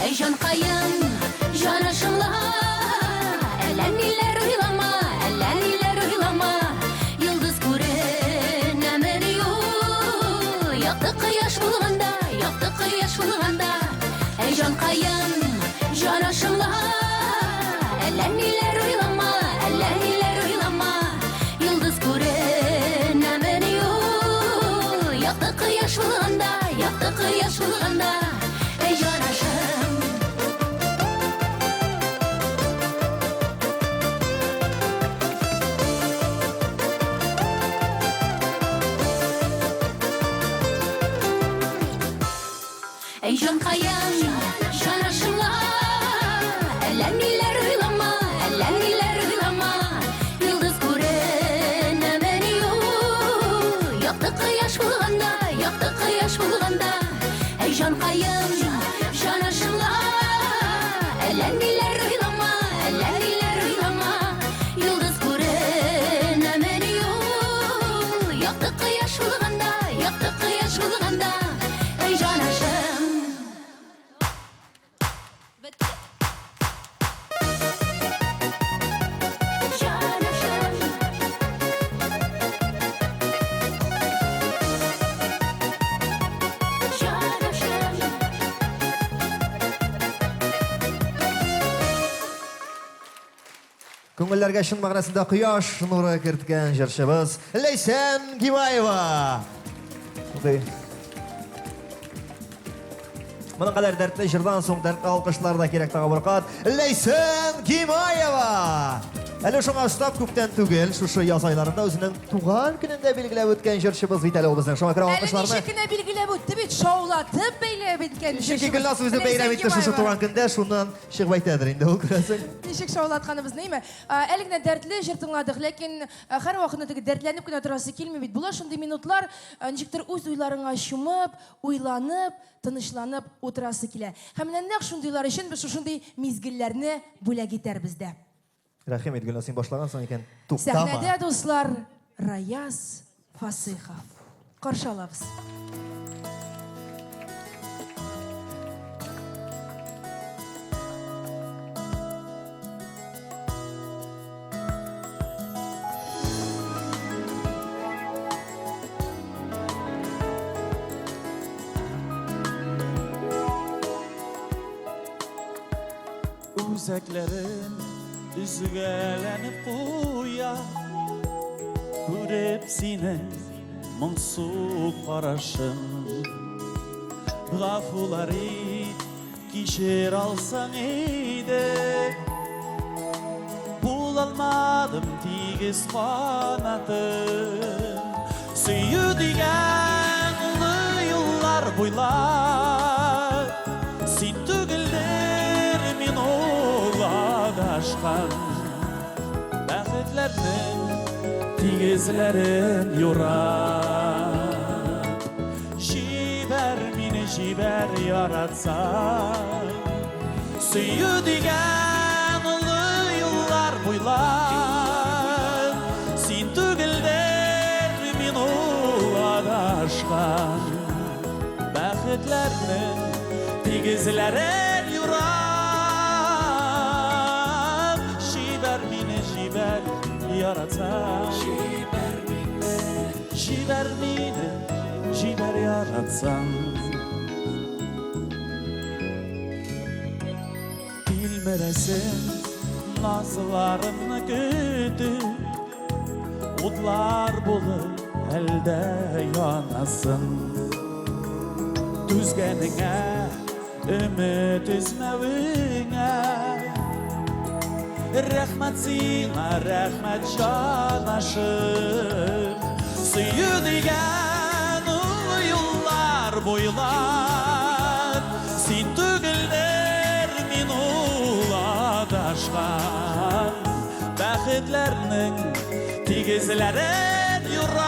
Әй җанкаем, җанашымла, әллә ниләр уйлама, йолдыз күренәмени ул, якты кояш булганда, әй җанкаем, җанашымла. Әллә ниләр уйлама, йолдыз күренәмени ул, якты кояш булганда, әй җанашым. Ey Жанкайым, жанашыла, әллә ниләр уйлама, әллә ниләр уйлама. Йолдыз күренәмени ул, якты кояш булганда, якты кояш булганда. Ей Жанкайым, жанашыла, әллә ниләр уйлама, әллә ниләр уйлама. Йолдыз күренәмени ул, якты кояш булганда, якты кояш булганда. Ей жанашым.
Күңелләргә шын мәгънәсендә кояш нуры керткән җырчыбыз Ләйсән Гимаева. Моның кадәр дәртле җырдан соң дәртле алкышлар да кирәк тагы бер кат. Ләйсән Гимаева! Әле шуңа остап күптән түгел, шушы яз айларында үзенең туган көнендә билгеләп үткән җырчыбыз бит әле ул безнең. Шуңа күрә
Әле
алкышларны.
ничек кенә билгеләп үтте бит, шаулатып бәйләп иткән.
Чөнки Гөлназ үзе бәйрәм итте шушы туган көндә, шуннан чыгып әйтәдер инде ул күрәсең.
Ничек шаулатканыбызны, әйме? Әле генә дәртле җыр тыңладык, ләкин һәрвакытны теге дәртләнеп кенә торасы килми бит. Була шундый минутлар, ничектер үз уйларыңа чумып, уйланып, тынычланып утырасы килә. Һәм менә нәкъ шундыйлар өчен без шундый мизгелләрне бүләк итәрбез дә.
Рәхим ит, Гөлназ, син башлагансың икән.
Сәхнәдә дуслар Раяз Фасыйхов. Каршы алабыз.
Үзәкләрем üzgəlenip quya, Күреп синең моңсу карашың. Гафулар ит, кичер алсаң иде. Булалмадым тигез канатым. Сөю дигән улы юллар буйлап, Син түгелдер мин ул адашкан. Бәхетләрнең тигезләрен юрап. Җибәр мине, җибәр яратсаң. Сөю дигән улы юллар буйлап, Син түгелдер мин ул адашкан. Бәхетләрнең тигезләрен юрап. Җибәр мине, җибәр яратсаң. Җибәр мине, җибәр яратсаң. Bilmerəsin nazlarını güdü, Udlar bulur əldə yanasın. Düzgəningə, ümid üzməvingə, Rəhmət sina, rəhmət canaşım. Suyu digən yollar boylar, Sin tügülder min uladaşqan. Bəxtlərinin tigizlərin yurab.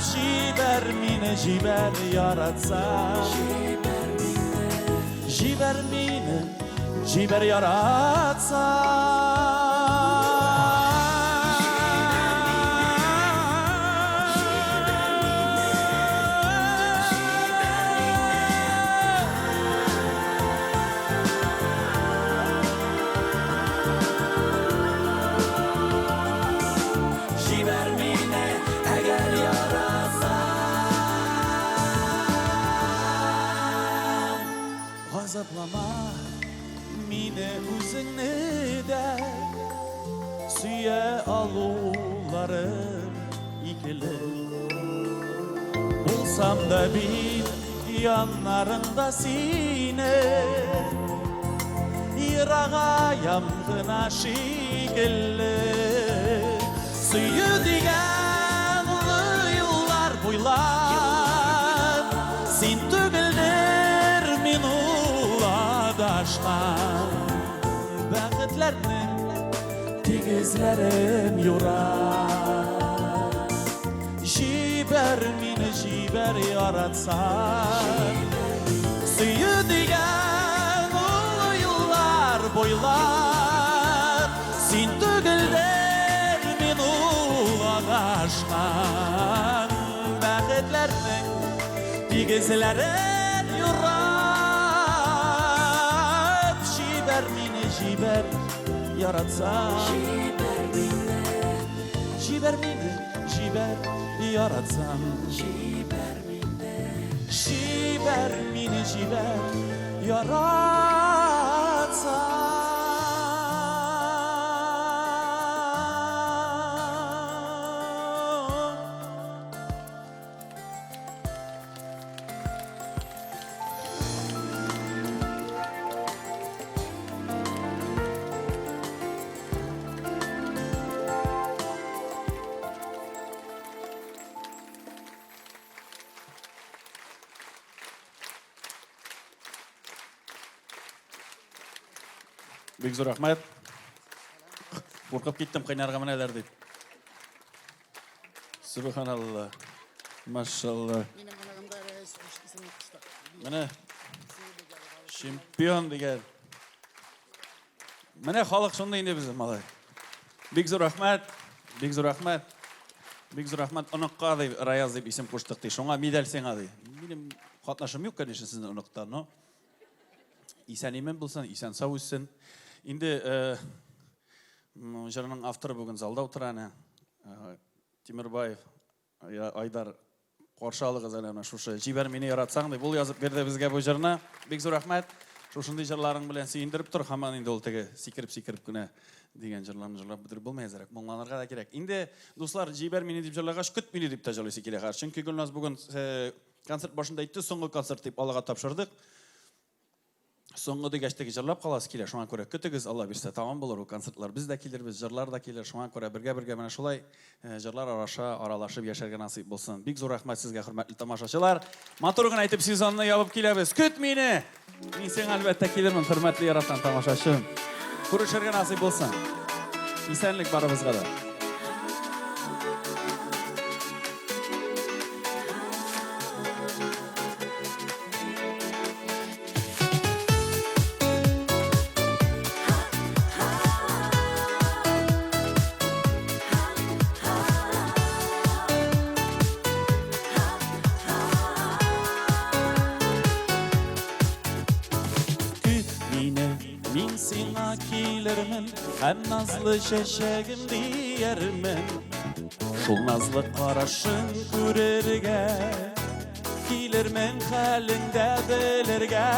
Җибәр мине, җибәр яратсаң. Җибәр мине, җибәр яратсаң. Җибәр мине, әгәр яратсаң. Газаплама Mine üzünü de Süye alularım ikili. Bulsam da bir yanlarında sine, Yırağa yamgına şikilli. Suyu digen yıllar boylar, Sin bäxetlerning tigizlerim yurar. Jiber meni jiber yaratsan, suyu diyen ulu yıllar boylap, sen tügülder men ulagaşkan, bäxetlerning tigizlerim yurar. Jiber meni jiber yaratsan, jiber meni jiber yaratsan, jiber meni jiber yaratsan. Bek zor rahmat. Qo'rqib ketdim qaynarga manalar deb. Subhanallah. Mashallah. Mana chempion degan. Mana xalq shunday endi biz malay. Bek zor rahmat. Bek zor rahmat. Bek zor rahmat. Unuqqa deb Rayaz deb ism qo'shdik deb. Shunga medal senga deb. Benim qatnashım yo'q, конечно, sizning unuqda, no? İsen emin bulsan, isen sağ olsun. Indi jırının avtori bugün zalda oturana Timirbayev, Ayдар Qorşalığı zalana şuşa jiber meni yaratsan deb bul yazıp berdi bizge bu jırına. Bek zor rahmat. Şuşunday jırlaryň bilen seyindirip tur, haman indi ol tege sikirip güne degen jırlarny jırlap bitirip bolmay gerek. Moňlanarga da gerek. Indi dostlar jiber meni dep jırlagaş küt meni dep tajalysy gerek. Çünki Gülnaz bugün konsert başında aytdy, soňgy konsert dep Allaha tapşyrdyk. Soňgy geçtigi jırlap kalasy kile, şoňa görä kötügiz, Allah birse tamam bolar o konsertlar. Biz de kilirbiz, jırlar da kiler, şoňa görä birge mana şolay jırlar aralaşyp ýaşarga nasip bolsun. Bek zor rahmat sizge hurmatly tamaşaçylar. Maturgyny aýtyp sezonny ýabyp kilebiz. Köt meni. Men sen albatta kilirmin, hurmatly yaratan tamaşaçym. Görüşerge nasip bolsun. Isenlik barybızga da. Hem nazlı şeşegim diyermen, şol nazlı qaraşın görerge, kilermen halinde belirge.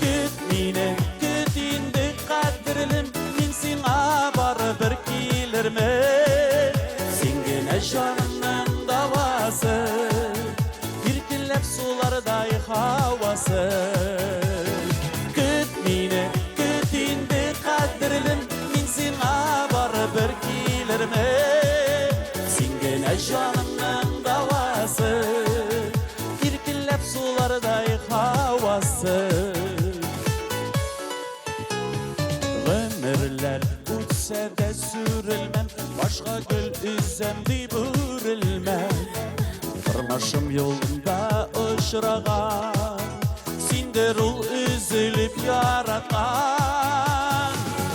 Küt meni, küt indi qadrilim, min sana baribir kilermen. Sen gene canımның davası, irkilep sularday havası. Küt meni, min sana baribir kilermen. Sen gene canımның davası, irkilep sularday havası. Ömürler utse de sürülmem, başka gül üzemdi bürilmem. Tırnaşım yolunda ışragan, sendir ul üzülüp yaratgan.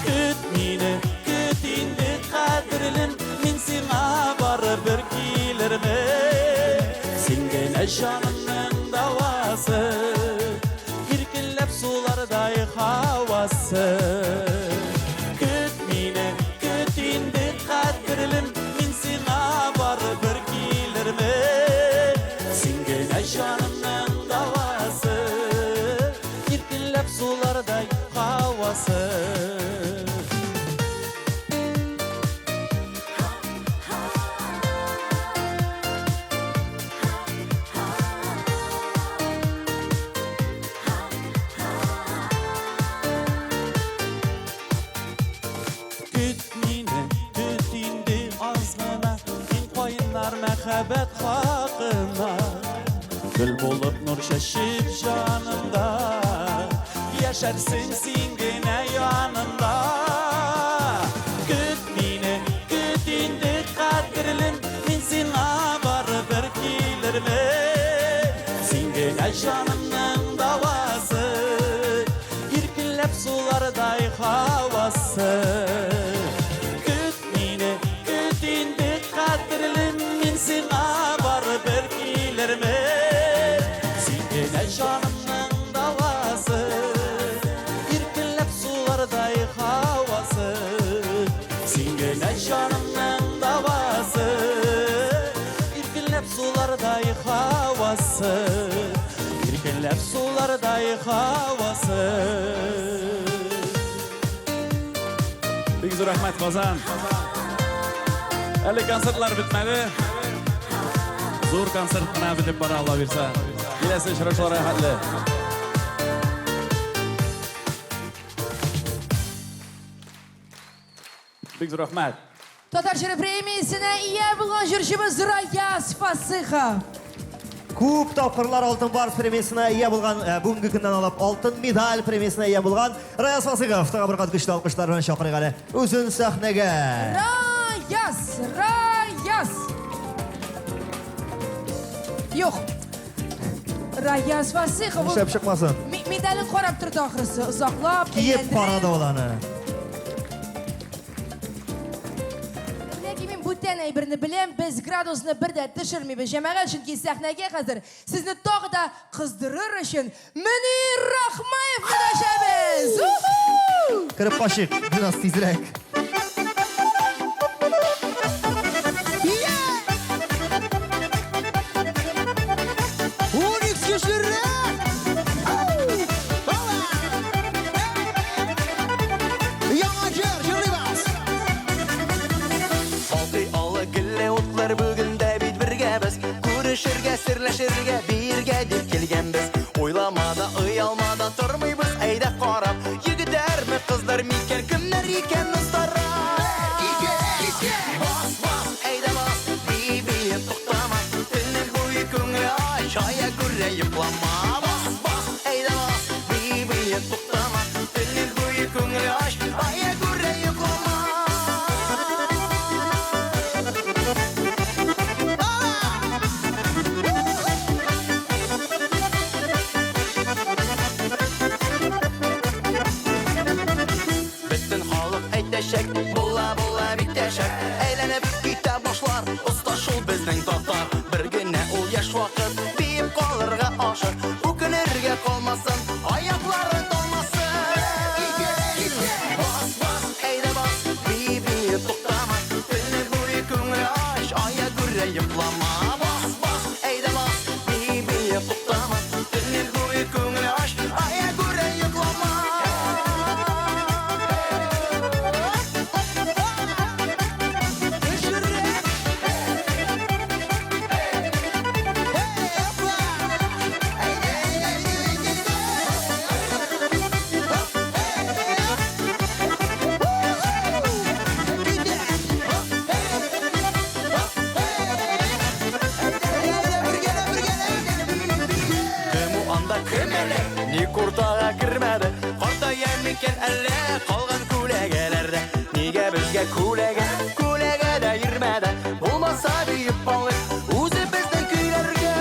Küt meni, küt indi qadrilim, min sana baribir kilermen. Sen gene canımның davası, irkilep sularday havası. Küt meni, küt indi qadrilim, min sana baribir kilermen. Sen gene canımның davası, irkilep sularday havası. Mehabet hakkında, gül bulup nur şaşıp canımda, yaşarsın sen gene yanımda. havası. Küt meni, küt indi qadrlim, men sana baribir kelermen. Sen gene canımның davası, irkilib sularday havası. Sen gene canımның davası, irkilib sularday havası. Irkilib sularday havası. Bek zo'r rahmat Qozon. Hali konsertlar bitmadi. Zo'r konsert qilib bitib bora Alloh bersa. Kelasi ijrochilar ro'yxatli. Bek zo'r rahmat.
Tatar Jiri premiyasına iya bo'lgan jurchimiz Rayaz Fasixa.
Ko'p topqirlar Oltin Bars premiyasına ega bo'lgan, bugungi kundan olib oltin medal premiyasına ega bo'lgan Rayaz Fasigov tag'in bir qat kuchli olqishlar bilan chaqirib qani. O'zin sahnaga.
Rayaz. Yo'q. Rayaz Fasixa.
Ishlab chiqmasin.
Medalini qarab turdi oxirisi, uzoqlab
Kiyib parada olani.
Lekin men bu tanay birini bilen biz gradusni birda tushirmaymiz. Jamag'at chunki sahnaga hozir sizni tog'da qizdirir uchun Munir Rahmayev qilashamiz.
Kirib qo'shiq, biroz tezroq.
Görüşürge, sirleşirge, birge dip kelgenbiz. Oylamada, ıyalmada turmuybuz, eyde qarab. Yigitler mi, kızlar miken, kimler iken ustara. Bas, bas, eyde bas, bibi tuktama. Dilinin boyu köngülü aç, aya gürre yıplama. Bas, bas, eyde bas, bibi tuktama. Dilinin boyu köngülü aç, aya gürre yıplama. Bulla bulla bitteşek Eğlenip gite başlar Usta şul bizden tatar Bir güne ol yaş vakit Biyip kalırga aşır Bu gün erge kalmasın Ayakları dolmasın Bas bas eyde bas Bibi tuktama Dilini boyu köngülü aç Aya gürre yıplama Bas bas eyde bas Bibi tuktama Dilini boyu köngülü aç Aya gürre yıplama Ni kurtağa girmedi Karta yemiken elle Kalgan kulegelerde Nige bizge Kulege de girmedi Bulmasa büyük balık Uzi bizden küylerge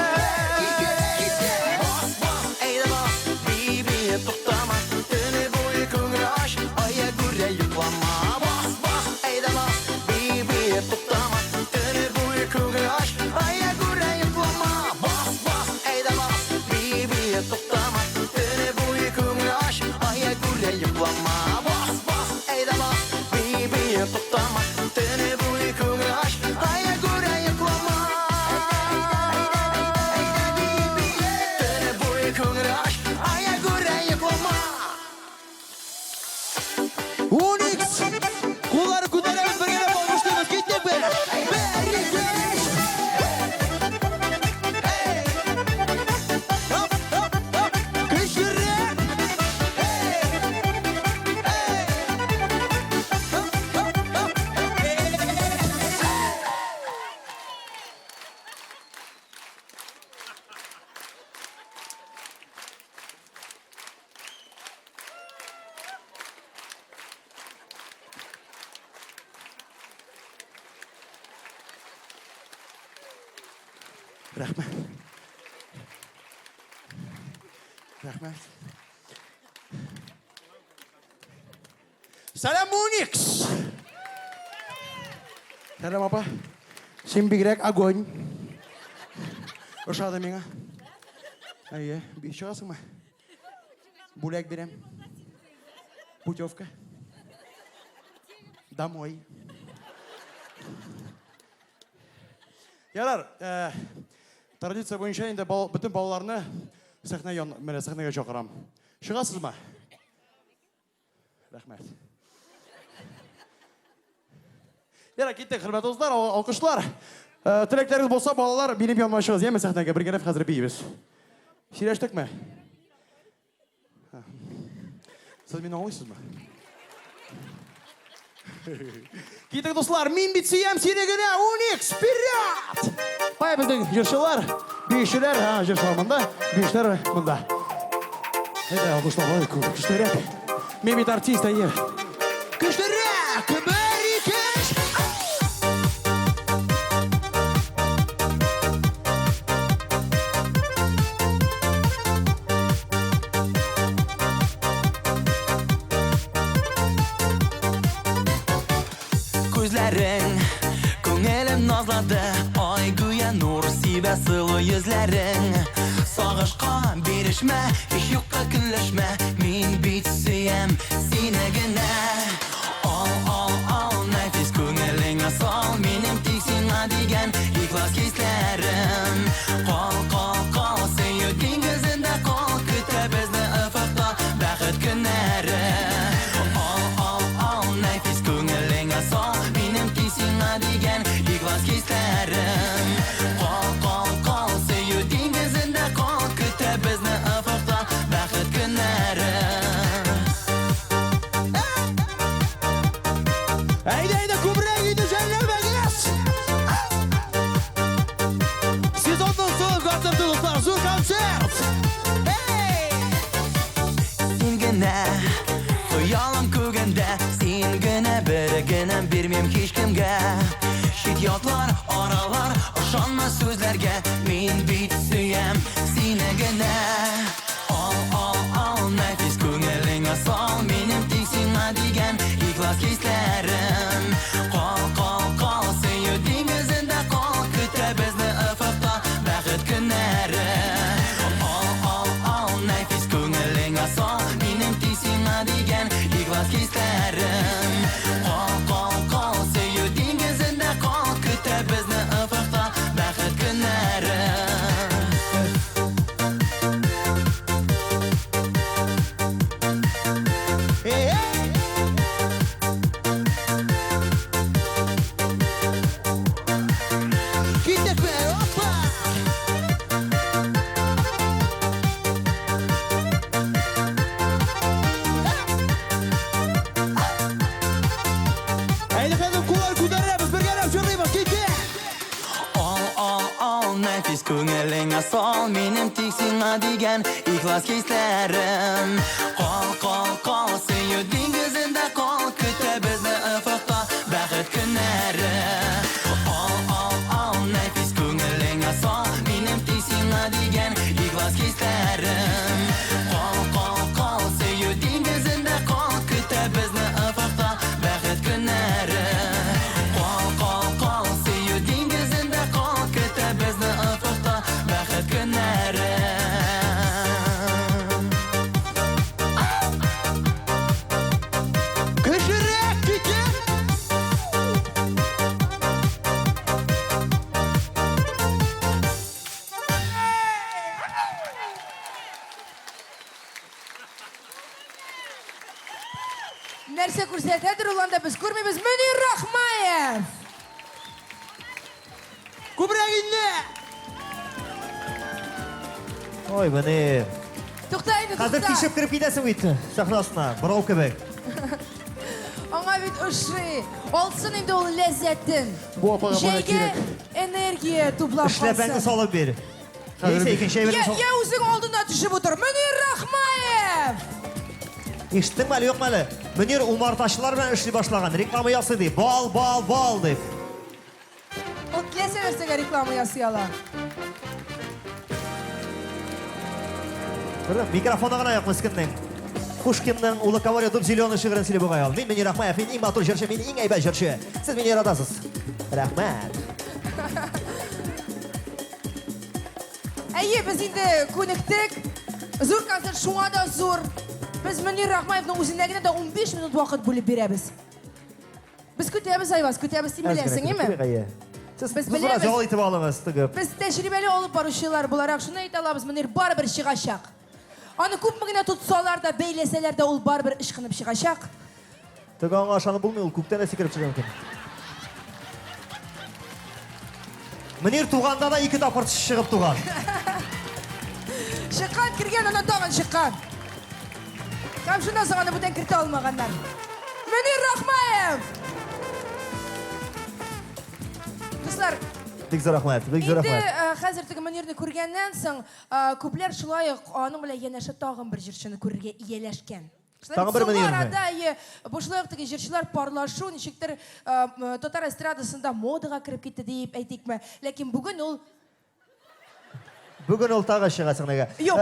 Bas bas eyde bas Bibi tuktama Dini boyu köngülü aç Aya gürre yıklama Bas bas eyde bas Bibi tuktama Dini boyu köngülü aç Aya gürre yıklama Bas bas eyde bas Bibi tuktama Dini boyu köngülü aç Aya gürre yıklama Bas bas eyde bas Bibi tuktama Dini boyu köngülü aç Aya gürre yıklama Dini boyu köngülü aç Aya gürre yıklama
Unix! Kulları kudarımız bir yere olmuştunuz. Gittik be! Hop hop hop! Kışkırın! Hop hop hop!
Rahmet.
Selam Unix. Selam apa? Sen bigirek agon. Uşağı mena. Ayı, bir şey olsun mu? Bulak birem. Putyovka. Домой. Yarar, tradisiya boyunca indi bütün балаларны сахнага чакырам. Чыгасызмы? Рәхмәт. Яра, киттек, хөрмәтле дуслар, алкышлар. Теләкләрегез булса, балалар, минем яныма чыгыз, яме сахнага бергә хәзер бийбез. Сөйләштекме? Сез мине аңлыйсызмы? Киттек, дуслар, мин бит сөям сине генә, Уникс, вперед! Кая безнең җырчылар, биючеләр, җырчылар монда, биючеләр монда. Әйдә, алкышлар, көчлерәк. Мин бит артист, әйе. Көчлерәк, бәрикәш!
Күзләрең, күңелем назлады, ай гүя нур сибә сылы йөзләрең. Сагышка бирешмә, һич юкка көнләшмә, мин бит сөям сине генә. Ал, нәфис күңелеңә сал, минем тик сиңа дигән ихлас хисләрем. Кал, сөю диңгезендә кал, көтә безне офыкта бәхет көннәре. Ал, нәфис күңелеңә сал, минем тик сиңа дигән ихлас хисләрем. Кал, сөю диңгезендә кал, көтә безне офыкта бәхет көннәре.
Әйдә, күбрәк иде җәлләбәгез! Сезонның соңгы концерты, дуслар, зур концерт!
Син генә, хыялым күгендә, син генә, берегенә бирмим һичкемгә. Шит ятлар, аралар, ышанма сүзләргә, мин бит сөям сине генә. Ал, нәфис күңелеңә сал, минем тик сиңа дигән ихлас хисләрем. Кал, сөю диңгезендә кал, көтә безне офыкта бәхет көннәре. Ал, нәфис күңелеңә сал, минем тик сиңа дигән ихлас хисләрем. Кал, сөю диңгезендә кал, көтә безне офыкта бәхет көннәре.
Әйдә, хәзер куллар күтәрәбез, бергәләп җырлыйбыз, китте!
Ал, нәфис күңелеңә сал, минем тик сиңа дигән ихлас хисләрем. Кал, сөю диңгезендә кал, көтә безне офыкта бәхет көннәре. Ал, нәфис күңелеңә сал, минем тик сиңа дигән ихлас хисләрем. Кал, сөю диңгезендә кал, көтә безне офыкта бәхет көннәре. Кал, сөю диңгезендә кал, көтә безне офыкта бәхет көннәре.
Көчлерәк, китте!
Нәрсә күрсәтәдер ул анда без күрмибез. Мөнир Рахмаев.
Күбрәк инде!
Ой, Мөнир.
Тукта инде,
Хәзер
тукта.
тишеп кіріп кетесің бит сахнасына, бұрау кебек.
Аңа бит ошый. Алсын инде ул ләззәтен.
Бу апага моны
Җәйгә
кирәк.
энергия туплап
Эшләпәңне
калсын.
салып бир.
Хәзер
Нейсе,
бит-
икенче әйберне сал.
Я үзең алдына төшеп утыр. Мөнир Рахмаев.
Ишеттеңме әле, юкмы әле? Мөнир умартачылар белән эшли башлаган. Реклама ясый ди. Бал дип.
Ул теләсә нәрсәгә реклама ясый ала.
Микрофонына гына як мискиннең. Пушкинның улы Коваря дуб зеленый шигырын сөйлеп бугай ал. Мин Мөнир Ахмаев, мин иң матур җырчы, мин иң әйбәт җырчы. Сез мине яратасыз. Рәхмәт.
Әйе, без инде күнектек. Зур концерт шуңа да зур. Без Мөнир Рахмаевның үзенә генә дә 15 минут вакыт бүлеп бирәбез. Без көтәбез, Айваз, көтәбез, син беләсең, име?
Сез
Без
зур
беләбез.
җал итеп алыңыз, тыгып.
Без тәҗрибәле алып баручылар буларак шуны әйтә алабыз, Мөнир барыбер чыгачак. Аны күпме генә тотсалар да, бәйләсәләр дә ул барыбер ышкынып чыгачак.
Тыгы аңа ышанып булмый, ул күктән дә сикереп чыга мөмкин. Мөнир туганда да 2 тапкыр чыгып туган.
Чыккан, кергән, анан тагын чыккан. Һәм шуннан соң аны бүтән кертә алмаганнар. Мөнир Рахмаев! Дуслар,
Бик зур рәхмәт, бик зур
инде
рәхмәт.
хәзер теге Мөнирне күргәннән соң, күпләр шулай ук аның белән янәшә тагын бер җырчыны күрергә ияләшкән.
Тагын бер Мөнирне.
Арада бу шулай ук теге җырчылар парлашу, ничектер татар эстрадасында модага кирип китте дип әйтикме. Ләкин бүген ул
Бүген ул тагы чыга сәхнәгә.
Юк,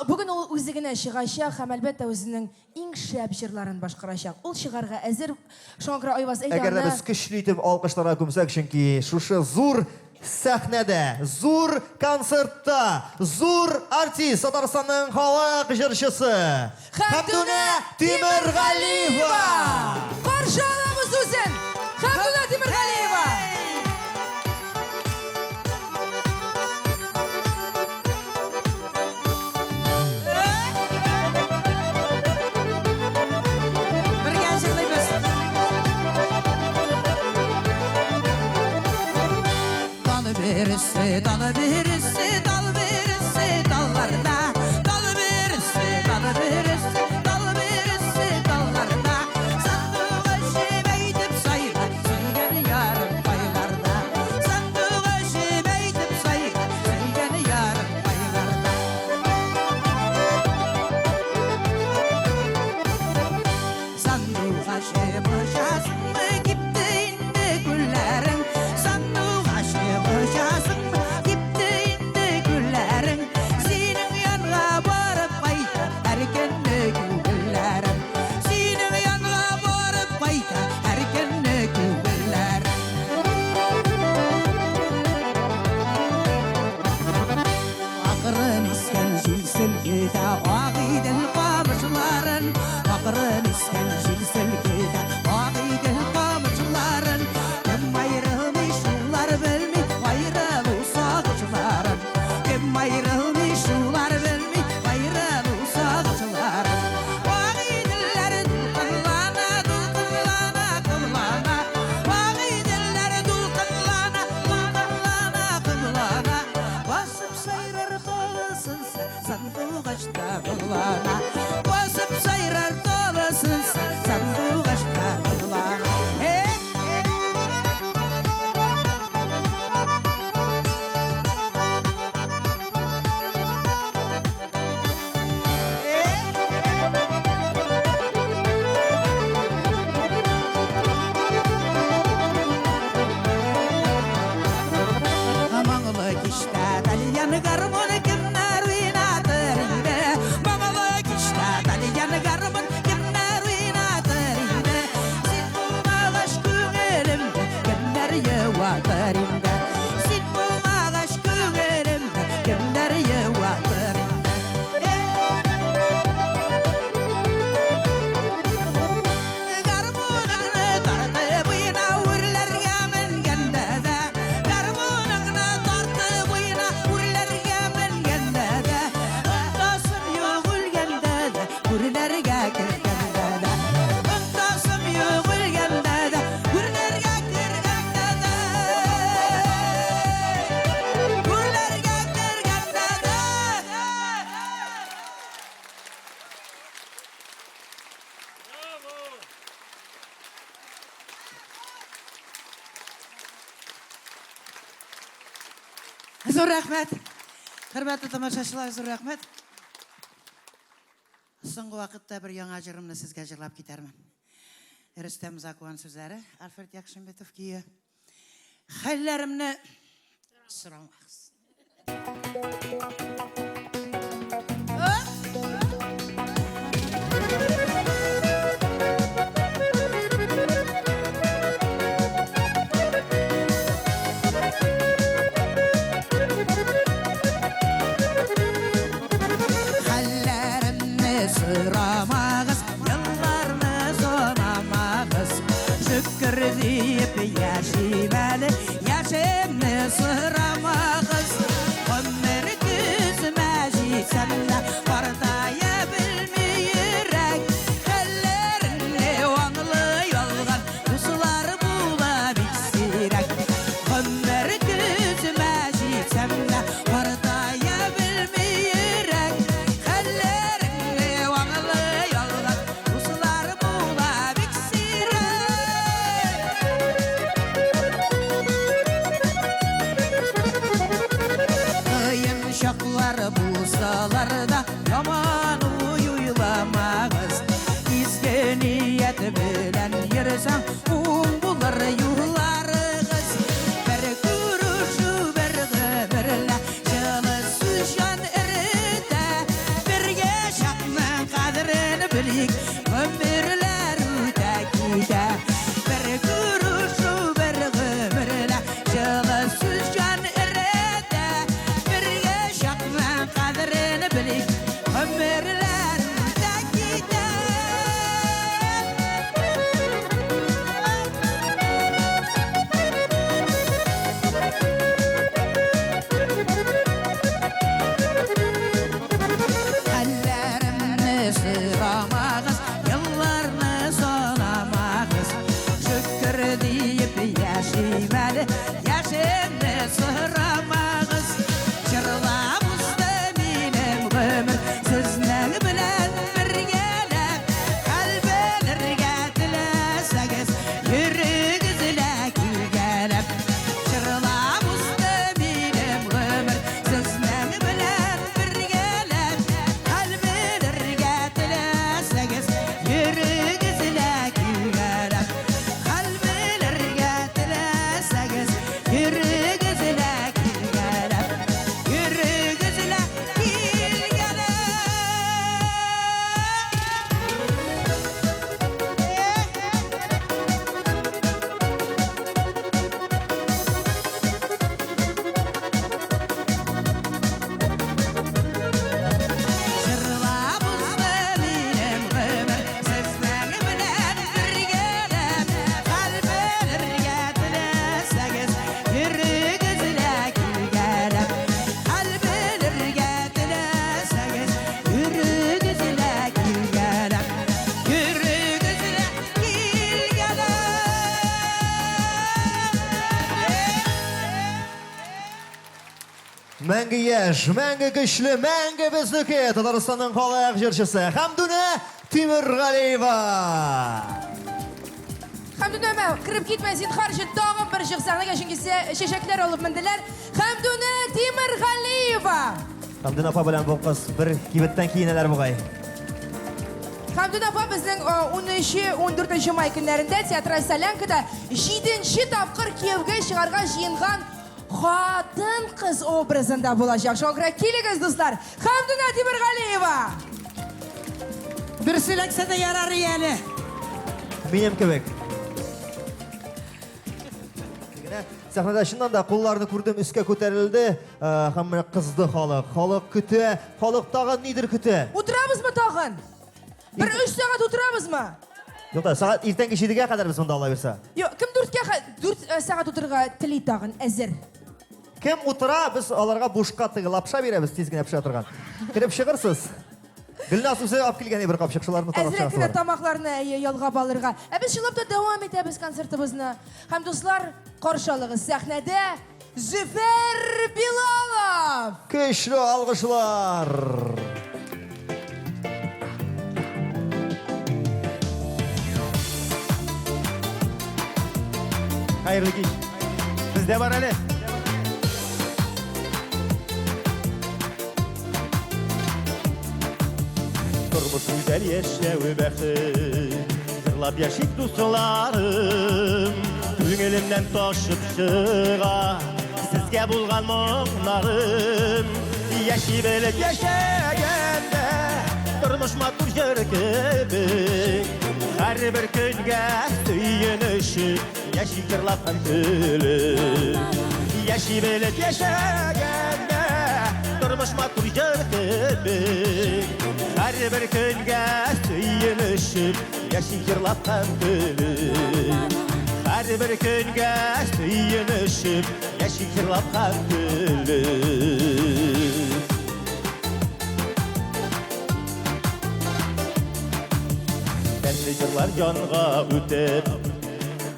бүген ул үзе генә чыгачак һәм әлбәттә үзенең иң шәп җырларын башкарачак. Ул чыгарга әзер. Шуңа күрә Айваз әйтә.
Әгәр дә без көчле итеп алкышларга күмсәк, чөнки шушы зур сәхнәдә, зур концертта, зур артист Татарстанның халык җырчысы Хәмдүнә Тимергалиева.
Каршы алабыз үзен. Хәмдүнә Тимергалиева.
Dal verirse dallarda. Dal verirse dallarda. Sandığa şebeydip sayra, söyleni yarın paylarda. Sandığa şebeydip sayra, söyleni yarın paylarda. Sandığa şebeşasın mı gitti indi güllerin. Sandığa şebeşasın mı gitti indi güllerin. Senin yanına varıp bayta erkenle güllerin. Senin yanına varıp bayta erkenle güllerin. Akırın isken jilsil gida ağidel kamışların. Akırın isken jilsil gida ağidel kamışların. Kim ayrılmış ular bilmi ayrılı sağcıların. Kim ayrılmış ular bilmi ayrılı sağcıların. Ağideller dulkınlana dulkınlana kımlana. Ağideller dulkınlana dulkınlana kımlana. Basıp sayrar dolasın sandığa kımlana. Basıp sayrar dolasın sandığa kımlana. Mangala kişta dalyan garmon kimler oynatır ide. Mangala kişta dalyan garmon kimler oynatır ide. Sen bu ağaç güverimde kimler yevatır ide. Sen bu ağaç güverimde kimler yevatır ide. Garmonunu tartı buyuna urlarga mingende de. Garmonunu tartı buyuna urlarga mingende de. Untasım yok ülgende de, urlarga kirgende de. Untasım yok ülgende de, urlarga kirgende de. Urlarga kirgende de.
Зур рәхмәт. Хөрмәтле тамашачылар, зур рәхмәт. Соңгы вакытта бер яңа җырымны сезгә җырлап китәрмен. Рөстәм Закуан сүзләре, Альфред Якшинбетов көе. Хәлләремне сорамагыз. şükür deyip yaşaymalı, yaşamını sıramağız. Ömür güzmeci senle partaya bilmeyerek, ellerini vanlı yolgan kusular bulabilsirek. Ömür güzmeci senle partaya bilmeyerek, ellerini vanlı yolgan kusular bulabilsirek. Kıyın şaklar bulsalar da yaman uyulamağız. İzge niyet bilen yürüsen bulur yurlarız. Bir kuruşu bir gıbırla şılı süşan erite. Bir yaşamın kadrini bilik ömürler öte gide. Bir kuruşu bir gıbırla şılı süşan erite. Bir yaşamın kadrini bilik ömürler öte gide. Ellerimni sıramağız, yıllarını sonamağız. Şükür deyip yaşaymalı, yaşamını sıramağız. Çırlamızda benim ömür, sizler bilen birgelep. Kalbelerge dileseniz, yüreğinizle gülgelep. Çırlamızda benim ömür, sizler bilen birgelep. Kalbelerge dileseniz, yüreğinizle gülgelep. Kalbelerge dileseniz, yüreğinizle gülgelep. Yüreğinizle Çırlamızda benim ömür, sizler bilen birgelep. Kalbelerge dileseniz, yüreğinizle gülgelep. Kalbelerge dileseniz, yüreğinizle gülgelep. Yüreğinizle
Мәңгі еш, мәңгі күшлі, мәңгі біздікі Татарстанның қалайық жыршысы Хамдуна Тимирғалиева.
Хамдунәмә, кіріп кетмәсін, қаршы тағын бір жық сәхнеге шыңгесе шешеклер алып мінділер. Хамдуна Тимирғалиева.
Хамдуна апа білән бұл қыз бір кибеттен кейінелер бұғай.
Хамдуна апа біздің 13-14 май күндерінде театраль солянкада 7-ші тапқыр күйеуге шығарға жиынған қатын қыз образында болacak. Шоңқыра келіңіз, достар. Хамдуна Тимирғалиева.
Bir silekse de yararı yani.
Менем кебек. Сәхнәдә шыннан да қолларны күрдем, үскә күтәрелде. Һәм менә кызды халық. Халық көтә. Халық тагын нидер көтә?
Отырабызмы тағын? Bir 3 сағат отырабызмы?
Юкта, сәгать иртәнге 7-гә кадәр без монда ала бирсә.
Yok, kim 4 сағат отырға тілей тағын, әзір.
Кем утыра, біз аларга бушка тыгылапша бирәбез, тиз генә пешә торган. Кирип чыгырсыз. Гөлнас үзе алып килгән бер капчык, шуларны
Әзірек кенә
тарапчасылар.
тамақларны ялғап алырға. Біз шылап да давам итәбез концертыбызны. Һәм дуслар, каршы алыгыз сәхнәдә Зөфәр Билалов.
Көчле алгышлар. Hayırlı kеш. Bizde var әле.
Turmuş güzel yaşağı bəxit, Jırlap yaşayıp dostlarım, Köngülümden taşıp çığa, Sizge bulgan muğlarım. Yaşayıp elip yaşaganda, Turmuş matur jır gibi, Her bir künge süyünüşüp, Yaşayıp jırlap hem gülüm. Yaşayıp elip yaşaganda, Turmuş matur jır gibi, Her bir künge süyünüşüp, Yaşayıp jırlap hem gülüm.
Her bir günge suyunuşup yaşayırlap ham gülüm Benli yıllar yanğa ötüp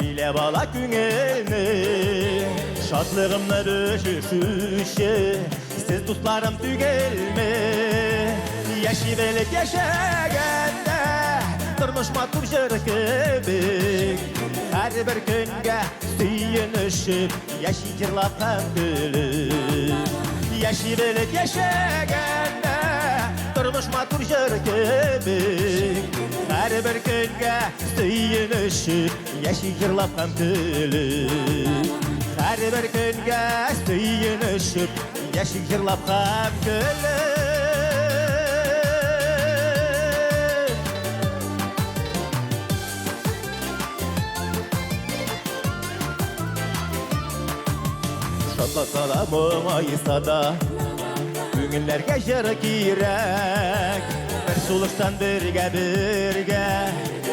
Bile bala günelini Şadlığımla düşüşü Siz dostlarım tügelme Yaşı belek yaşaganda Durmuş matur jırkıbik Her bir günge suyunuşup Yaşayırlap ham gülüm Yaşı belek yaşaganda Durmuş matur jırkıbik Her bir günge suyunuşup Yaşayırlap ham gülüm Her bir günge suyunuşup Yaşayırlap ham gülüm Şatlasalar muaysa da Günlerge jır kirek Bir suluktan birge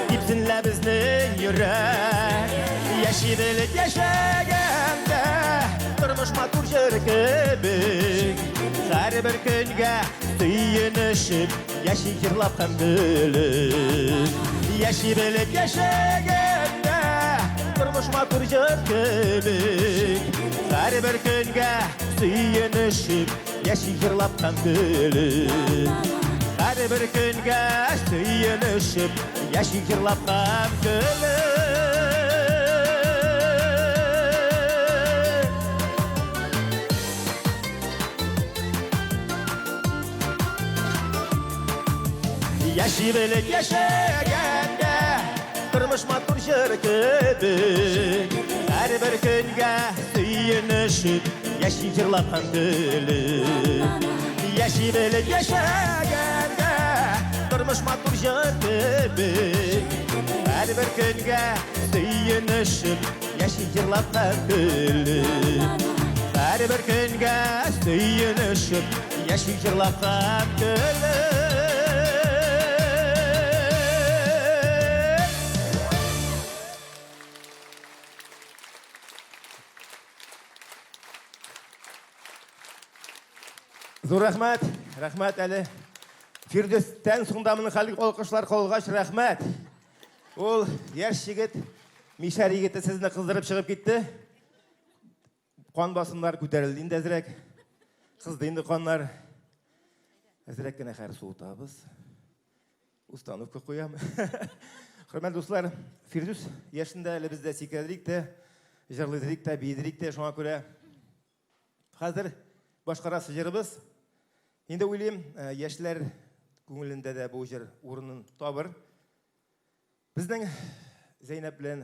Dipsinle bizning yürek Yaşidilik yaşaganda Durmuş matur jırkıbik Her bir günge suyunuşup Yaşayırlap ham gülüm Yaşidilik yaşaganda Durmuş matur jırkıbik Her bir günge suyunuşup Yaşayırlap ham gülüm Her bir günge suyunuşup Yaşayırlap ham gülüm Yaşidilik yaşaganda Durmuş matur jırkıbik Her bir günge suyunuşup Yaşayırlap ham gülüm Yaşidilik yaşaganda Durmuş matur jırkıbik Her bir günge suyunuşup Yaşayırlap ham gülüm Her bir günge suyunuşup Yaşayırlap ham gülüm Зур рахмат, рахмат әлі. Фирдестен сұңдамының халық олқышылар қолғаш рахмат. Ол яш жігіт, мишар егеті сізді қыздырып шығып кетті. Қан басымдар көтерілді енді әзірек. Қызды енді қанлар. Әзірек кені қәрі суытабыз. Установка қоям. Құрмет достар, Фирдус яшында әлі бізді секредірік те, жырлыдырік те, бейдірік те, шоңа көре. Қазір башқарасы жырыбыз. Енді ойлайым, яшілер көңілінде де бұл жыр орынын табыр. Біздің Зейнеп білен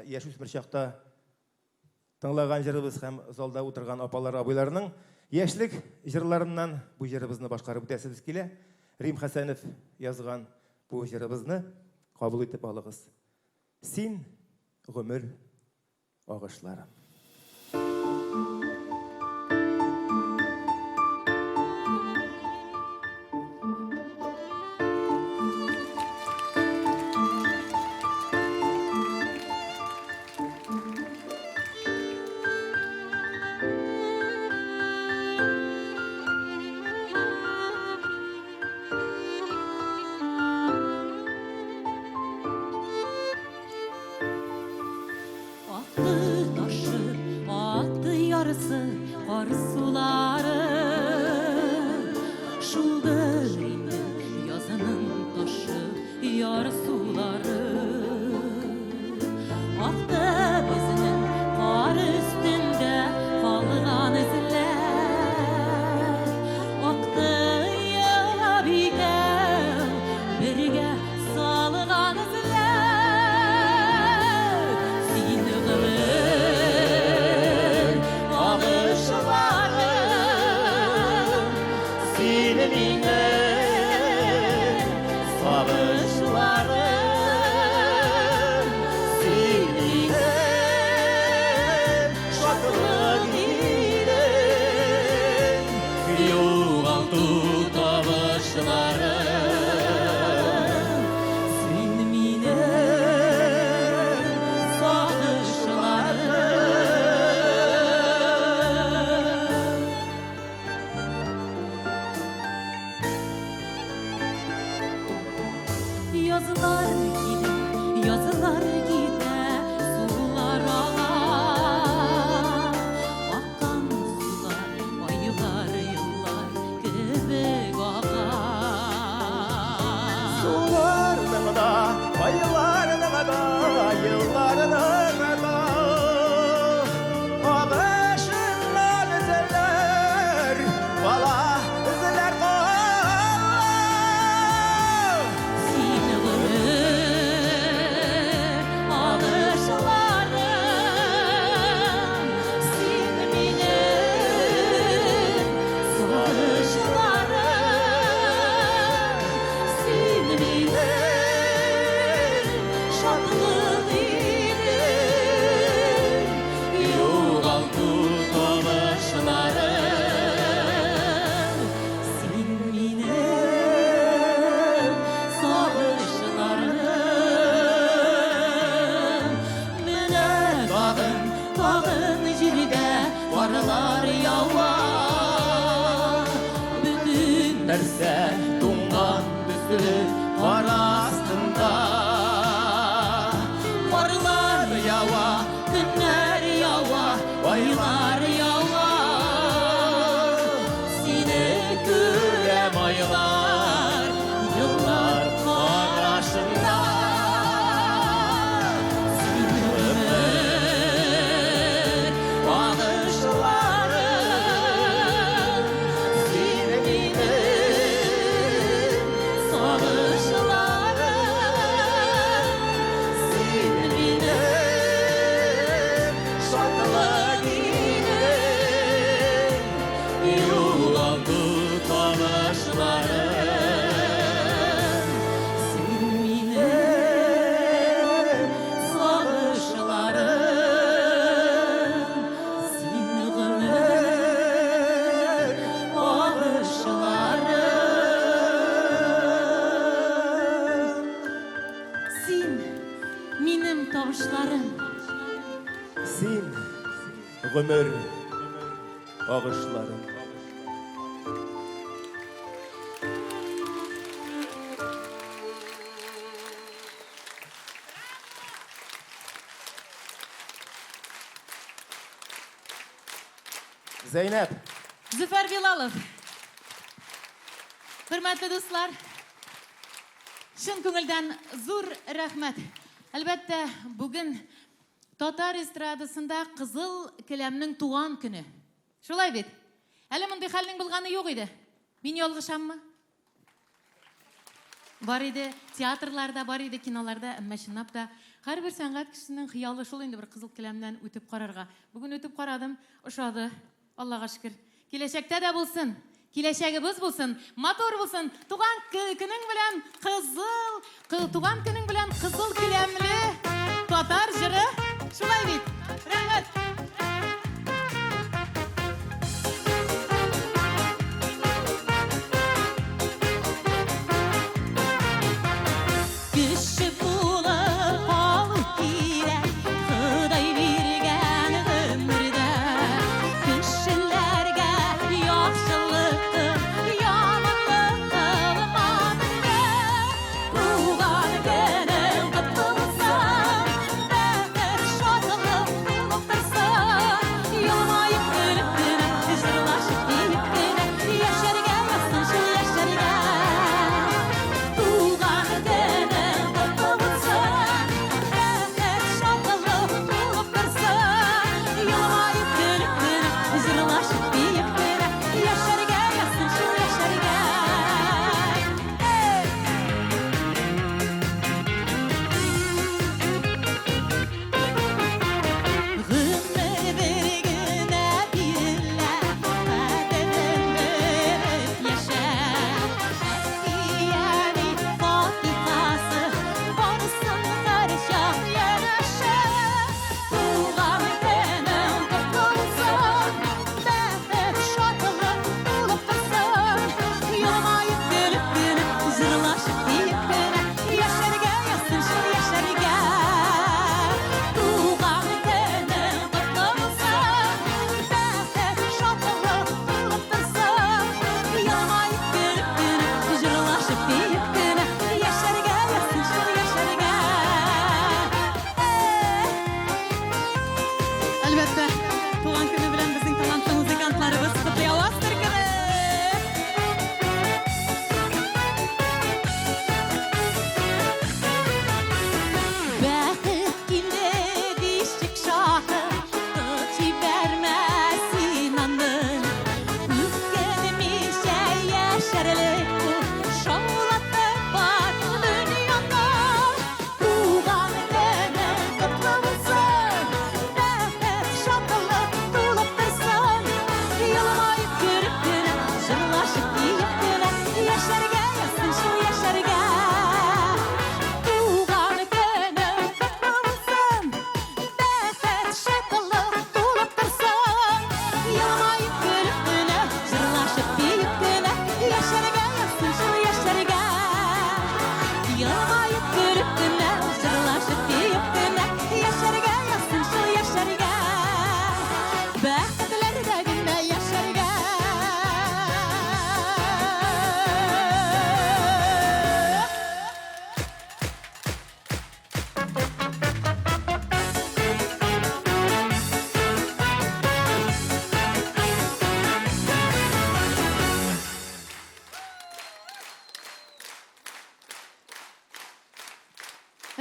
яш өсмір шақта тыңлаған жырыбыз һәм залда отырған апалар абайларының яшілік жырларынан бұл жырыбызны башқарып өтесіміз келе. Рим Хасанов yazған бұл жырыбызны қабыл етіп алығыз. Сен ғұмыр ағышларым.
Qar suları Şuldur indi yazının taşı Yar suları Aktı bizinin qar üstünde Qalğan izler Aktı ya bigel Birge salğan izler Seni qılır Ağışlarım Seni minir Sağışlarım
Ағын жерге барылар яуа Бүтін нәрсе туңған түсіп қар астында Барлар яуа, күннәр яуа, айлар яуа Сені көрем айлар, yıllar qarашында Сені өмір бағышыларым Сені менің сағышыларым Сені менің шаттылық елім Юланды танышыларым Сен менің сағышыларым Сен ғұмыр бағышыларым Сен менің табышларым
Син гомер агышларым. Zeynep.
Züfer Bilalov. Hürmetli dostlar, şın көңілден зур рәхмәт. Әлбәттә, бүген Татар эстрадасында Кызыл Келәмнең туган көне. Шулай бит? Әле мондай хәлнең булганы юк иде. Мин ялгышаммы? Бар иде, театрларда, бар иде, киноларда, әмма чынлап та һәрбер сәнгать кешесенең хыялы шул инде бер Кызыл Келәмнән үтеп карарга. Бүген үтеп карадым, ошады. Аллага шөкер. Киләчәктә дә булсын. Киләчәгебез булсын, мотор булсын. Туган көнең белән туган көнең белән Кызыл Келәмле татар җыры. Шулай бит. Рәхмәт. Кеше булып калу кирәк, Ходай биргән гомердә. Кешеләргә яхшылыкны, яманлыкны кылмадыңа. Туган көнең котлы булсын,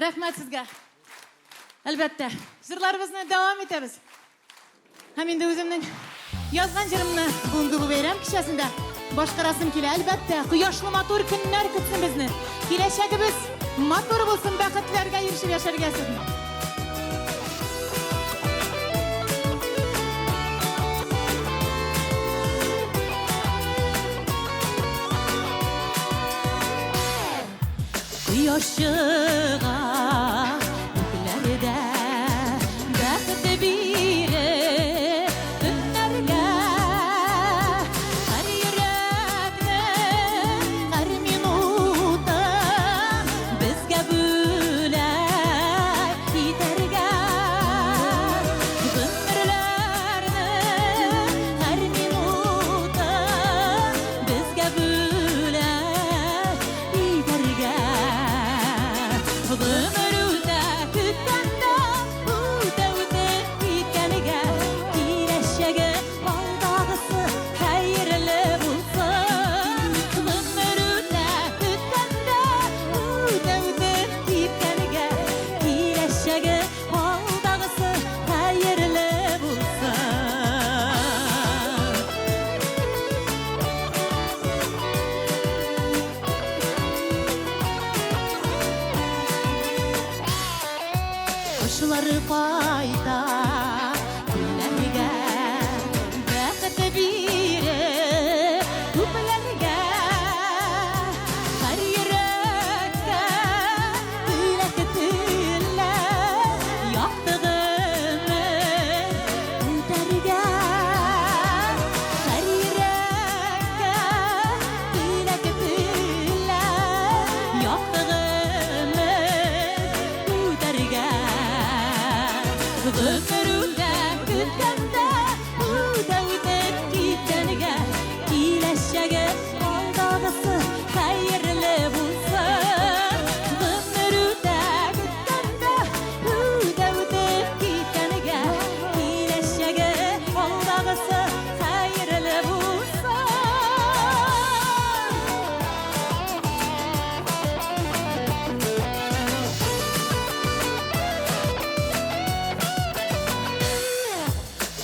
Rahmat sizga. Albatta, jırlarımızla devam etemiz. Hem indi özümün yazgan jırımını bugungi bu bayram kişisinde boshqarasım kele. Albatta, quyoshli motor kunlar kutsin bizni. Kelajagimiz motor bo'lsin, baxtlarga erishib yashargaysiz. Quyoshga ko'klarda baxt biri tunlarga har yurakni har minuta bizga bo'lak yetarga umrlarni har minuta bizga bo'lak yetarga Ömrüde kütkende Uda gitganiga Kireşege baldağısı hayırlı bulsun Ömrüde kütkende Uda gitganiga Kireşege baldağısı hayırlı bulsun Kuşları fayda Kullarga Baxt biri Kullarga Har yurakka Kulak tilla Yoqtig'imiz O'targa Har yurakka Kulak tilla Yoqtig'imiz O'targa Ömrüde kütkende Uda gitganiga Kelajagi baldağısı hayırlı bulsun Ömrüde kütkende Uda gitganiga Kelajagi baldağısı hayırlı bulsun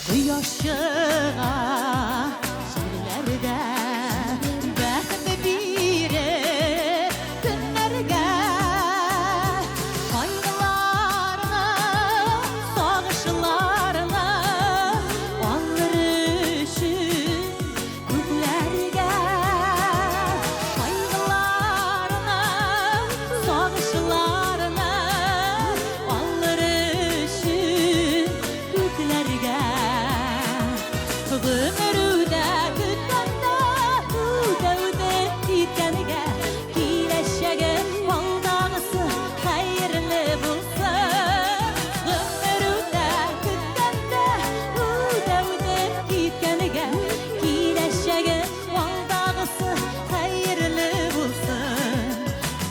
Quyoshga yerlarda baxt biri kunlarga qayg'ularni sog'ishlarni oldirishib ko'klarga qayg'ularni sog'ishlarni oldirishib ko'klarga Ömrüde kütkende Uda gitganiga Kelajagi baldağısı hayırlı bulsun Ömrüde kütkende Uda gitganiga Kelajagi baldağısı hayırlı bulsun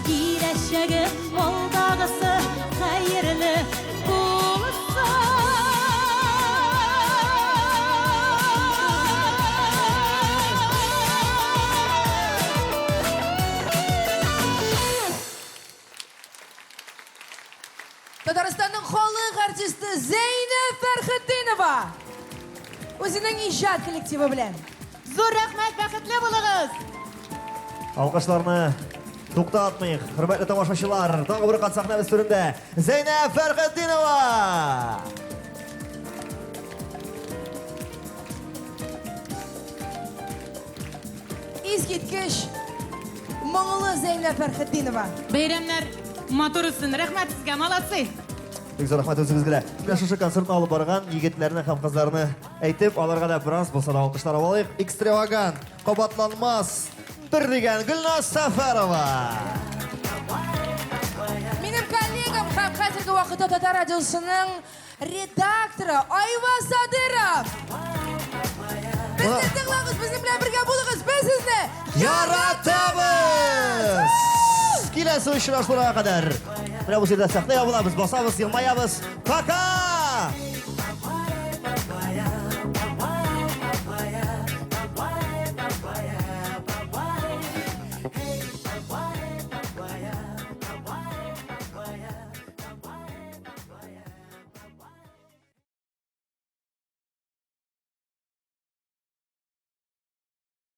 Kelajagi baldağısı hayırlı
Татарстанның халық артисті Zeynep Ferhattinova өзінің ижад коллективі білен.
Зор рахмет, бақытлы болыңыз.
Алқышларны тоқтатмайық. Құрметті тамашашылар, тағы бір қан сахнамыз түрінде Zeynep Ferhattinova.
Ескерткіш мұңлы Zeynep Ferhattinova.
Bayramlar motor üstün. Rahmet sizge, молодцы.
Бек рахмет өзіңізге. Мен шушы концертін алып барған егетлеріне һәм қызларына әйтеп, аларға да біраз болса да алқыштар алайық. Экстравагант, қабатланмас, бір деген Гүлназ Сафарова.
Менің коллегам һәм қазіргі уақытта Татар радиосының редакторы Айва Садыров. Бізді тыңлаңыз, біздің білен бірге болыңыз, біз сізді
яратамыз! Келесі ұшырашуларға қадар. Мына бұл жерде сақтай абыламыз, басамыз, елмаябыз. Пока!